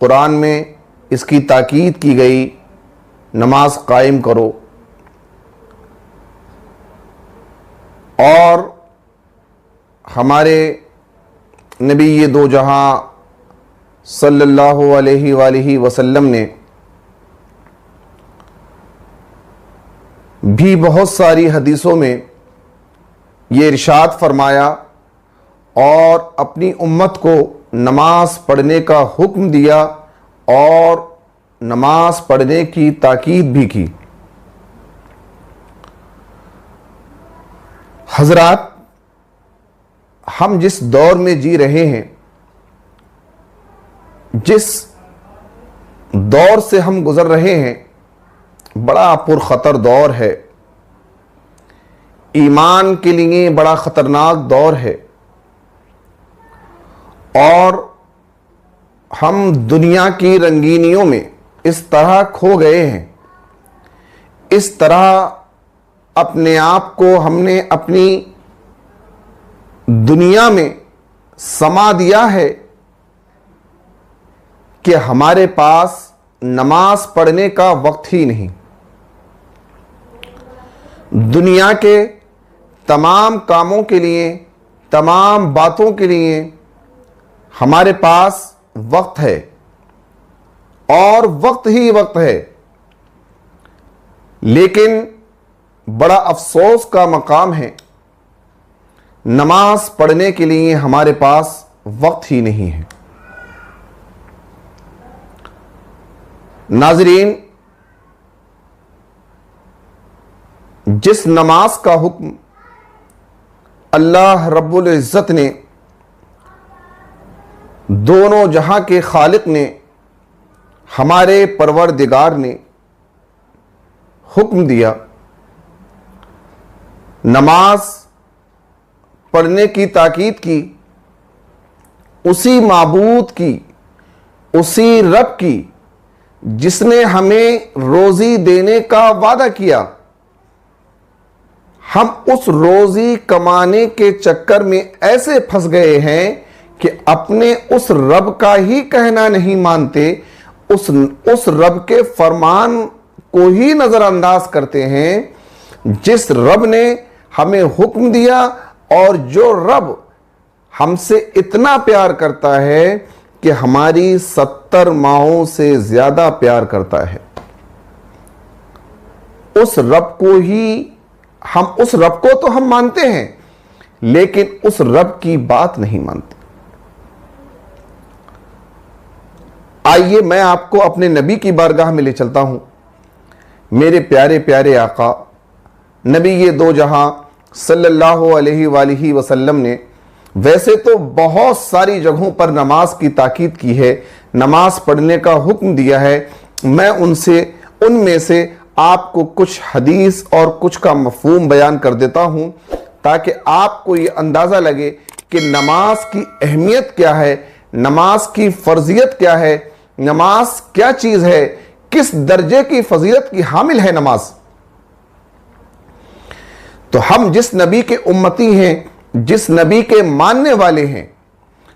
कुरान में इसकी ताकीद की गई, नमाज कायम करो। और हमारे नबी ये दो जहां सल्लल्लाहु अलैहि वसल्लम ने भी बहुत सारी हदीसों में ये इरशाद फरमाया और अपनी उम्मत को नमाज पढ़ने का हुक्म दिया और नमाज पढ़ने की ताकीद भी की। हजरात, हम जिस दौर में जी रहे हैं, जिस दौर से हम गुजर रहे हैं, बड़ा पुरखतर दौर है, ईमान के लिए बड़ा खतरनाक दौर है। और हम दुनिया की रंगीनियों में इस तरह खो गए हैं, इस तरह अपने आप को हमने अपनी दुनिया में समा दिया है कि हमारे पास नमाज पढ़ने का वक्त ही नहीं। दुनिया के तमाम कामों के लिए, तमाम बातों के लिए हमारे पास वक्त है और वक्त ही वक्त है, लेकिन बड़ा अफसोस का मकाम है, नमाज पढ़ने के लिए हमारे पास वक्त ही नहीं है। नाज़रीन, जिस नमाज का हुक्म अल्लाह रब्बुल इज़्ज़त ने, दोनों जहां के खालिक ने, हमारे परवरदिगार ने हुक्म दिया, नमाज पढ़ने की ताकीद की, उसी माबूद की, उसी रब की जिसने हमें रोजी देने का वादा किया, हम उस रोजी कमाने के चक्कर में ऐसे फंस गए हैं कि अपने उस रब का ही कहना नहीं मानते, उस रब के फरमान को ही नजरअंदाज करते हैं जिस रब ने हमें हुक्म दिया और जो रब हमसे इतना प्यार करता है कि हमारी 70 माहों से ज्यादा प्यार करता है। उस रब को तो हम मानते हैं, लेकिन उस रब की बात नहीं मानते। आइए मैं आपको अपने नबी की बारगाह में ले चलता हूं। मेरे प्यारे प्यारे आका नबी ये दो जहां सल्लल्लाहु अलैहि वसल्लम ने वैसे तो बहुत सारी जगहों पर नमाज की ताकीद की है, नमाज पढ़ने का हुक्म दिया है। मैं उनमें से आपको कुछ हदीस और कुछ का मफहूम बयान कर देता हूं ताकि आपको ये अंदाजा लगे कि नमाज की अहमियत क्या है, नमाज की फर्जियत क्या है, नमाज क्या चीज है, किस दर्जे की फजीलत की हामिल है नमाज। तो हम जिस नबी के उम्मती हैं, जिस नबी के मानने वाले हैं,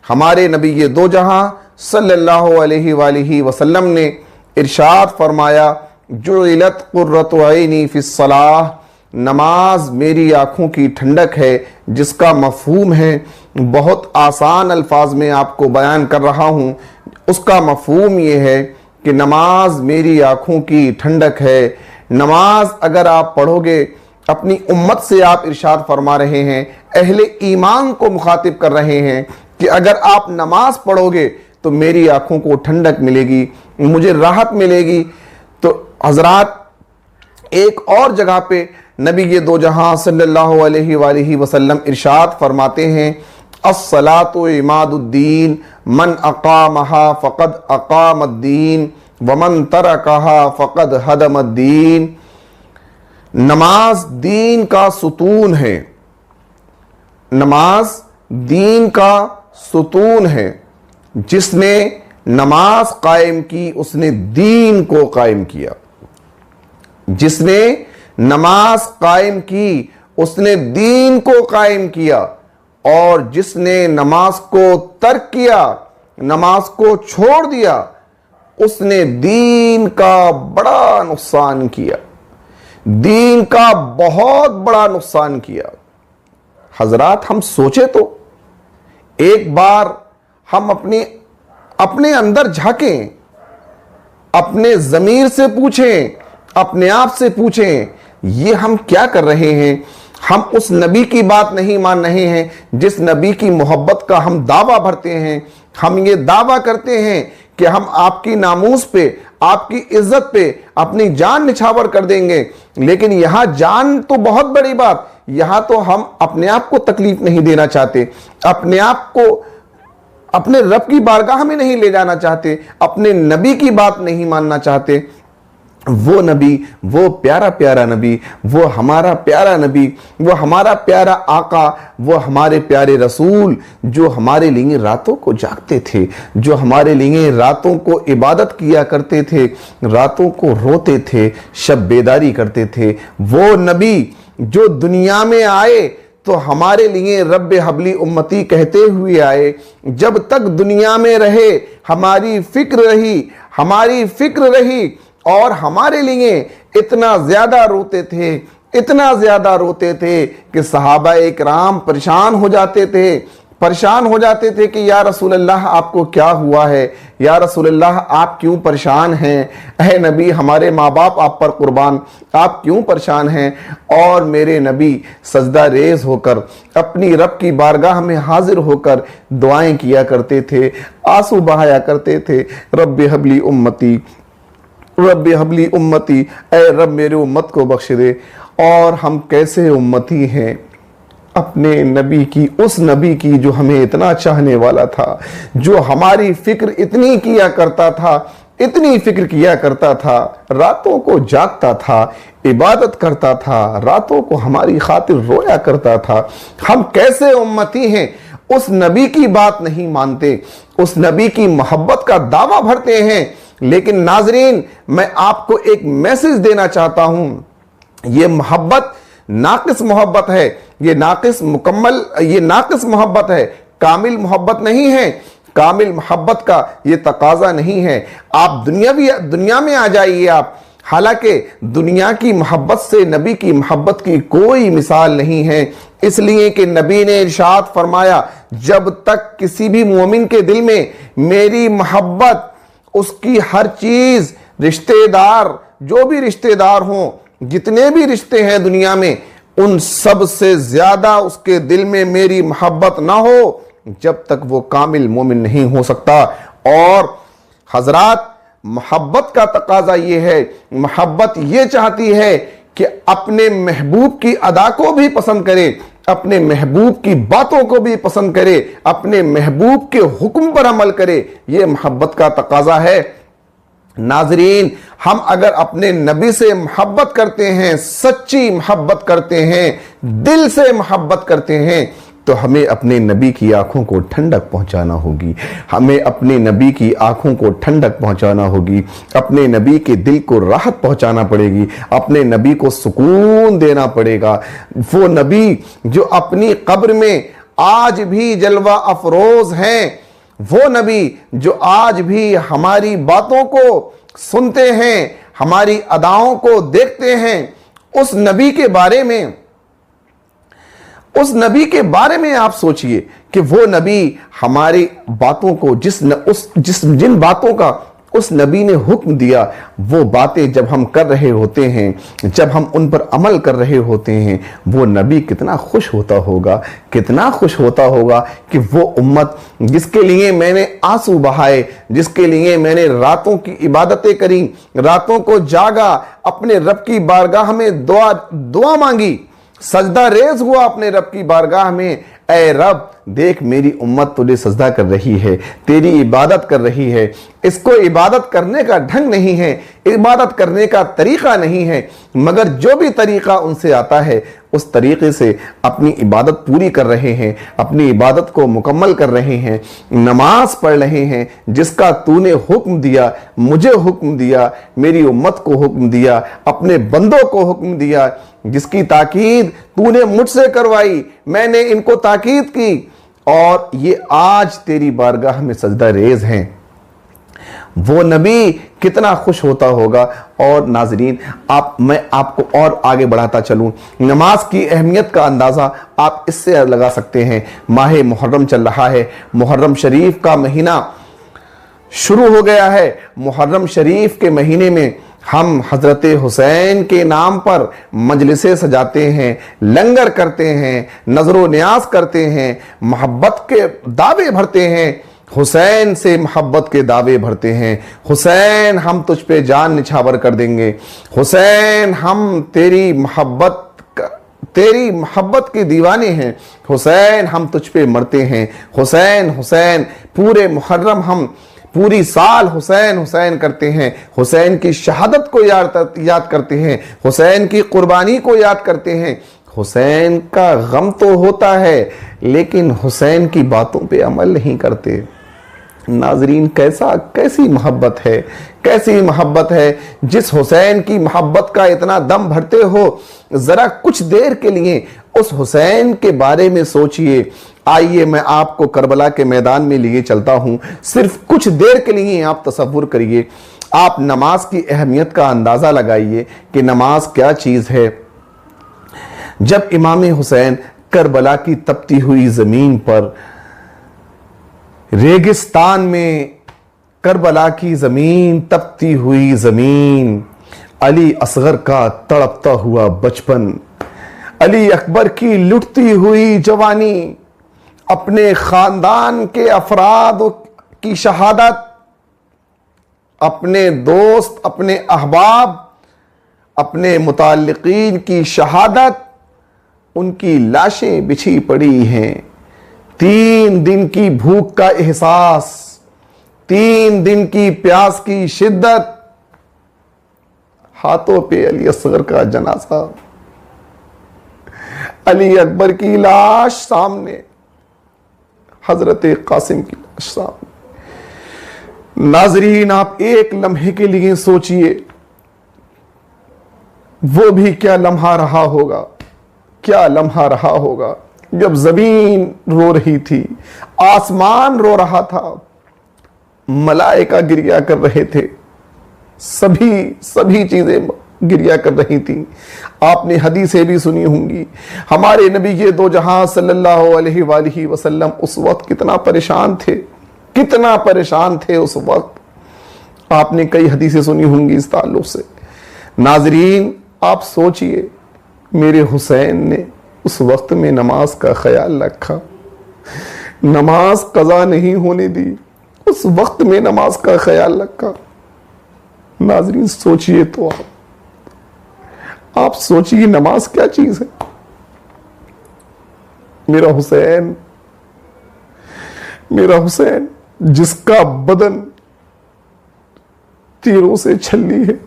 हमारे नबी ये दो जहां सल्लल्लाहु अलैहि वसल्लम ने इरशाद फरमाया जुइलत कुर्रतु ऐनी फिस्सलाह, नमाज मेरी आंखों की ठंडक है, जिसका मफहूम है, बहुत आसान अल्फाज में आपको बयान कर रहा हूँ। उसका मफहूम ये है कि नमाज मेरी आंखों की ठंडक है। नमाज अगर आप पढ़ोगे, अपनी उम्मत से आप इरशाद फरमा रहे हैं, अहले ईमान को मुखातिब कर रहे हैं कि अगर आप नमाज पढ़ोगे तो मेरी आंखों को ठंडक मिलेगी, मुझे राहत मिलेगी। तो हजरात, एक और जगह पे नबी ये दो जहां सल्लल्लाहु अलैहि वसल्लम इरशाद फरमाते हैं, अस्सलातु इमादुद्दीन, मन अकामहा फ़क़द अकामद्दीन वमन तरकहा फ़क़द हदमद्दीन। नमाज दीन का सुतून है, नमाज दीन का सुतून है। जिसने नमाज कायम की उसने दीन को कायम किया, जिसने नमाज कायम की उसने दीन को कायम किया, और जिसने नमाज को तर्क किया, नमाज को छोड़ दिया, उसने दीन का बड़ा नुकसान किया, दीन का बहुत बड़ा नुकसान किया। हजरात, हम सोचे तो, एक बार हम अपने अंदर झांकें, अपने ज़मीर से पूछें, अपने आप से पूछें, ये हम क्या कर रहे हैं। हम उस नबी की बात नहीं मान रहे हैं जिस नबी की मोहब्बत का हम दावा भरते हैं। हम ये दावा करते हैं कि हम आपकी नामूस पे, आपकी इज्जत पे अपनी जान निछावर कर देंगे, लेकिन यहां जान तो बहुत बड़ी बात, यहां तो हम अपने आप को तकलीफ नहीं देना चाहते, अपने आप को, अपने रब की बारगाह में नहीं ले जाना चाहते, अपने नबी की बात नहीं मानना चाहते। वो नबी, वो प्यारा प्यारा नबी, वो हमारा प्यारा नबी, वो हमारा प्यारा आका, वो हमारे प्यारे रसूल, जो हमारे लिए रातों को जागते थे, जो हमारे लिए रातों को इबादत किया करते थे, रातों को रोते थे, शब बेदारी करते थे। वो नबी जो दुनिया में आए तो हमारे लिए रब्बे हबली उम्मती कहते हुए आए। जब तक दुनिया में रहे हमारी फिक्र रही, हमारी फिक्र रही, और हमारे लिए इतना ज्यादा रोते थे, इतना ज्यादा रोते थे कि सहाबा इकराम परेशान हो जाते थे, परेशान हो जाते थे कि या रसूल अल्लाह आपको क्या हुआ है, या रसूल अल्लाह आप क्यों परेशान हैं, अहे नबी हमारे माँ बाप आप पर कुर्बान, आप क्यों परेशान हैं। और मेरे नबी सजदा रेज होकर अपनी रब की बारगाह में हाजिर होकर दुआएं किया करते थे, आंसू बहाया करते थे, रब्बे हबली उम्मती, रब्बे हबली उम्मती, ऐ रब मेरे उम्मत को बख्श दे। और हम कैसे उम्मती हैं अपने नबी की, उस नबी की जो हमें इतना चाहने वाला था, जो हमारी फिक्र इतनी किया करता था, इतनी फिक्र किया करता था, रातों को जागता था, इबादत करता था, रातों को हमारी खातिर रोया करता था। हम कैसे उम्मती हैं, उस नबी की बात नहीं मानते, उस नबी की मोहब्बत का दावा भरते हैं। लेकिन नाजरीन, मैं आपको एक मैसेज देना चाहता हूं, ये मोहब्बत नाकिस मोहब्बत है, ये नाकिस मुकम्मल, ये नाकिस मोहब्बत है, कामिल मोहब्बत नहीं है। कामिल मोहब्बत का ये तकाजा नहीं है। आप दुनिया में आ जाइए आप, हालांकि दुनिया की मोहब्बत से नबी की मोहब्बत की कोई मिसाल नहीं है, इसलिए कि नबी ने इरशाद फरमाया, जब तक किसी भी मोमिन के दिल में मेरी मोहब्बत, उसकी हर चीज, रिश्तेदार, जो भी रिश्तेदार हों, जितने भी रिश्ते हैं दुनिया में, उन सब से ज्यादा उसके दिल में मेरी मोहब्बत ना हो, जब तक वो कामिल मोमिन नहीं हो सकता। और हजरात, मोहब्बत का तकाजा ये है, मोहब्बत ये चाहती है कि अपने महबूब की अदा को भी पसंद करे, अपने महबूब की बातों को भी पसंद करे, अपने महबूब के हुक्म पर अमल करे। ये मोहब्बत का तकाजा है। नाजरीन, हम अगर अपने नबी से मोहब्बत करते हैं, सच्ची मोहब्बत करते हैं, दिल से मोहब्बत करते हैं, तो हमें अपने नबी की आंखों को ठंडक पहुंचाना होगी, हमें अपने नबी की आंखों को ठंडक पहुंचाना होगी, अपने नबी के दिल को राहत पहुंचाना पड़ेगी, अपने नबी को सुकून देना पड़ेगा। वो नबी जो अपनी कब्र में आज भी जलवा अफरोज हैं, वो नबी जो आज भी हमारी बातों को सुनते हैं, हमारी अदाओं को देखते हैं, उस नबी के बारे में आप सोचिए कि वो नबी हमारी बातों को जिन बातों का उस नबी ने हुक्म दिया, वो बातें जब हम कर रहे होते हैं, जब हम उन पर अमल कर रहे होते हैं, वो नबी कितना खुश होता होगा, कितना खुश होता होगा कि वो उम्मत जिसके लिए मैंने आंसू बहाए, जिसके लिए मैंने रातों की इबादतें करी, रातों को जागा, अपने रब की बारगाह में दुआ मांगी, सजदा रेज हुआ अपने रब की बारगाह में, ऐ रब देख मेरी उम्मत तुझे सजदा कर रही है, तेरी इबादत कर रही है। इसको इबादत करने का ढंग नहीं है, इबादत करने का तरीका नहीं है, मगर जो भी तरीका उनसे आता है उस तरीके से अपनी इबादत पूरी कर रहे हैं, अपनी इबादत को मुकम्मल कर रहे हैं, नमाज पढ़ रहे हैं, जिसका तूने हुक्म दिया, मुझे हुक्म दिया, मेरी उम्मत को हुक्म दिया, अपने बंदों को हुक्म दिया, जिसकी ताकीद तूने मुझसे करवाई, मैंने इनको ताकीद की, और ये आज तेरी बारगाह में सजदा रेज हैं। वो नबी कितना खुश होता होगा। और नाजरीन, मैं आपको और आगे बढ़ाता चलूं, नमाज की अहमियत का अंदाज़ा आप इससे लगा सकते हैं। माह मुहर्रम चल रहा है, मुहर्रम शरीफ का महीना शुरू हो गया है। मुहर्रम शरीफ के महीने में हम हजरत हुसैन के नाम पर मजलिसें सजाते हैं, लंगर करते हैं, नजरो न्याज करते हैं, मोहब्बत के दावे भरते हैं, हुसैन से मोहब्बत के दावे भरते हैं। हुसैन हम तुझ पे जान निछावर कर देंगे, हुसैन हम तेरी मोहब्बत के दीवाने हैं, हुसैन हम तुझ पे मरते हैं, हुसैन हुसैन। पूरे मुहर्रम हम पूरी साल हुसैन हुसैन करते हैं, हुसैन की शहादत को याद करते हैं, हुसैन की कुर्बानी को याद करते हैं। हुसैन का गम तो होता है, लेकिन हुसैन की बातों पे अमल नहीं करते। नाजरीन, कैसी मोहब्बत है, कैसी मोहब्बत है। जिस हुसैन की मोहब्बत का इतना दम भरते हो, जरा कुछ देर के लिए उस हुसैन के बारे में सोचिए। आइए मैं आपको करबला के मैदान में लिए चलता हूं, सिर्फ कुछ देर के लिए आप तसव्वुर करिए, आप नमाज की अहमियत का अंदाजा लगाइए कि नमाज क्या चीज है। जब इमाम हुसैन करबला की तपती हुई जमीन पर, रेगिस्तान में करबला की जमीन, तपती हुई जमीन, अली असगर का तड़पता हुआ बचपन, अली अकबर की लुटती हुई जवानी, अपने खानदान के अफराद की शहादत, अपने दोस्त, अपने अहबाब, अपने मुताल्लिकीन की शहादत, उनकी लाशें बिछी पड़ी हैं। 3 दिन की भूख का एहसास, 3 दिन की प्यास की शिद्दत, हाथों पे अली असगर का जनाजा, अली अकबर की लाश सामने, हजरत कासिम की लाश सामने। नाजरीन, आप एक लम्हे के लिए सोचिए, वो भी क्या लम्हा रहा होगा, क्या लम्हा रहा होगा जब जमीन रो रही थी, आसमान रो रहा था, मलाइका गिरिया कर रहे थे, सभी चीजें गिरिया कर रही थी। आपने हदीसें भी सुनी होंगी, हमारे नबी ये दो जहां सल्लल्लाहु अलैहि वसल्लम उस वक्त कितना परेशान थे उस वक्त। आपने कई हदीसें सुनी होंगी इस ताल्लुक से। नाजरीन, आप सोचिए, मेरे हुसैन ने उस वक्त में नमाज का ख्याल रखा, नमाज कज़ा नहीं होने दी, उस वक्त में नमाज का ख्याल रखा। नाजरीन, सोचिए तो आप सोचिए, नमाज क्या चीज है। मेरा हुसैन जिसका बदन तीरों से छल्ली है,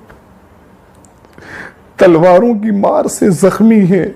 तलवारों की मार से जख्मी है,